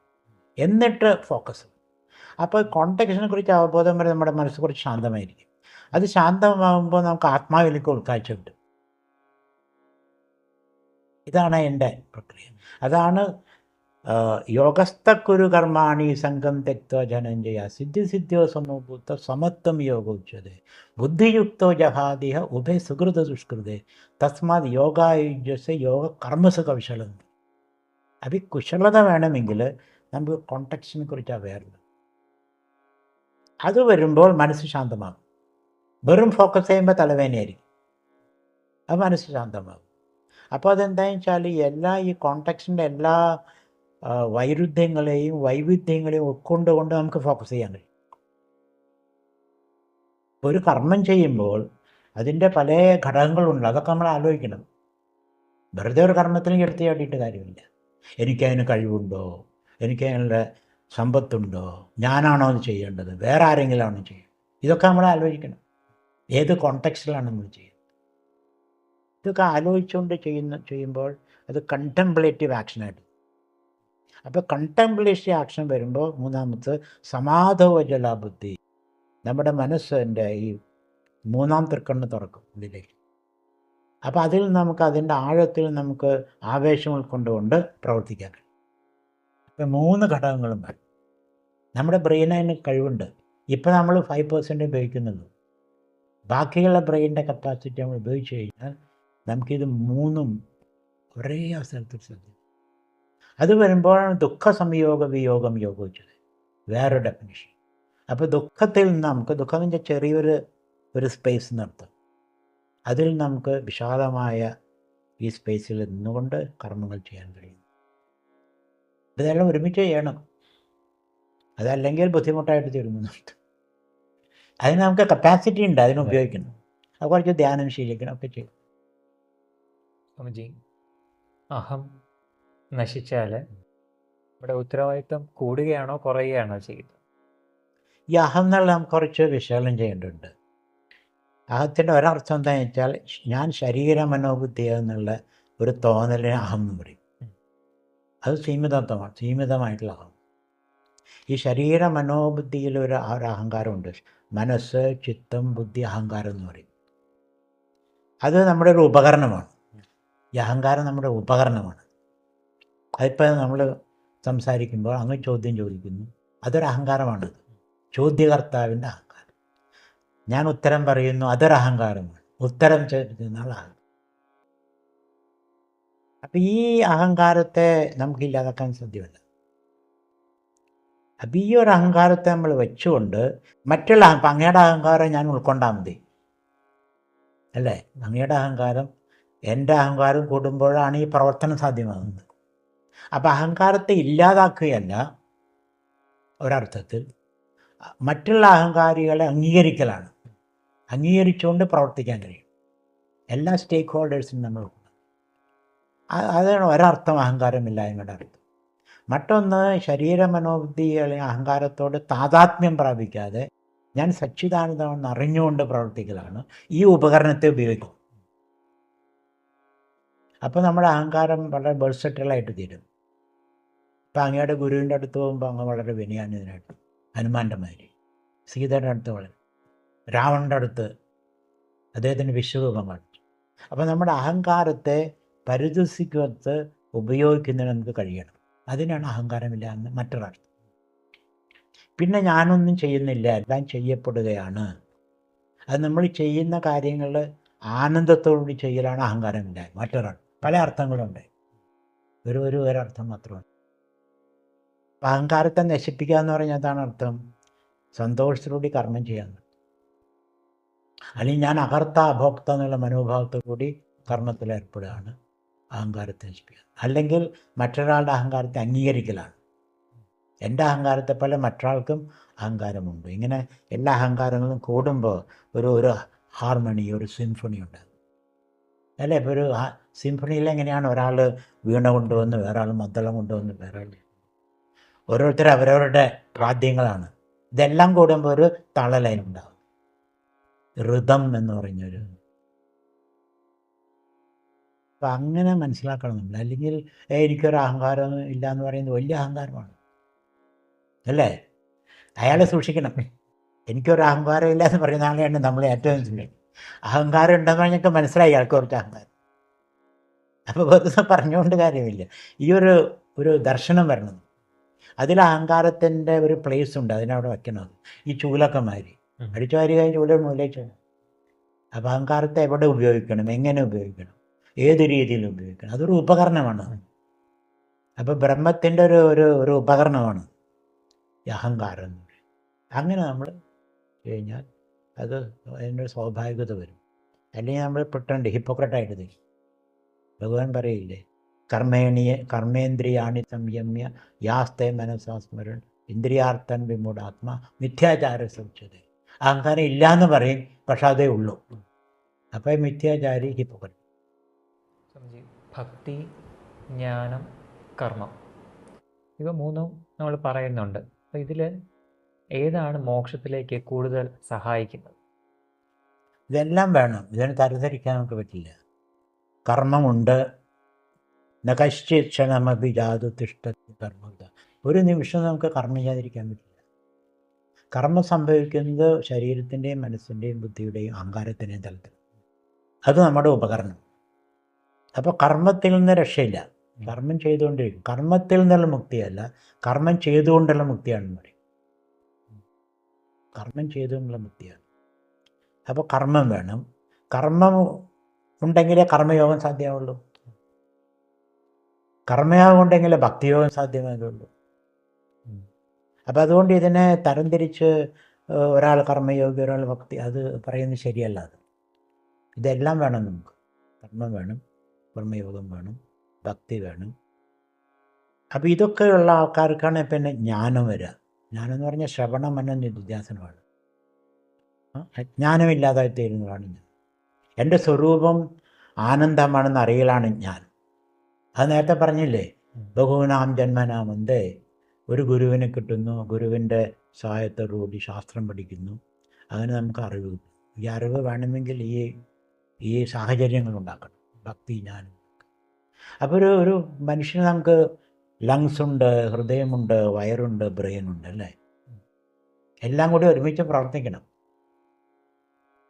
എന്നിട്ട് ഫോക്കസ്. അപ്പോൾ കോണ്ടെക്സ്റ്റിനെ കുറിച്ച് അവബോധം വരെ നമ്മുടെ മനസ്സ് കുറച്ച് ശാന്തമായിരിക്കും. അത് ശാന്തമാകുമ്പോൾ നമുക്ക് ആത്മാവിലേക്ക് ഉൾക്കാഴ്ച കിട്ടും. ഇതാണ് എൻ്റെ പ്രക്രിയ. അതാണ് യോഗസ്ഥക്കുരു കർമാണി സംഘം തെക്തോ ജനഞ്ജയ സിദ്ധിസിദ്ധ്യോ സമഭൂത സമത്വം യോഗോച്യത്തെ ബുദ്ധിയുക്തോ ജഹാദിഹ ഉഭയ സുഹൃത ദുഷ്കൃതേ തസ്മാത് യോഗായുജ്യസ് യോഗ കർമ്മസു കൗശലം. അപ്പം ഈ കുശലത വേണമെങ്കിൽ നമുക്ക് കോണ്ടെക്സ്റ്റിനെ കുറിച്ച് അവയറില്ല. അത് വരുമ്പോൾ മനസ്സ് ശാന്തമാകും. വെറും ഫോക്കസ് ചെയ്യുമ്പോൾ തലവേദനയായിരിക്കും, അത് മനസ്സ് ശാന്തമാകും. അപ്പോൾ അതെന്താണെന്ന് വെച്ചാൽ എല്ലാ ഈ കോണ്ടെക്സ്റ്റിൻ്റെ എല്ലാ വൈരുദ്ധ്യങ്ങളെയും വൈവിധ്യങ്ങളെയും ഉൾക്കൊണ്ടുകൊണ്ട് നമുക്ക് ഫോക്കസ് ചെയ്യാൻ കഴിയും. ഒരു കർമ്മം ചെയ്യുമ്പോൾ അതിൻ്റെ പല ഘടകങ്ങളുണ്ട്, അതൊക്കെ നമ്മൾ ആലോചിക്കണം. വെറുതെ ഒരു കർമ്മത്തിന് എടുത്ത് ചാടിയിട്ട് കാര്യമില്ല. എനിക്കതിന് കഴിവുണ്ടോ, എനിക്കതിനുള്ള സമ്പത്തുണ്ടോ, ഞാനാണോ അത് ചെയ്യേണ്ടത്, വേറെ ആരെങ്കിലും ആണോ ചെയ്യുന്നത്, ഇതൊക്കെ നമ്മൾ ആലോചിക്കണം. ഏത് കോണ്ടെക്സ്റ്റിലാണ് നമ്മൾ ചെയ്യുന്നത്, ഇതൊക്കെ ആലോചിച്ചുകൊണ്ട് ചെയ്യുമ്പോൾ അത് കണ്ടംപ്ലേറ്റീവ് ആക്ഷനായിട്ട്. അപ്പോൾ കണ്ടംപ്ലേറ്റീവ് ആക്ഷൻ വരുമ്പോൾ മൂന്നാമത്തെ സമാധവജല ബുദ്ധി, നമ്മുടെ മനസ്സിൻ്റെ ഈ മൂന്നാം തൃക്കണ്ണ് തുറക്കും ഇതിലേക്ക്. അപ്പോൾ അതിൽ നമുക്ക് അതിൻ്റെ ആഴത്തിൽ നമുക്ക് ആവേശം ഉൾക്കൊണ്ടുകൊണ്ട് പ്രവർത്തിക്കാൻ കഴിയും. അപ്പം 3 ഘടകങ്ങളും വേണം. നമ്മുടെ ബ്രെയിനതിന് കഴിവുണ്ട്. ഇപ്പം നമ്മൾ 5% ഉപയോഗിക്കുന്നുള്ളൂ. ബാക്കിയുള്ള ബ്രെയിനിൻ്റെ കപ്പാസിറ്റി നമ്മൾ ഉപയോഗിച്ച് കഴിഞ്ഞാൽ നമുക്കിത് 3ഉം ഒരേ അവസരത്തിൽ സാധിക്കും. അത് വരുമ്പോഴാണ് ദുഃഖ സംയോഗ വിയോഗം യോഗോച്ചത് വേറൊരു ഡെഫിനിഷൻ. അപ്പോൾ ദുഃഖത്തിൽ നിന്ന് നമുക്ക്, ദുഃഖം എന്ന് വെച്ചാൽ ചെറിയൊരു സ്പേസ് നടത്തും, അതിൽ നമുക്ക് വിശാലമായ ഈ സ്പേസിൽ നിന്നുകൊണ്ട് കർമ്മങ്ങൾ ചെയ്യാൻ കഴിയും. ഇതെല്ലാം ഒരുമിച്ച് ചെയ്യണം, അതല്ലെങ്കിൽ ബുദ്ധിമുട്ടായിട്ട് തീരുന്നുണ്ട്. അതിന് നമുക്ക് കപ്പാസിറ്റി ഉണ്ട്, അതിന് ഉപയോഗിക്കണം. അത് കുറച്ച് ധ്യാനം ശീലിക്കണം, ഒക്കെ ചെയ്യും. സ്വാമിജി, അഹം നശിച്ചാൽ ഇവിടെ ഉത്തരവാദിത്വം കൂടുകയാണോ കുറയുകയാണോ ചെയ്യുന്നത്? ഈ അഹം എന്നുള്ള നമുക്ക് കുറച്ച് വിശകലനം ചെയ്യേണ്ടതുണ്ട്. അഹത്തിൻ്റെ ഒരർത്ഥം എന്താണെന്ന് വെച്ചാൽ ഞാൻ ശരീര മനോബുദ്ധി എന്നുള്ള ഒരു തോന്നലിനെ അഹം എന്ന് പറയും. അത് സീമിതമായിട്ടുള്ള അഹം. ഈ ശരീര മനോബുദ്ധിയിൽ ഒരു അഹങ്കാരമുണ്ട്. മനസ്സ്, ചിത്തം, ബുദ്ധി, അഹങ്കാരം എന്ന് പറയും. അത് നമ്മുടെ ഒരു ഉപകരണമാണ്. ഈ അഹങ്കാരം നമ്മുടെ ഉപകരണമാണ്. അതിപ്പോൾ നമ്മൾ സംസാരിക്കുമ്പോൾ അങ്ങ് ചോദ്യം ചോദിക്കുന്നു, അതൊരു അഹങ്കാരമാണ്. ചോദ്യകർത്താവിൻ്റെ അഹങ്കാരം. ഞാൻ ഉത്തരം പറയുന്നു, അതൊരു അഹങ്കാരമാണ്. ഉത്തരം ചോദിക്കുന്ന ആളാണ്. അപ്പം ഈ അഹങ്കാരത്തെ നമുക്കില്ലാതാക്കാൻ സാധ്യമല്ല. അപ്പം ഈ ഒരു അഹങ്കാരത്തെ നമ്മൾ വെച്ചുകൊണ്ട് മറ്റുള്ള അങ്ങയുടെ അഹങ്കാരം ഞാൻ ഉൾക്കൊണ്ടാൽ മതി അല്ലേ? അങ്ങയുടെ അഹങ്കാരം എൻ്റെ അഹങ്കാരം കൂടുമ്പോഴാണ് ഈ പ്രവർത്തനം സാധ്യമാകുന്നത്. അപ്പം അഹങ്കാരത്തെ ഇല്ലാതാക്കുകയല്ല ഒരർത്ഥത്തിൽ, മറ്റുള്ള അഹങ്കാരികളെ അംഗീകരിക്കലാണ്. അംഗീകരിച്ചുകൊണ്ട് പ്രവർത്തിക്കാൻ കഴിയും എല്ലാ സ്റ്റേക്ക് ഹോൾഡേഴ്സിനും നമ്മൾ. അതാണ് ഒരർത്ഥം അഹങ്കാരമില്ലായ്മയുടെ അർത്ഥം. മറ്റൊന്ന്, ശരീര മനോബുദ്ധി അല്ലെങ്കിൽ അഹങ്കാരത്തോട് താതാത്മ്യം പ്രാപിക്കാതെ ഞാൻ സച്ചിദാനന്ദമെന്ന് അറിഞ്ഞുകൊണ്ട് പ്രവർത്തിക്കലാണ്. ഈ ഉപകരണത്തെ ഉപയോഗിക്കും. അപ്പോൾ നമ്മുടെ അഹങ്കാരം വളരെ വെഴ്സറ്റൈലായിട്ട് തീരും. ഇപ്പം അങ്ങയുടെ ഗുരുവിൻ്റെ അടുത്ത് പോകുമ്പോൾ അങ്ങ് വളരെ വിനയാന്യതനായിട്ട്, ഹനുമാൻ്റെ മാതിരി, സീതയുടെ അടുത്ത് വളരെ, രാവണൻ്റെ അടുത്ത് അദ്ദേഹത്തിൻ്റെ വിശ്വരൂപം കാണിച്ചു. അപ്പോൾ നമ്മുടെ അഹങ്കാരത്തെ പരിതസ്ഥിതിക്കകത്ത് ഉപയോഗിക്കുന്നതിന് നമുക്ക് കഴിയണം. അതിനാണ് അഹങ്കാരമില്ല എന്ന് മറ്റൊരർത്ഥം. പിന്നെ ഞാനൊന്നും ചെയ്യുന്നില്ല, എല്ലാം ചെയ്യപ്പെടുകയാണ്. അത് നമ്മൾ ചെയ്യുന്ന കാര്യങ്ങൾ ആനന്ദത്തോടുകൂടി ചെയ്യലാണ് അഹങ്കാരമില്ല. മറ്റൊരർത്ഥം, പല അർത്ഥങ്ങളുണ്ട്, ഒരർത്ഥം മാത്രമാണ്. അഹങ്കാരത്തെ നശിപ്പിക്കുക എന്ന് പറഞ്ഞാൽ അതാണ് അർത്ഥം, സന്തോഷത്തോടുകൂടി കർമ്മം ചെയ്യാന്ന്. അല്ലെങ്കിൽ ഞാൻ അകർത്ത അഭോക്ത എന്നുള്ള മനോഭാവത്തോടുകൂടി കർമ്മത്തിൽ ഏർപ്പെടുകയാണ് അഹങ്കാരത്തെ നശിപ്പിക്കുക. അല്ലെങ്കിൽ മറ്റൊരാളുടെ അഹങ്കാരത്തെ അംഗീകരിക്കലാണ്. എൻ്റെ അഹങ്കാരത്തെ പോലെ മറ്റൊരാൾക്കും അഹങ്കാരമുണ്ട്. ഇങ്ങനെ എല്ലാ അഹങ്കാരങ്ങളും കൂടുമ്പോൾ ഒരു ഹാർമണി, ഒരു സിംഫണി ഉണ്ട് അല്ലേ? ഇപ്പോൾ ഒരു സിംഫണിയിൽ എങ്ങനെയാണ് ഒരാൾ വീണ കൊണ്ടുവന്ന്, വേറെ ആൾ മദ്ദളം കൊണ്ടുവന്ന്, വേറെ ആൾ, ഓരോരുത്തർ അവരവരുടെ വാദ്യങ്ങളാണ്. ഇതെല്ലാം കൂടുമ്പോൾ ഒരു താളലയനുണ്ടാകും, ഋതം എന്ന് പറഞ്ഞൊരു. അപ്പം അങ്ങനെ മനസ്സിലാക്കണം നമ്മൾ. അല്ലെങ്കിൽ എനിക്കൊരു അഹങ്കാരം ഇല്ല എന്ന് പറയുന്നത് വലിയ അഹങ്കാരമാണ് അല്ലേ? അയാളെ സൂക്ഷിക്കണം. എനിക്കൊരു അഹങ്കാരം ഇല്ല എന്ന് പറയുന്ന ആളെയാണ് നമ്മൾ ഏറ്റവും സൂക്ഷിക്കുന്നത്. അഹങ്കാരം ഉണ്ടെന്ന് പറഞ്ഞൊക്കെ മനസ്സിലായി അയാൾക്ക് കുറച്ച് അഹങ്കാരം. അപ്പോൾ വെറുതെ പറഞ്ഞുകൊണ്ട് കാര്യമില്ല. ഈ ഒരു ദർശനം വരണം. അതിൽ അഹങ്കാരത്തിൻ്റെ ഒരു പ്ലേസ് ഉണ്ട്, അതിനവിടെ വെക്കണം. ഈ ചൂലൊക്കെ മാതിരി അടിച്ചു വാരി കഴിഞ്ഞ് ചൂല മൂലയിച്ചു. അപ്പോൾ അഹങ്കാരത്തെ എവിടെ ഉപയോഗിക്കണം, എങ്ങനെ ഉപയോഗിക്കണം, ഏത് രീതിയിൽ ഉപയോഗിക്കണം, അതൊരു ഉപകരണമാണ്. അപ്പോൾ ബ്രഹ്മത്തിൻ്റെ ഒരു ഒരു ഒരു ഉപകരണമാണ് ഈ അഹങ്കാരം എന്ന് പറയുന്നത്. അങ്ങനെ നമ്മൾ കഴിഞ്ഞാൽ അത് അതിൻ്റെ ഒരു സ്വാഭാവികത വരും. അല്ലെങ്കിൽ നമ്മൾ പെട്ടെന്ന് ഹിപ്പോക്രട്ടായിട്ട് നിൽക്കും. ഭഗവാൻ പറയില്ലേ, കർമ്മേന്ദ്രിയാണി സംയമ്യ യാസ്തേ മനസ്സാസ്മരൺ ഇന്ദ്രിയാർത്ഥൻ വിമൂഢാത്മ മിഥ്യാചാര സൂക്ഷ്യത. അഹങ്കാരം ഇല്ലയെന്ന് പറയും, പക്ഷെ അതേ ഉള്ളൂ. അപ്പോൾ മിഥ്യാചാരി ഹിപ്പോക്രറ്റ്. സ്വാമിജി, ഭക്തി, ജ്ഞാനം, കർമ്മം, ഇവ മൂന്നും നമ്മൾ പറയുന്നുണ്ട്. അപ്പോൾ ഇതിൽ ഏതാണ് മോക്ഷത്തിലേക്ക് കൂടുതൽ സഹായിക്കുന്നത്? ഇതെല്ലാം വേണം. ഇതിനെ തരംതിരിക്കാൻ നമുക്ക് പറ്റില്ല. കർമ്മമുണ്ട്. ന കശ്ചിത് ക്ഷണമപി ജാതു തിഷ്ഠതി കർമ്മത. ഒരു നിമിഷം നമുക്ക് കർമ്മം ചെയ്യാതിരിക്കാൻ പറ്റില്ല. കർമ്മം സംഭവിക്കുന്നത് ശരീരത്തിൻ്റെയും മനസ്സിൻ്റെയും ബുദ്ധിയുടെയും അഹങ്കാരത്തിൻ്റെയും തലത്തിൽ. അത് നമ്മുടെ ഉപകരണം. അപ്പോൾ കർമ്മത്തിൽ നിന്ന് രക്ഷയില്ല. കർമ്മം ചെയ്തുകൊണ്ടിരിക്കും. കർമ്മത്തിൽ നിന്നുള്ള മുക്തിയല്ല, കർമ്മം ചെയ്തുകൊണ്ടുള്ള മുക്തിയാണെന്ന് പറയും. കർമ്മം ചെയ്തുകൊണ്ടുള്ള മുക്തിയാണ്. അപ്പോൾ കർമ്മം വേണം. കർമ്മം ഉണ്ടെങ്കിലേ കർമ്മയോഗം സാധ്യമാവുള്ളൂ. കർമ്മയോഗം ഉണ്ടെങ്കിലേ ഭക്തിയോഗം സാധ്യമാകുള്ളൂ. അപ്പം അതുകൊണ്ട് ഇതിനെ തരംതിരിച്ച് ഒരാൾ കർമ്മയോഗി, ഒരാൾ ഭക്തി, അത് പറയുന്നത് ശരിയല്ല. ഇതെല്ലാം വേണം നമുക്ക്. കർമ്മം വേണം, കർമ്മയോഗം വേണം, ഭക്തി വേണം. അപ്പോൾ ഇതൊക്കെയുള്ള ആൾക്കാർക്കാണ് പിന്നെ ജ്ഞാനം വരിക. ജ്ഞാനം എന്ന് പറഞ്ഞാൽ ശ്രവണ മനന നിധ്യാസനമാണ്. ജ്ഞാനമില്ലാതായി തീരുന്നതാണ് ഞാൻ. എൻ്റെ സ്വരൂപം ആനന്ദമാണെന്ന് അറിയലാണ് ഞാൻ. അത് നേരത്തെ പറഞ്ഞില്ലേ, ബഹൂനാം ജന്മനാമന്തേ. ഒരു ഗുരുവിനെ കിട്ടുന്നു, ഗുരുവിൻ്റെ സഹായത്തോടുകൂടി ശാസ്ത്രം പഠിക്കുന്നു, അങ്ങനെ നമുക്ക് അറിവ് കിട്ടും. ഈ അറിവ് വേണമെങ്കിൽ ഈ സാഹചര്യങ്ങൾ ഉണ്ടാക്കണം, ഭക്തി ജ്ഞാനം. അപ്പോൾ ഒരു മനുഷ്യന് നമുക്ക് ലങ്സ് ഉണ്ട്, ഹൃദയമുണ്ട്, വയറുണ്ട്, ബ്രെയിനുണ്ട്, അല്ലേ? എല്ലാം കൂടി ഒരുമിച്ച് പ്രവർത്തിക്കണം.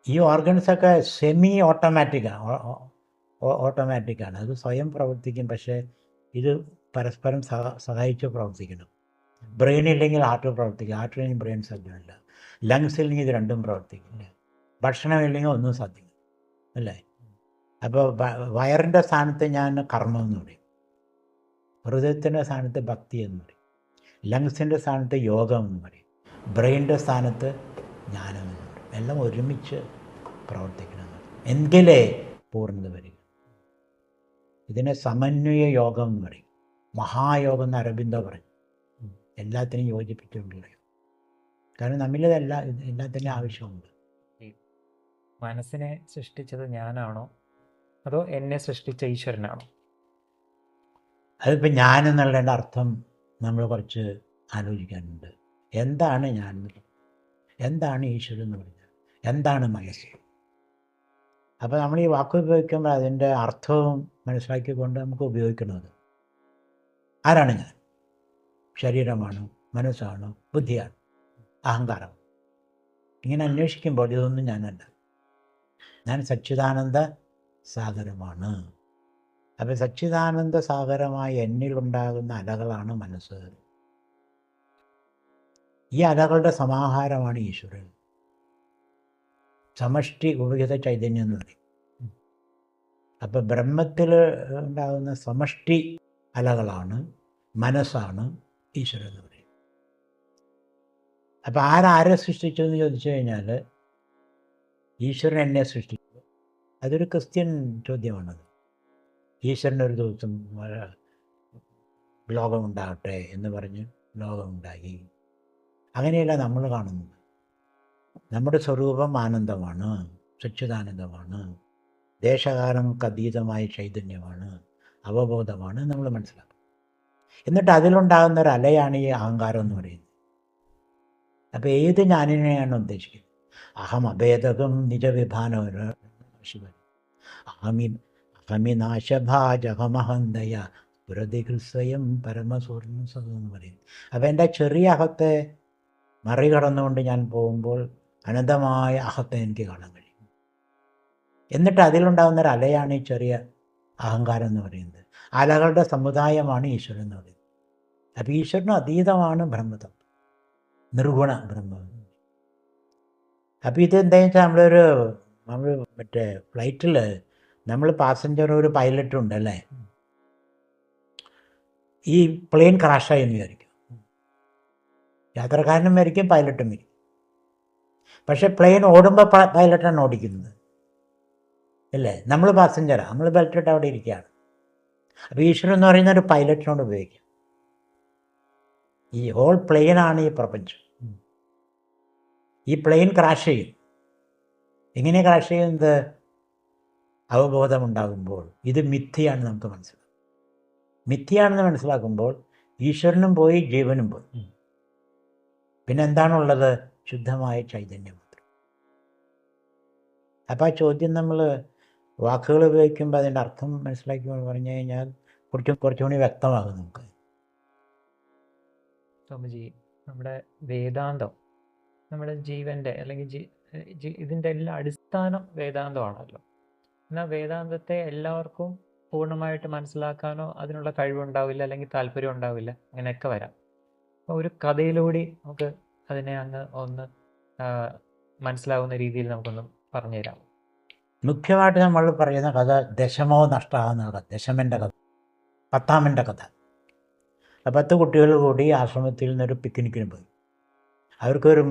ഈ ഓർഗൻസൊക്കെ സെമി ഓട്ടോമാറ്റിക്കാണ്. അത് സ്വയം പ്രവർത്തിക്കും. പക്ഷേ ഇത് പരസ്പരം സഹായിച്ച് പ്രവർത്തിക്കണം. ബ്രെയിൻ ഇല്ലെങ്കിൽ ഹാർട്ട് പ്രവർത്തിക്കും, ഹാർട്ടില്ലെങ്കിൽ ബ്രെയിൻ സാധ്യമല്ല. ലങ്സ് ഇല്ലെങ്കിൽ ഇത് രണ്ടും പ്രവർത്തിക്കില്ല. ഭക്ഷണം ഇല്ലെങ്കിൽ ഒന്നും സാധ്യമല്ല, അല്ലേ? അപ്പോൾ വയറിൻ്റെ സ്ഥാനത്ത് ഞാൻ കർമ്മം എന്ന് പറയും, ഹൃദയത്തിൻ്റെ സ്ഥാനത്ത് ഭക്തി എന്ന് പറയും, ലങ്സിൻ്റെ സ്ഥാനത്ത് യോഗം എന്ന് പറയും, ബ്രെയിനിൻ്റെ സ്ഥാനത്ത് ജ്ഞാനം എന്ന് പറയും. എല്ലാം ഒരുമിച്ച് പ്രവർത്തിക്കണം എങ്കിലേ പൂർണ്ണത വരിക. ഇതിനെ സമന്വയ യോഗം എന്ന് പറയും. മഹായോഗം എന്ന് അരബിന്ദോ പറയും. എല്ലാത്തിനും യോജിപ്പിച്ചുകൊണ്ടുള്ള. കാരണം എല്ലാത്തിനും ആവശ്യമുണ്ട്. മനസ്സിനെ സൃഷ്ടിച്ചത് ഞാനാണോ അതോ എന്നെ സൃഷ്ടിച്ച ഈശ്വരനാണോ? അതിപ്പോൾ ഞാൻ എന്നുള്ളതിൻ്റെ അർത്ഥം നമ്മൾ കുറച്ച് ആലോചിക്കാനുണ്ട്. എന്താണ് ഞാൻ? എന്താണ് ഈശ്വരൻ എന്ന് പറഞ്ഞാൽ? എന്താണ് മനസ്സ്? അപ്പോൾ നമ്മൾ ഈ വാക്ക് ഉപയോഗിക്കുമ്പോൾ അതിൻ്റെ അർത്ഥവും മനസ്സിലാക്കിക്കൊണ്ട് നമുക്ക് ഉപയോഗിക്കുന്നത്. ആരാണ് ഞാൻ? ശരീരമാണോ, മനസ്സാണോ, ബുദ്ധിയാണോ, അഹങ്കാരം? ഇങ്ങനെ അന്വേഷിക്കുമ്പോൾ ഇതൊന്നും ഞാനല്ല. ഞാൻ സച്ചിദാനന്ദ സാഗരമാണ്. അപ്പോൾ സച്ചിദാനന്ദ സാഗരമായ എന്നിലുണ്ടാകുന്ന അലകളാണ് മനസ്സ്. ഈ അലകളുടെ സമാഹാരമാണ് ഈശ്വരൻ. സമഷ്ടി ഉപഹിത ചൈതന്യം എന്ന് പറയും. അപ്പോൾ ബ്രഹ്മത്തിൽ ഉണ്ടാകുന്ന സമഷ്ടി അലകളാണ്, മനസ്സാണ് ഈശ്വരൻ എന്ന് പറയും. അപ്പോൾ ആരെ സൃഷ്ടിച്ചു എന്ന് ചോദിച്ചു കഴിഞ്ഞാൽ, ഈശ്വരൻ എന്നെ സൃഷ്ടിച്ചു. അതൊരു ക്രിസ്ത്യൻ ചോദ്യമാണത്. ഈശ്വരൻ ഒരു ദിവസം ലോകമുണ്ടാകട്ടെ എന്ന് പറഞ്ഞ് ലോകമുണ്ടായി. അങ്ങനെയല്ല നമ്മൾ കാണുന്നത്. നമ്മുടെ സ്വരൂപം ആനന്ദമാണ്, സച്ചിദാനന്ദമാണ്, ദേശകാലങ്ങൾക്ക് അതീതമായ ചൈതന്യമാണ്, അവബോധമാണ് നമ്മൾ മനസ്സിലാക്കുന്നത്. എന്നിട്ട് അതിലുണ്ടാകുന്ന ഒരു അലയാണ് ഈ അഹങ്കാരം എന്ന് പറയുന്നത്. അപ്പോൾ ഏത് ഞാനിനെയാണ് ഉദ്ദേശിക്കുന്നത്? അഹം അഭേദകം നിജവിഭാനോ ശിവൻ അഹമിനാശഭാജഹമഹന്തയ പുരതികൃസ്വയം പരമസൂർണസദം എന്ന് പറയും. അപ്പോൾ എൻ്റെ ചെറിയ അഹത്തെ മറികടന്നുകൊണ്ട് ഞാൻ പോകുമ്പോൾ അനന്തമായ അഹത്തെ എനിക്ക് കാണാൻ കഴിയും. എന്നിട്ട് അതിലുണ്ടാകുന്ന ഒരു അലയാണ് ഈ ചെറിയ അഹങ്കാരം എന്ന് പറയുന്നത്. അലകളുടെ സമുദായമാണ് ഈശ്വരൻ എന്ന് പറയുന്നത്. അപ്പോൾ ഈശ്വരനും അതീതമാണ് ബ്രഹ്മതത്വം, നിർഗുണ ബ്രഹ്മം. അപ്പോൾ ഇതെന്താ വെച്ചാൽ നമ്മൾ മറ്റേ ഫ്ലൈറ്റിൽ നമ്മൾ പാസഞ്ചർ ഒരു പൈലറ്റും ഉണ്ടല്ലേ. ഈ പ്ലെയിൻ ക്രാഷായി എന്ന് വിചാരിക്കും. യാത്രക്കാരനും മരിക്കും, പൈലറ്റും മരിക്കും. പക്ഷെ പ്ലെയിൻ ഓടുമ്പോൾ പൈലറ്റാണ് ഓടിക്കുന്നത്, അല്ലേ? നമ്മൾ പാസഞ്ചറാണ്, നമ്മൾ ബെൽറ്റിട്ട് അവിടെ ഇരിക്കുകയാണ്. അപ്പോൾ ഈശ്വരൻ എന്ന് പറയുന്ന ഒരു പൈലറ്റിനോട് ഉപയോഗിക്കും. ഈ ഹോൾ പ്ലെയിനാണ് ഈ പ്രപഞ്ചം. ഈ പ്ലെയിൻ ക്രാഷ് ചെയ്യും. എങ്ങനെ ക്രാഷ് ചെയ്യുന്നത്? അവബോധമുണ്ടാകുമ്പോൾ ഇത് മിഥ്യയാണ് നമുക്ക് മനസ്സിലാക്കും. മിഥ്യയാണെന്ന് മനസ്സിലാക്കുമ്പോൾ ഈശ്വരനും പോയി, ജീവനും പോയി. പിന്നെ എന്താണുള്ളത്? ശുദ്ധമായ ചൈതന്യം മാത്രം. അപ്പോൾ ആ ചോദ്യം നമ്മൾ വാക്കുകൾ ഉപയോഗിക്കുമ്പോൾ അതിൻ്റെ അർത്ഥം മനസ്സിലാക്കി പറഞ്ഞു കഴിഞ്ഞാൽ കുറച്ചുകൂടി വ്യക്തമാകും നമുക്ക്. സ്വാമിജി, നമ്മുടെ വേദാന്തം നമ്മുടെ ജീവൻ്റെ അല്ലെങ്കിൽ ഇതിൻ്റെ എല്ലാം അടിസ്ഥാനം വേദാന്തമാണല്ലോ. എന്നാൽ വേദാന്തത്തെ എല്ലാവർക്കും പൂർണ്ണമായിട്ട് മനസ്സിലാക്കാനോ അതിനുള്ള കഴിവുണ്ടാവില്ല, അല്ലെങ്കിൽ താല്പര്യം ഉണ്ടാവില്ല, അങ്ങനെയൊക്കെ വരാം. അപ്പോൾ ഒരു കഥയിലൂടെ നമുക്ക് അതിനെ ഒന്ന് മനസ്സിലാവുന്ന രീതിയിൽ നമുക്കൊന്ന് പറഞ്ഞു തരാം. മുഖ്യമായിട്ട് നമ്മൾ പറയുന്ന കഥ ദശമോ നഷ്ടമാകുന്ന കഥ, ദശമൻ്റെ കഥ, പത്താമൻ്റെ കഥ. 10 കുട്ടികൾ കൂടി ആശ്രമത്തിൽ നിന്നൊരു പിക്നിക്കിന് പോയി. അവർക്കൊരു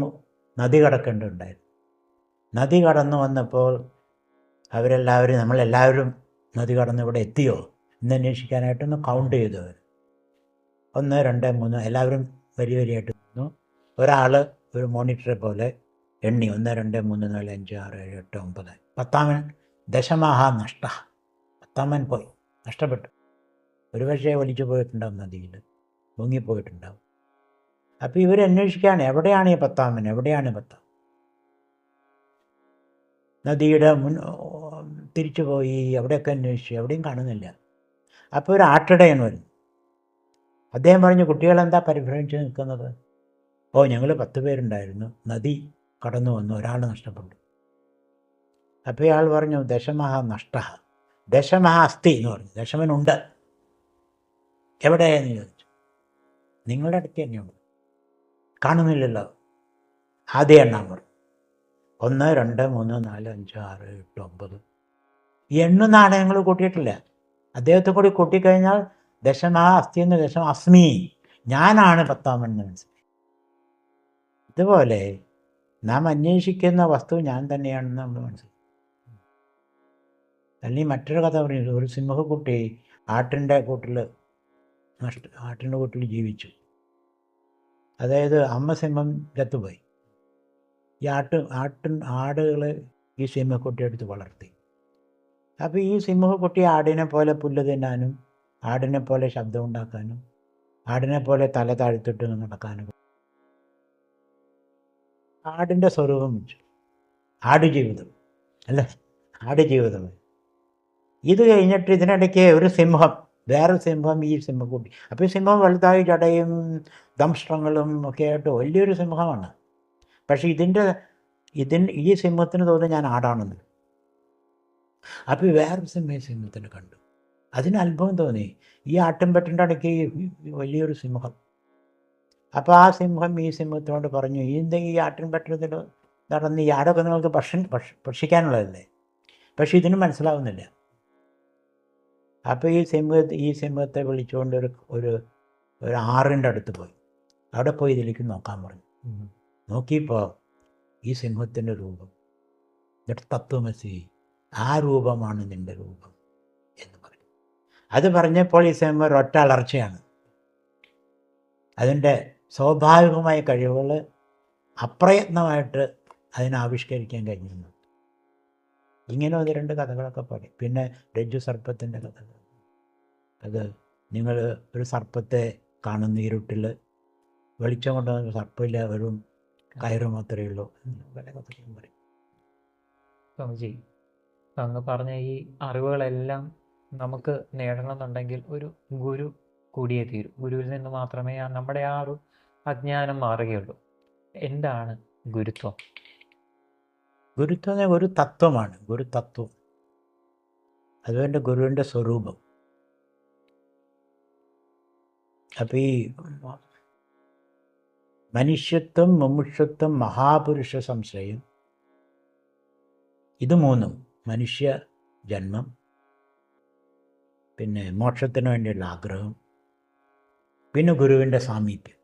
നദി കടക്കേണ്ടതുണ്ടായിരുന്നു. നദി കടന്നു വന്നപ്പോൾ നമ്മളെല്ലാവരും നദി കടന്ന് ഇവിടെ എത്തിയോ എന്ന് അന്വേഷിക്കാനായിട്ടൊന്ന് കൗണ്ട് ചെയ്തു. അവർ 1, 2, 3 എല്ലാവരും വരിയായിട്ട് നിന്നു. ഒരാൾ ഒരു മോണിറ്ററെ പോലെ എണ്ണി 1, 2, 3, 4, 5, 6, 7, 8, 9. 10ാമൻ ദശമഹ നഷ്ട. 10ാമൻ പോയി, നഷ്ടപ്പെട്ടു. ഒരുപക്ഷെ വലിച്ചു പോയിട്ടുണ്ടാവും, നദിയിൽ മുങ്ങിപ്പോയിട്ടുണ്ടാവും. അപ്പോൾ ഇവരന്വേഷിക്കുകയാണ്, എവിടെയാണ് ഈ 10ാമൻ, എവിടെയാണ് 10ാമൻ? നദിയുടെ തിരിച്ചു പോയി, എവിടെയൊക്കെ അന്വേഷിച്ചു, എവിടെയും കാണുന്നില്ല. അപ്പോൾ ഒരു ആട്ടിടയൻ വരുന്നു. അദ്ദേഹം പറഞ്ഞു, കുട്ടികളെന്താ പരിഭ്രമിച്ച് നിൽക്കുന്നത്? ഞങ്ങൾ 10 പേരുണ്ടായിരുന്നു, നദി കടന്നു വന്നു, ഒരാൾ നഷ്ടപ്പെട്ടു. അപ്പോൾ ഇയാൾ പറഞ്ഞു, ദശമഹ നഷ്ട, ദശമഹ അസ്ഥി എന്ന് പറഞ്ഞു. ദശമനുണ്ട്. എവിടെയെന്ന് ചോദിച്ചു. നിങ്ങളുടെ അടുത്ത് തന്നെയുണ്ട്, കാണുന്നില്ലല്ലോ. ആദ്യം എണ്ണാൻ പറഞ്ഞു. 1, 2, 3, 4, 5, 6, 8, 9. ഈ നാണയങ്ങൾ കൂട്ടിയിട്ടില്ല. അദ്ദേഹത്തെ കൂടി കൂട്ടിക്കഴിഞ്ഞാൽ ദശമഹ അസ്ഥി എന്ന് ദശമ അസ്മി, ഞാനാണ് 10ാമൻ എന്ന് മനസ്സിലായി. ഇതുപോലെ നാം അന്വേഷിക്കുന്ന വസ്തു ഞാൻ തന്നെയാണെന്ന് നമ്മൾ മനസ്സിലാക്കി. അല്ലെങ്കിൽ മറ്റൊരു കഥ പറയുന്നത്, ഒരു സിംഹക്കുട്ടി ആട്ടിൻ്റെ കൂട്ടിൽ ജീവിച്ചു. അതായത് അമ്മ സിംഹം ചത്തുപോയി. ഈ ആടുകൾ ഈ സിംഹക്കുട്ടി എടുത്ത് വളർത്തി. അപ്പോൾ ഈ സിംഹക്കുട്ടി ആടിനെ പോലെ പുല്ല് തിന്നാനും, ആടിനെ പോലെ ശബ്ദം ഉണ്ടാക്കാനും, ആടിനെ പോലെ തല താഴ്ത്തിട്ട് നടക്കാനും ആടിൻ്റെ സ്വരൂപം വെച്ചു. ആടുജീവിതം അല്ലേ, ആടുജീവിതം. ഇത് കഴിഞ്ഞിട്ട് ഇതിനിടയ്ക്ക് ഒരു സിംഹം, വേറൊരു സിംഹം, ഈ സിംഹക്കുട്ടി. അപ്പോൾ ഈ സിംഹം വലുതായി ജടയും ദംഷ്ട്രങ്ങളും ഒക്കെ ആയിട്ട് വലിയൊരു സിംഹമാണ്. പക്ഷേ ഈ സിംഹത്തിന് തോന്നി ഞാൻ ആടാണെന്ന്. അപ്പോൾ വേറൊരു സിംഹത്തിന് കണ്ടു. അതിന് അത്ഭുതം തോന്നി. ഈ ആട്ടിൻപെട്ടിൻ്റെ ഇടയ്ക്ക് വലിയൊരു സിംഹം. അപ്പോൾ ആ സിംഹം ഈ സിംഹത്തിനോട് പറഞ്ഞു, ഈ ആട്ടിൻപെട്ടത്തിൽ നടന്ന് ഈ ആടൊക്കെ നിങ്ങൾക്ക് ഭക്ഷിക്കാനുള്ളതല്ലേ, പക്ഷെ ഇതിന് മനസ്സിലാവുന്നില്ല. അപ്പോൾ ഈ സിംഹത്തെ വിളിച്ചുകൊണ്ട് ഒരു ആറിൻ്റെ അടുത്ത് പോയി. അവിടെ പോയി ഇതിലേക്ക് നോക്കാൻ പറഞ്ഞു. നോക്കിയപ്പോൾ ഈ സിംഹത്തിൻ്റെ രൂപം, എന്നിട്ട് തത്വമസി, ആ രൂപമാണ് നിൻ്റെ രൂപം എന്ന് പറഞ്ഞു. അത് പറഞ്ഞപ്പോൾ ഈ സിംഹം ഒരൊറ്റ അലർച്ചയാണ്. അതിൻ്റെ സ്വാഭാവികമായ കഴിവുകൾ അപ്രയത്നമായിട്ട് അതിനാവിഷ്കരിക്കാൻ കഴിഞ്ഞു. ഇങ്ങനെ 1-2 കഥകളൊക്കെ പറയും. പിന്നെ രജ്ജു സർപ്പത്തിൻ്റെ കഥകൾ. അത് നിങ്ങൾ ഒരു സർപ്പത്തെ കാണുന്ന ഇരുട്ടിൽ, വെളിച്ചം കൊണ്ടുവന്ന സർപ്പമില്ല, വെറും കയറ് മാത്രമേ ഉള്ളൂ. പല കഥകളും പറയും. സ്വാമിജി, അങ്ങ് പറഞ്ഞ ഈ അറിവുകളെല്ലാം നമുക്ക് നേടണമെന്നുണ്ടെങ്കിൽ ഒരു ഗുരു കൂടിയേ തീരും. ഗുരുവിൽ നിന്ന് മാത്രമേ നമ്മുടെ ആ ഒരു അജ്ഞാനം മാറുകയുള്ളൂ. എന്താണ് ഗുരുത്വം? ഗുരുത്വം ഒരു തത്വമാണ്, ഗുരുതത്വം. അതുകൊണ്ട് ഗുരുവിൻ്റെ സ്വരൂപം. അപ്പോൾ ഈ മനുഷ്യത്വം, മുമുക്ഷത്വം, മഹാപുരുഷ സംശയം, ഇത് 3, മനുഷ്യ ജന്മം, പിന്നെ മോക്ഷത്തിന് വേണ്ടിയുള്ള ആഗ്രഹം, പിന്നെ ഗുരുവിൻ്റെ സാമീപ്യം.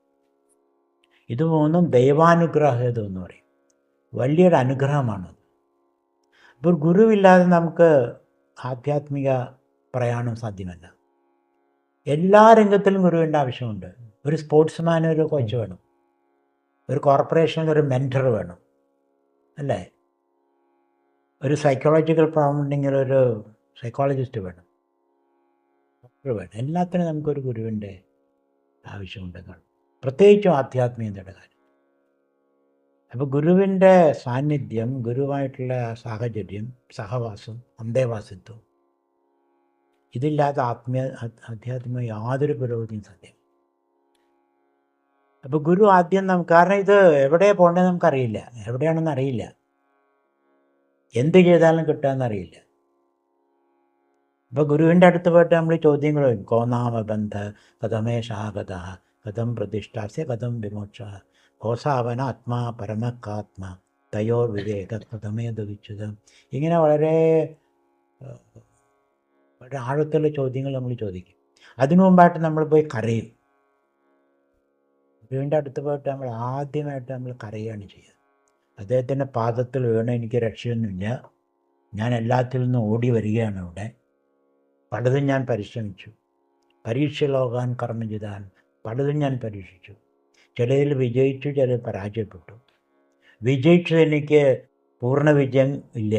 ഇത് മൂന്നും ദൈവാനുഗ്രഹം എന്ന് പറയും. വലിയൊരു അനുഗ്രഹമാണത്. ഇപ്പോൾ ഗുരുവില്ലാതെ നമുക്ക് ആധ്യാത്മിക പ്രയാണം സാധ്യമല്ല. എല്ലാ രംഗത്തിലും ഗുരുവിൻ്റെ ആവശ്യമുണ്ട്. ഒരു സ്പോർട്സ്മാന് ഒരു കോച്ച് വേണം, ഒരു കോർപ്പറേഷനിൽ ഒരു മെൻറ്റർ വേണം, അല്ലേ? ഒരു സൈക്കോളജിക്കൽ പ്രോബ്ലം ഉണ്ടെങ്കിൽ ഒരു സൈക്കോളജിസ്റ്റ് വേണം, ഡോക്ടർ വേണം. എല്ലാത്തിനും നമുക്കൊരു ഗുരുവിൻ്റെ ആവശ്യമുണ്ടെന്നാണ്, പ്രത്യേകിച്ചും ആധ്യാത്മികതയുടെ കാര്യം. അപ്പോൾ ഗുരുവിൻ്റെ സാന്നിധ്യം, ഗുരുവായിട്ടുള്ള സാഹചര്യം, സഹവാസം, അന്തേവാസിത്വം, ഇതില്ലാതെ ആധ്യാത്മിക യാതൊരു പുരോഗതിയും സാധ്യം. അപ്പോൾ ഗുരു ആദ്യം കാരണം ഇത് എവിടെ പോകേണ്ടത് നമുക്കറിയില്ല, എവിടെയാണെന്ന് അറിയില്ല, എന്ത് ചെയ്താലും കിട്ടുകയെന്നറിയില്ല. അപ്പോൾ ഗുരുവിൻ്റെ അടുത്ത് പോയിട്ട് നമ്മൾ ചോദ്യങ്ങൾ വരും. കോനാമബന്ധ കഥമേ ശാഗത കഥം പ്രതിഷ്ഠാസ്യ കഥം വിമോക്ഷ കോസാവന ആത്മാ പരമക്കാത്മ തയോർ വിവേക കഥമേ ദവിച്ചത്. ഇങ്ങനെ വളരെ ആഴത്തുള്ള ചോദ്യങ്ങൾ നമ്മൾ ചോദിക്കും. അതിനു മുമ്പായിട്ട് നമ്മൾ പോയി കരയും. ഗുരുവിൻ്റെ അടുത്ത് പോയിട്ട് നമ്മൾ ആദ്യമായിട്ട് നമ്മൾ കരയുകയാണ് ചെയ്യുക. അദ്ദേഹത്തിൻ്റെ പാദത്തിൽ വീണ് എനിക്ക് രക്ഷയൊന്നുമില്ല, ഞാൻ എല്ലാത്തിൽ നിന്നും ഓടി വരികയാണ്. ഇവിടെ പലതും ഞാൻ പരിശ്രമിച്ചു, പരീക്ഷലോകാൻ കർമ്മജിതാൻ, പലതും ഞാൻ പരീക്ഷിച്ചു. ചിലതിൽ വിജയിച്ചു, ചിലതിൽ പരാജയപ്പെട്ടു. വിജയിച്ചത് എനിക്ക് പൂർണ്ണ വിജയം ഇല്ല,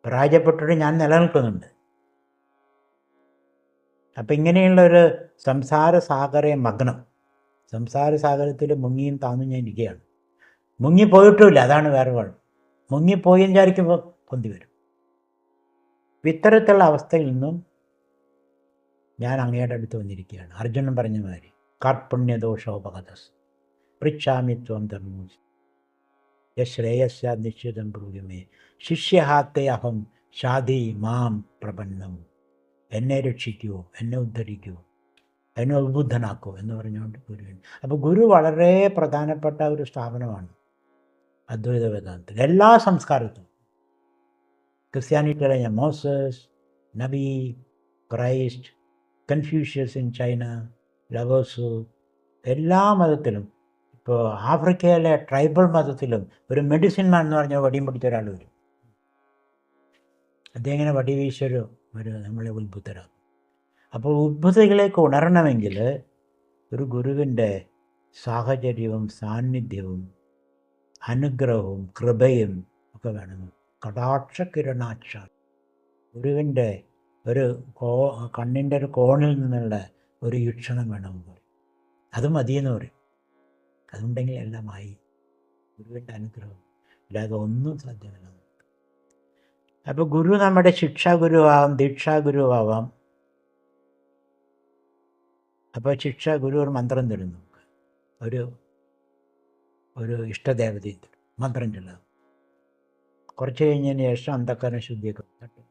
പരാജയപ്പെട്ടിട്ട് ഞാൻ നിലനിൽക്കുന്നുണ്ട്. അപ്പം ഇങ്ങനെയുള്ളൊരു സംസാര സാഗരത്തിൽ മുങ്ങിയും താന്നും ഞാൻ ഇരിക്കുകയാണ്. മുങ്ങിപ്പോയിട്ടുമില്ല, അതാണ് വേറെ കുഴപ്പം. മുങ്ങിപ്പോയി വിചാരിക്കുമ്പോൾ പൊന്തി വരും. ഇത്തരത്തിലുള്ള അവസ്ഥയിൽ നിന്നും ഞാൻ അങ്ങയുടെ അടുത്ത് വന്നിരിക്കുകയാണ്. അർജുനൻ പറഞ്ഞ മാതിരി കാർപ്പണ്യദോഷോപഗതസ് പൃച്ഛാമിത്വം ധർമ്മ യശ്രേയസ്യ നിശ്ചിതം ബ്രൂയമേ ശിഷ്യഹാത്തെ അഹം ഷാദി മാം പ്രപന്നം. എന്നെ രക്ഷിക്കൂ, എന്നെ ഉദ്ധരിക്കൂ, എന്നെ ഉദ്ബുദ്ധനാക്കൂ എന്ന് പറഞ്ഞുകൊണ്ട് ഗുരുവിന്. അപ്പോൾ ഗുരു വളരെ പ്രധാനപ്പെട്ട ഒരു സ്ഥാപനമാണ് അദ്വൈത വേദാന്തത്തിൽ. എല്ലാ സംസ്കാരത്തിലും, ക്രിസ്ത്യാനിറ്റിയിലെ മോസസ്, നബി, ക്രൈസ്റ്റ്, കൺഫ്യൂഷ്യസ് ഇൻ ചൈന, ലവോസു, എല്ലാ മതത്തിലും, ഇപ്പോൾ ആഫ്രിക്കയിലെ ട്രൈബൽ മതത്തിലും ഒരു മെഡിസിൻ മാൻ എന്ന് പറഞ്ഞാൽ വടിയും പിടിച്ച ഒരാൾ വരും. അദ്ദേഹം വടി വീശൊരു നമ്മളെ ഉത്ഭുതരാകും. അപ്പോൾ ഉത്ഭുതയിലേക്ക് ഉണരണമെങ്കിൽ ഒരു ഗുരുവിൻ്റെ സാഹചര്യവും സാന്നിധ്യവും അനുഗ്രഹവും കൃപയും ഒക്കെ വേണം. കടാക്ഷകിരണാക്ഷ, ഗുരുവിൻ്റെ ഒരു കണ്ണിൻ്റെ ഒരു കോണിൽ നിന്നുള്ള ഒരു വീക്ഷണം വേണമെന്ന് പറയും. അത് മതിയെന്ന് പറയും. അതുണ്ടെങ്കിൽ എല്ലാമായി. ഗുരുവിൻ്റെ അനുഗ്രഹം ഇല്ലാതെ ഒന്നും സാധ്യമല്ല. അപ്പോൾ ഗുരു നമ്മുടെ ശിക്ഷാഗുരുവാവാം, ദീക്ഷാഗുരുവാവാം. അപ്പോൾ ഗുരു ഒരു മന്ത്രം തരും നമുക്ക്, ഒരു ഇഷ്ടദേവതയും തരും, മന്ത്രം ചൊല്ലുക. കുറച്ച് കഴിഞ്ഞതിന് ശേഷം അന്ധക്കരണ ശുദ്ധിയൊക്കെ തട്ടും.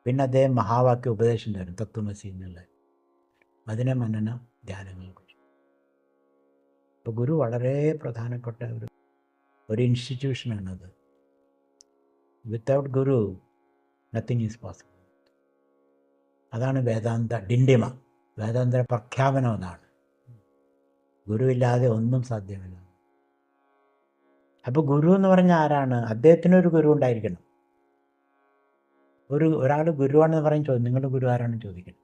പിന്നെ അദ്ദേഹം മഹാവാക്യ ഉപദേശം തരും, തത്വമസി എന്നുള്ള. അതിനെ മനന ധ്യാനങ്ങൾ കുറിച്ച്. അപ്പോൾ ഗുരു വളരെ പ്രധാനപ്പെട്ട ഒരു ഇൻസ്റ്റിറ്റ്യൂഷനാണത്. Without guru nothing is possible. അതാണ് വേദാന്ത ഡിണ്ടിമ, വേദാന്ത പ്രഖ്യാപനം. അതാണ് ഗുരുവില്ലാതെ ഒന്നും സാധ്യമല്ല. അപ്പോൾ ഗുരു എന്ന് പറഞ്ഞാൽ ആരാണ്? അദ്ദേഹത്തിനൊരു ഗുരു ഉണ്ടായിരിക്കണം. ഒരാൾ ഗുരുവാണെന്ന് പറഞ്ഞ് നിങ്ങളുടെ ഗുരു ആരാണെന്ന് ചോദിക്കണം.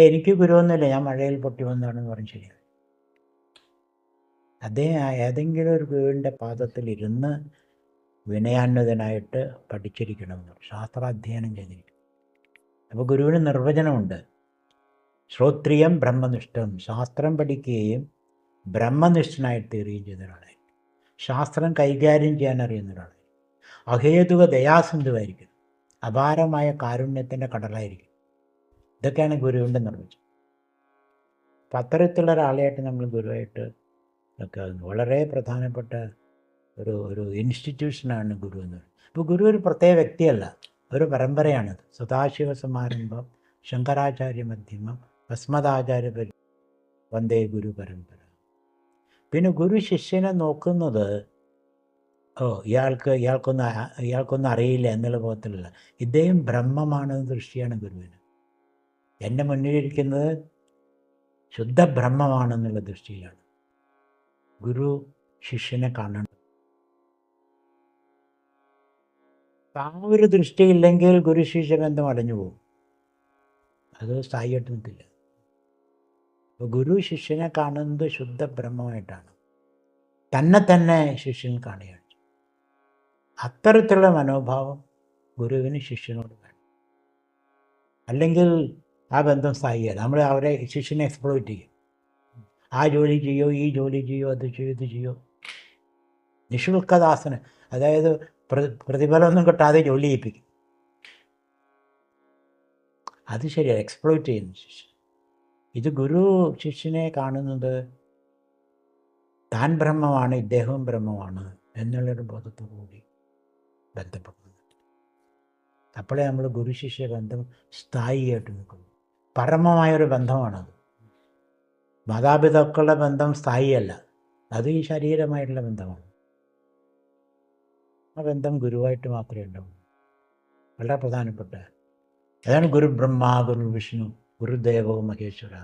എനിക്ക് ഗുരുവൊന്നുമില്ല, ഞാൻ മഴയിൽ പൊട്ടി വന്നതാണെന്ന് പറഞ്ഞ് ശരിയാണ്. അദ്ദേഹം ഏതെങ്കിലും ഒരു ഗുരുവിൻ്റെ പാദത്തിൽ ഇരുന്ന് വിനയാന്വിതനായിട്ട് പഠിച്ചിരിക്കണം, ശാസ്ത്രാധ്യയനം ചെയ്തിരിക്കണം. അപ്പോൾ ഗുരുവിന് നിർവചനമുണ്ട്. ശ്രോത്രിയം ബ്രഹ്മനിഷ്ഠം, ശാസ്ത്രം പഠിക്കുകയും ബ്രഹ്മനിഷ്ഠനായി തീരുകയും ചെയ്ത ഒരാളായിരിക്കും. ശാസ്ത്രം കൈകാര്യം ചെയ്യാൻ അറിയുന്ന ഒരാളായിരിക്കും. അഹേതുക ദയാസിന്ധുവായിരിക്കും. അപാരമായ കാരുണ്യത്തിൻ്റെ കടലായിരിക്കും. ഇതൊക്കെയാണ് ഗുരുവിൻ്റെ നിർവചനം. അപ്പം അത്തരത്തിലുള്ള ഒരാളെയായിട്ട് നമ്മൾ ഗുരുവായിട്ട് ഒക്കെ വളരെ പ്രധാനപ്പെട്ട ഒരു ഇൻസ്റ്റിറ്റ്യൂഷനാണ് ഗുരു എന്ന് പറയുന്നത്. ഇപ്പോൾ ഗുരു ഒരു പ്രത്യേക വ്യക്തിയല്ല, ഒരു പരമ്പരയാണത്. സദാശിവ സമാരംഭം, ശങ്കരാചാര്യ മധ്യമം, ഭസ്മദാചാര്യ വന്ദേ ഗുരു പരമ്പര. പിന്നെ ഗുരു ശിഷ്യനെ നോക്കുന്നത് ഇയാൾക്കൊന്നും അറിയില്ല എന്നുള്ള ബോധത്തിലല്ല. ഇദ്ദേഹം ബ്രഹ്മമാണെന്ന ദൃഷ്ടിയാണ് ഗുരുവിന്. എൻ്റെ മുന്നിലിരിക്കുന്നത് ശുദ്ധ ബ്രഹ്മമാണെന്നുള്ള ദൃഷ്ടിയിലാണ് ഗുരു ശിഷ്യനെ കാണേണ്ടത്. ആ ഒരു ദൃഷ്ടിയില്ലെങ്കിൽ ഗുരു ശിഷ്യ ബന്ധം അടഞ്ഞു പോകും, അത് സ്ഥായിയായിട്ട് നിൽക്കില്ല. അപ്പോൾ ഗുരു ശിഷ്യനെ കാണുന്നത് ശുദ്ധ ബ്രഹ്മമായിട്ടാണ്, തന്നെ ശിഷ്യൻ കാണുകയാണ്. അത്തരത്തിലുള്ള മനോഭാവം ഗുരുവിന് ശിഷ്യനോട് വേണം. അല്ലെങ്കിൽ ആ ബന്ധം സ്ഥായിയല്ല. നമ്മൾ അവരെ ശിഷ്യനെ എക്സ്പ്ലോയിറ്റ് ചെയ്യും. ആ ജോലി ചെയ്യോ, ഈ ജോലി ചെയ്യോ, അത് ചെയ്യോ, ഇത് ചെയ്യോ. നിശുൽക്കദാസന്, അതായത് പ്രതിഫലമൊന്നും കിട്ടാതെ ജോലി ചെയ്യിപ്പിക്കും. അത് ശരിയാണ്, എക്സ്പ്ലോയിറ്റ് ചെയ്യുന്നു ശിഷ്യൻ. ഇത് ഗുരു ശിഷ്യനെ കാണുന്നത് താൻ ബ്രഹ്മമാണ്, ഇദ്ദേഹവും ബ്രഹ്മമാണ് എന്നുള്ളൊരു ബോധത്തോടുകൂടി ബന്ധപ്പെടുന്നു. അപ്പോഴേ നമ്മൾ ഗുരു ശിഷ്യ ബന്ധം സ്ഥായിയായിട്ട് നിൽക്കുന്നു. പരമമായൊരു ബന്ധമാണത്. മാതാപിതാക്കളുടെ ബന്ധം സ്ഥായിയല്ല, അത് ഈ ശരീരമായിട്ടുള്ള ബന്ധമാണ്. ആ ബന്ധം ഗുരുവായിട്ട് മാത്രമേ ഉണ്ടാവൂ. വളരെ പ്രധാനപ്പെട്ട അതാണ് ഗുരു ബ്രഹ്മ, ഗുരു വിഷ്ണു, ഗുരുദേവോ മഹേശ്വര,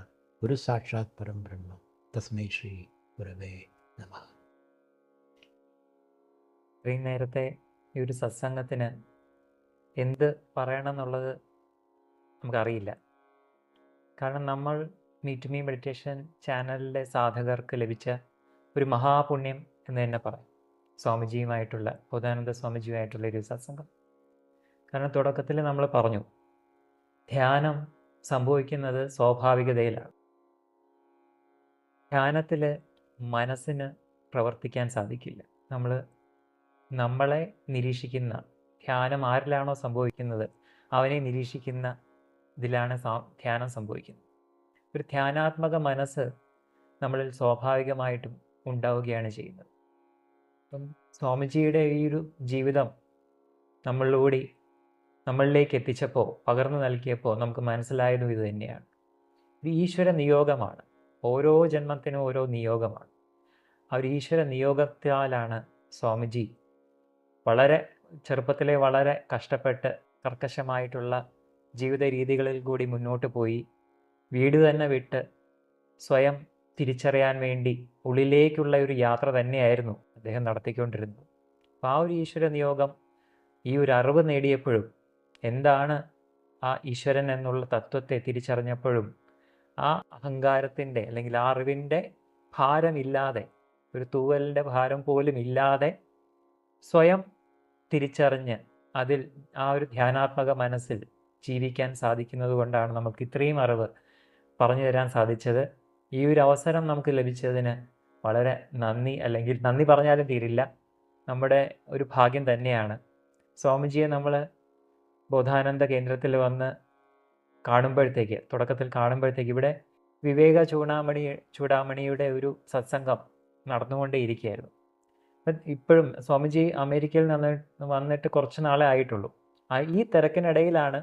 ഗുരു സാക്ഷാത് പരം ബ്രഹ്മ, തസ്മൈ ശ്രീ ഗുരവേ നമഃ. ഇത്രയും നേരത്തെ ഈ ഒരു സത്സംഗത്തിന് എന്ത് പറയണം എന്നുള്ളത് നമുക്കറിയില്ല. കാരണം നമ്മൾ മീറ്റ് മീ മെഡിറ്റേഷൻ ചാനലിലെ സാധകർക്ക് ലഭിച്ച ഒരു മഹാപുണ്യം എന്ന് തന്നെ പറയാം സ്വാമിജിയുമായിട്ടുള്ള, ബോധാനന്ദ സ്വാമിജിയുമായിട്ടുള്ള ഒരു സത്സംഗം. കാരണം തുടക്കത്തിൽ നമ്മൾ പറഞ്ഞു, ധ്യാനം സംഭവിക്കുന്നത് സ്വാഭാവികതയിലാണ്. ധ്യാനത്തിൽ മനസ്സിന് പ്രവർത്തിക്കാൻ സാധിക്കില്ല. നമ്മളെ നിരീക്ഷിക്കുന്ന, ധ്യാനം ആരിലാണോ സംഭവിക്കുന്നത് അവനെ നിരീക്ഷിക്കുന്ന ഇതിലാണ് ധ്യാനം സംഭവിക്കുന്നത്. ഒരു ധ്യാനാത്മക മനസ്സ് നമ്മളിൽ സ്വാഭാവികമായിട്ടും ഉണ്ടാവുകയാണ് ചെയ്യുന്നത്. അപ്പം സ്വാമിജിയുടെ ഈ ഒരു ജീവിതം നമ്മളിലേക്ക് എത്തിച്ചപ്പോൾ, പകർന്നു നൽകിയപ്പോൾ നമുക്ക് മനസ്സിലായതും ഇത് തന്നെയാണ്. ഇത് ഈശ്വര നിയോഗമാണ്. ഓരോ ജന്മത്തിനും ഓരോ നിയോഗമാണ്. ആ ഒരു ഈശ്വര നിയോഗത്താലാണ് സ്വാമിജി വളരെ ചെറുപ്പത്തിലെ വളരെ കഷ്ടപ്പെട്ട് കർക്കശമായിട്ടുള്ള ജീവിത രീതികളിൽ കൂടി മുന്നോട്ട് പോയി വീട് തന്നെ വിട്ട് സ്വയം തിരിച്ചറിയാൻ വേണ്ടി ഉള്ളിലേക്കുള്ള ഒരു യാത്ര തന്നെയായിരുന്നു അദ്ദേഹം നടത്തിക്കൊണ്ടിരുന്നത്. അപ്പോൾ ആ ഒരു ഈശ്വര നിയോഗം, ഈ ഒരു അറിവ് നേടിയപ്പോഴും, എന്താണ് ആ ഈശ്വരൻ എന്നുള്ള തത്വത്തെ തിരിച്ചറിഞ്ഞപ്പോഴും, ആ അഹങ്കാരത്തിൻ്റെ അല്ലെങ്കിൽ ആ അറിവിൻ്റെ ഭാരമില്ലാതെ, ഒരു തൂവലിൻ്റെ ഭാരം പോലും ഇല്ലാതെ സ്വയം തിരിച്ചറിഞ്ഞ് അതിൽ ആ ഒരു ധ്യാനാത്മക മനസ്സിൽ ജീവിക്കാൻ സാധിക്കുന്നത് കൊണ്ടാണ് നമുക്ക് ഇത്രയും അറിവ് പറഞ്ഞു തരാൻ സാധിച്ചത്. ഈ ഒരു അവസരം നമുക്ക് ലഭിച്ചതിന് വളരെ നന്ദി, അല്ലെങ്കിൽ നന്ദി പറഞ്ഞാലും തീരില്ല, നമ്മുടെ ഒരു ഭാഗ്യം തന്നെയാണ്. സ്വാമിജിയെ നമ്മൾ ബോധാനന്ദ കേന്ദ്രത്തിൽ വന്ന് കാണുമ്പോഴത്തേക്ക്, തുടക്കത്തിൽ കാണുമ്പോഴത്തേക്ക് ഇവിടെ വിവേക ചൂടാമണിയുടെ ഒരു സത്സംഗം നടന്നുകൊണ്ടേയിരിക്കുകയായിരുന്നു. ഇപ്പോഴും സ്വാമിജി അമേരിക്കയിൽ വന്നിട്ട് കുറച്ച് നാളെ ആയിട്ടുള്ളൂ. ഈ തിരക്കിനിടയിലാണ്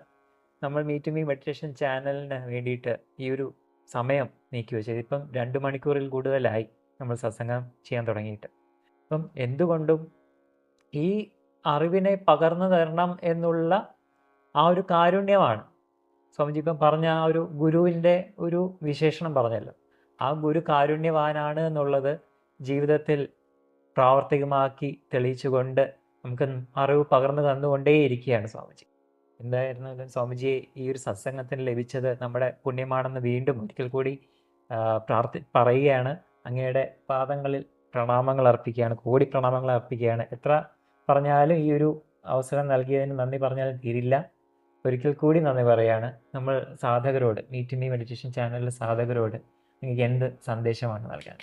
നമ്മൾ മീറ്റ് മീ മെഡിറ്റേഷൻ ചാനലിന് വേണ്ടിയിട്ട് ഈ ഒരു സമയം നീക്കി വെച്ചത്. ഇപ്പം 2 മണിക്കൂറിൽ കൂടുതലായി നമ്മൾ സത്സംഗം ചെയ്യാൻ തുടങ്ങിയിട്ട്. അപ്പം എന്തുകൊണ്ടും ഈ അറിവിനെ പകർന്നു തരണം എന്നുള്ള ആ ഒരു കാരുണ്യമാണ് സ്വാമിജി ഇപ്പം പറഞ്ഞ ആ ഒരു ഗുരുവിൻ്റെ ഒരു വിശേഷണം പറഞ്ഞല്ലോ. ആ ഗുരു കാരുണ്യവാനാണ് എന്നുള്ളത് ജീവിതത്തിൽ പ്രാവർത്തികമാക്കി തെളിയിച്ചുകൊണ്ട് നമുക്ക് അറിവ് പകർന്നു തന്നുകൊണ്ടേയിരിക്കുകയാണ് സ്വാമിജി. എന്തായിരുന്നാലും സ്വാമിജിയെ ഈ ഒരു സത്സംഗത്തിന് ലഭിച്ചത് നമ്മുടെ പുണ്യമാണെന്ന് വീണ്ടും ഒരിക്കൽ കൂടി പറയുകയാണ്. അങ്ങയുടെ പാദങ്ങളിൽ പ്രണാമങ്ങൾ അർപ്പിക്കുകയാണ്, കോടി പ്രണാമങ്ങൾ അർപ്പിക്കുകയാണ്. എത്ര പറഞ്ഞാലും ഈ ഒരു അവസരം നൽകിയതിന് നന്ദി പറഞ്ഞാലും തീരില്ല. ഒരിക്കൽ കൂടി നന്ദി പറയുകയാണ്. നമ്മൾ സാധകരോട്, മീറ്റ് മീ മെഡിറ്റേഷൻ ചാനലിലെ സാധകരോട് നിങ്ങൾക്ക് എന്ത് സന്ദേശമാണ് നൽകാൻ?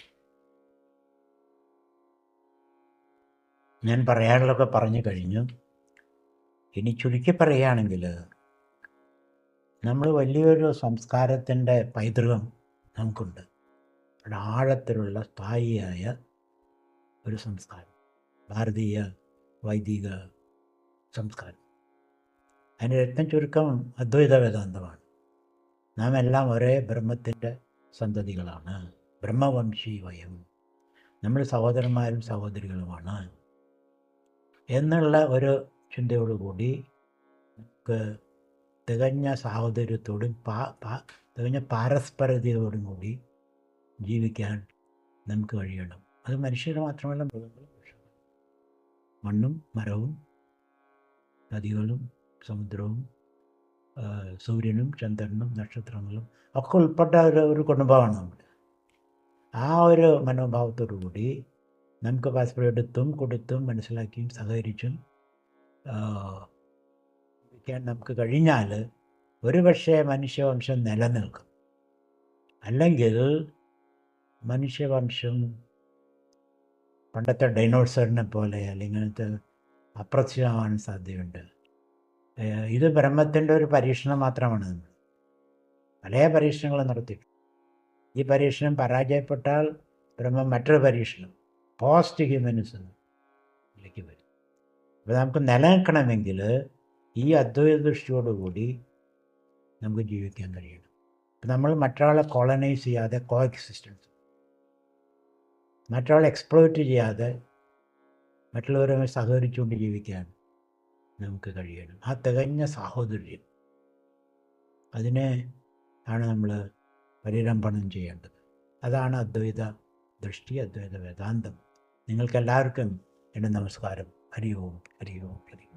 ഞാൻ പറയാനുള്ളതൊക്കെ പറഞ്ഞു കഴിഞ്ഞു. ഇനി ചുരുക്കി പറയുകയാണെങ്കിൽ, നമ്മൾ വലിയൊരു സംസ്കാരത്തിൻ്റെ പൈതൃകം നമുക്കുണ്ട്. ആഴത്തിലുള്ള സ്ഥായിയായ ഒരു സംസ്കാരം, ഭാരതീയ വൈദിക സംസ്കാരം. അതിൻ്റെ രത്നം ചുരുക്കം അദ്വൈത വേദാന്തമാണ്. നാം എല്ലാം ഒരേ ബ്രഹ്മത്തിൻ്റെ സന്തതികളാണ്. ബ്രഹ്മവംശി വയം, നമ്മൾ സഹോദരന്മാരും സഹോദരികളുമാണ് എന്നുള്ള ഒരു ചിന്തയോടുകൂടി നമുക്ക് തികഞ്ഞ സാഹോദര്യത്തോടും തികഞ്ഞ പാരസ്പര്യതയോടും കൂടി ജീവിക്കാൻ നമുക്ക് കഴിയണം. അത് മനുഷ്യർ മാത്രമല്ല, മൃഗങ്ങളും മണ്ണും മരവും നദികളും സമുദ്രവും സൂര്യനും ചന്ദ്രനും നക്ഷത്രങ്ങളും ഒക്കെ ഉൾപ്പെട്ട ഒരു കുടുംബമാണ് നമ്മൾ. ആ ഒരു മനോഭാവത്തോടു കൂടി നമുക്ക് പരസ്പരം എടുത്തും കൊടുത്തും മനസ്സിലാക്കിയും സഹകരിച്ചും ജീവിക്കാൻ നമുക്ക് കഴിഞ്ഞാൽ ഒരു പക്ഷേ മനുഷ്യവംശം നിലനിൽക്കും. അല്ലെങ്കിൽ മനുഷ്യവംശം പണ്ടത്തെ ഡൈനോസറിനെ പോലെ അല്ലെങ്കിൽ അപ്രത്യക്ഷമാവാൻ സാധ്യതയുണ്ട്. ഇത് ബ്രഹ്മത്തിൻ്റെ ഒരു പരീക്ഷണം മാത്രമാണ്. നമ്മൾ പല പരീക്ഷണങ്ങൾ നടത്തി. ഈ പരീക്ഷണം പരാജയപ്പെട്ടാൽ ബ്രഹ്മം മറ്റൊരു പരീക്ഷണം പോസ്റ്റ് ഹ്യൂമനിസത്തിലേക്ക് വരും. അപ്പോൾ നമുക്ക് നിലനിൽക്കണമെങ്കിൽ ഈ അദ്വൈത ദൃഷ്ടിയോടുകൂടി നമുക്ക് ജീവിക്കാൻ കഴിയണം. അപ്പം നമ്മൾ മറ്റൊരാളെ കോളനൈസ് ചെയ്യാതെ കോ എക്സിസ്റ്റൻസ്, മറ്റൊരാളെ എക്സ്പ്ലോയിറ്റ് ചെയ്യാതെ മറ്റുള്ളവരുമായി സഹകരിച്ചുകൊണ്ട് ജീവിക്കാൻ നമുക്ക് കഴിയണം. ആ തികഞ്ഞ സാഹോദര്യം, അതിനെ ആണ് നമ്മൾ പരിരംഭണം ചെയ്യേണ്ടത്. അതാണ് അദ്വൈത ദൃഷ്ടി, അദ്വൈത വേദാന്തം. നിങ്ങൾക്കെല്ലാവർക്കും എൻ്റെ നമസ്കാരം. ഹരി ഓം, ഹരി ഓം, ഹരി ഓം.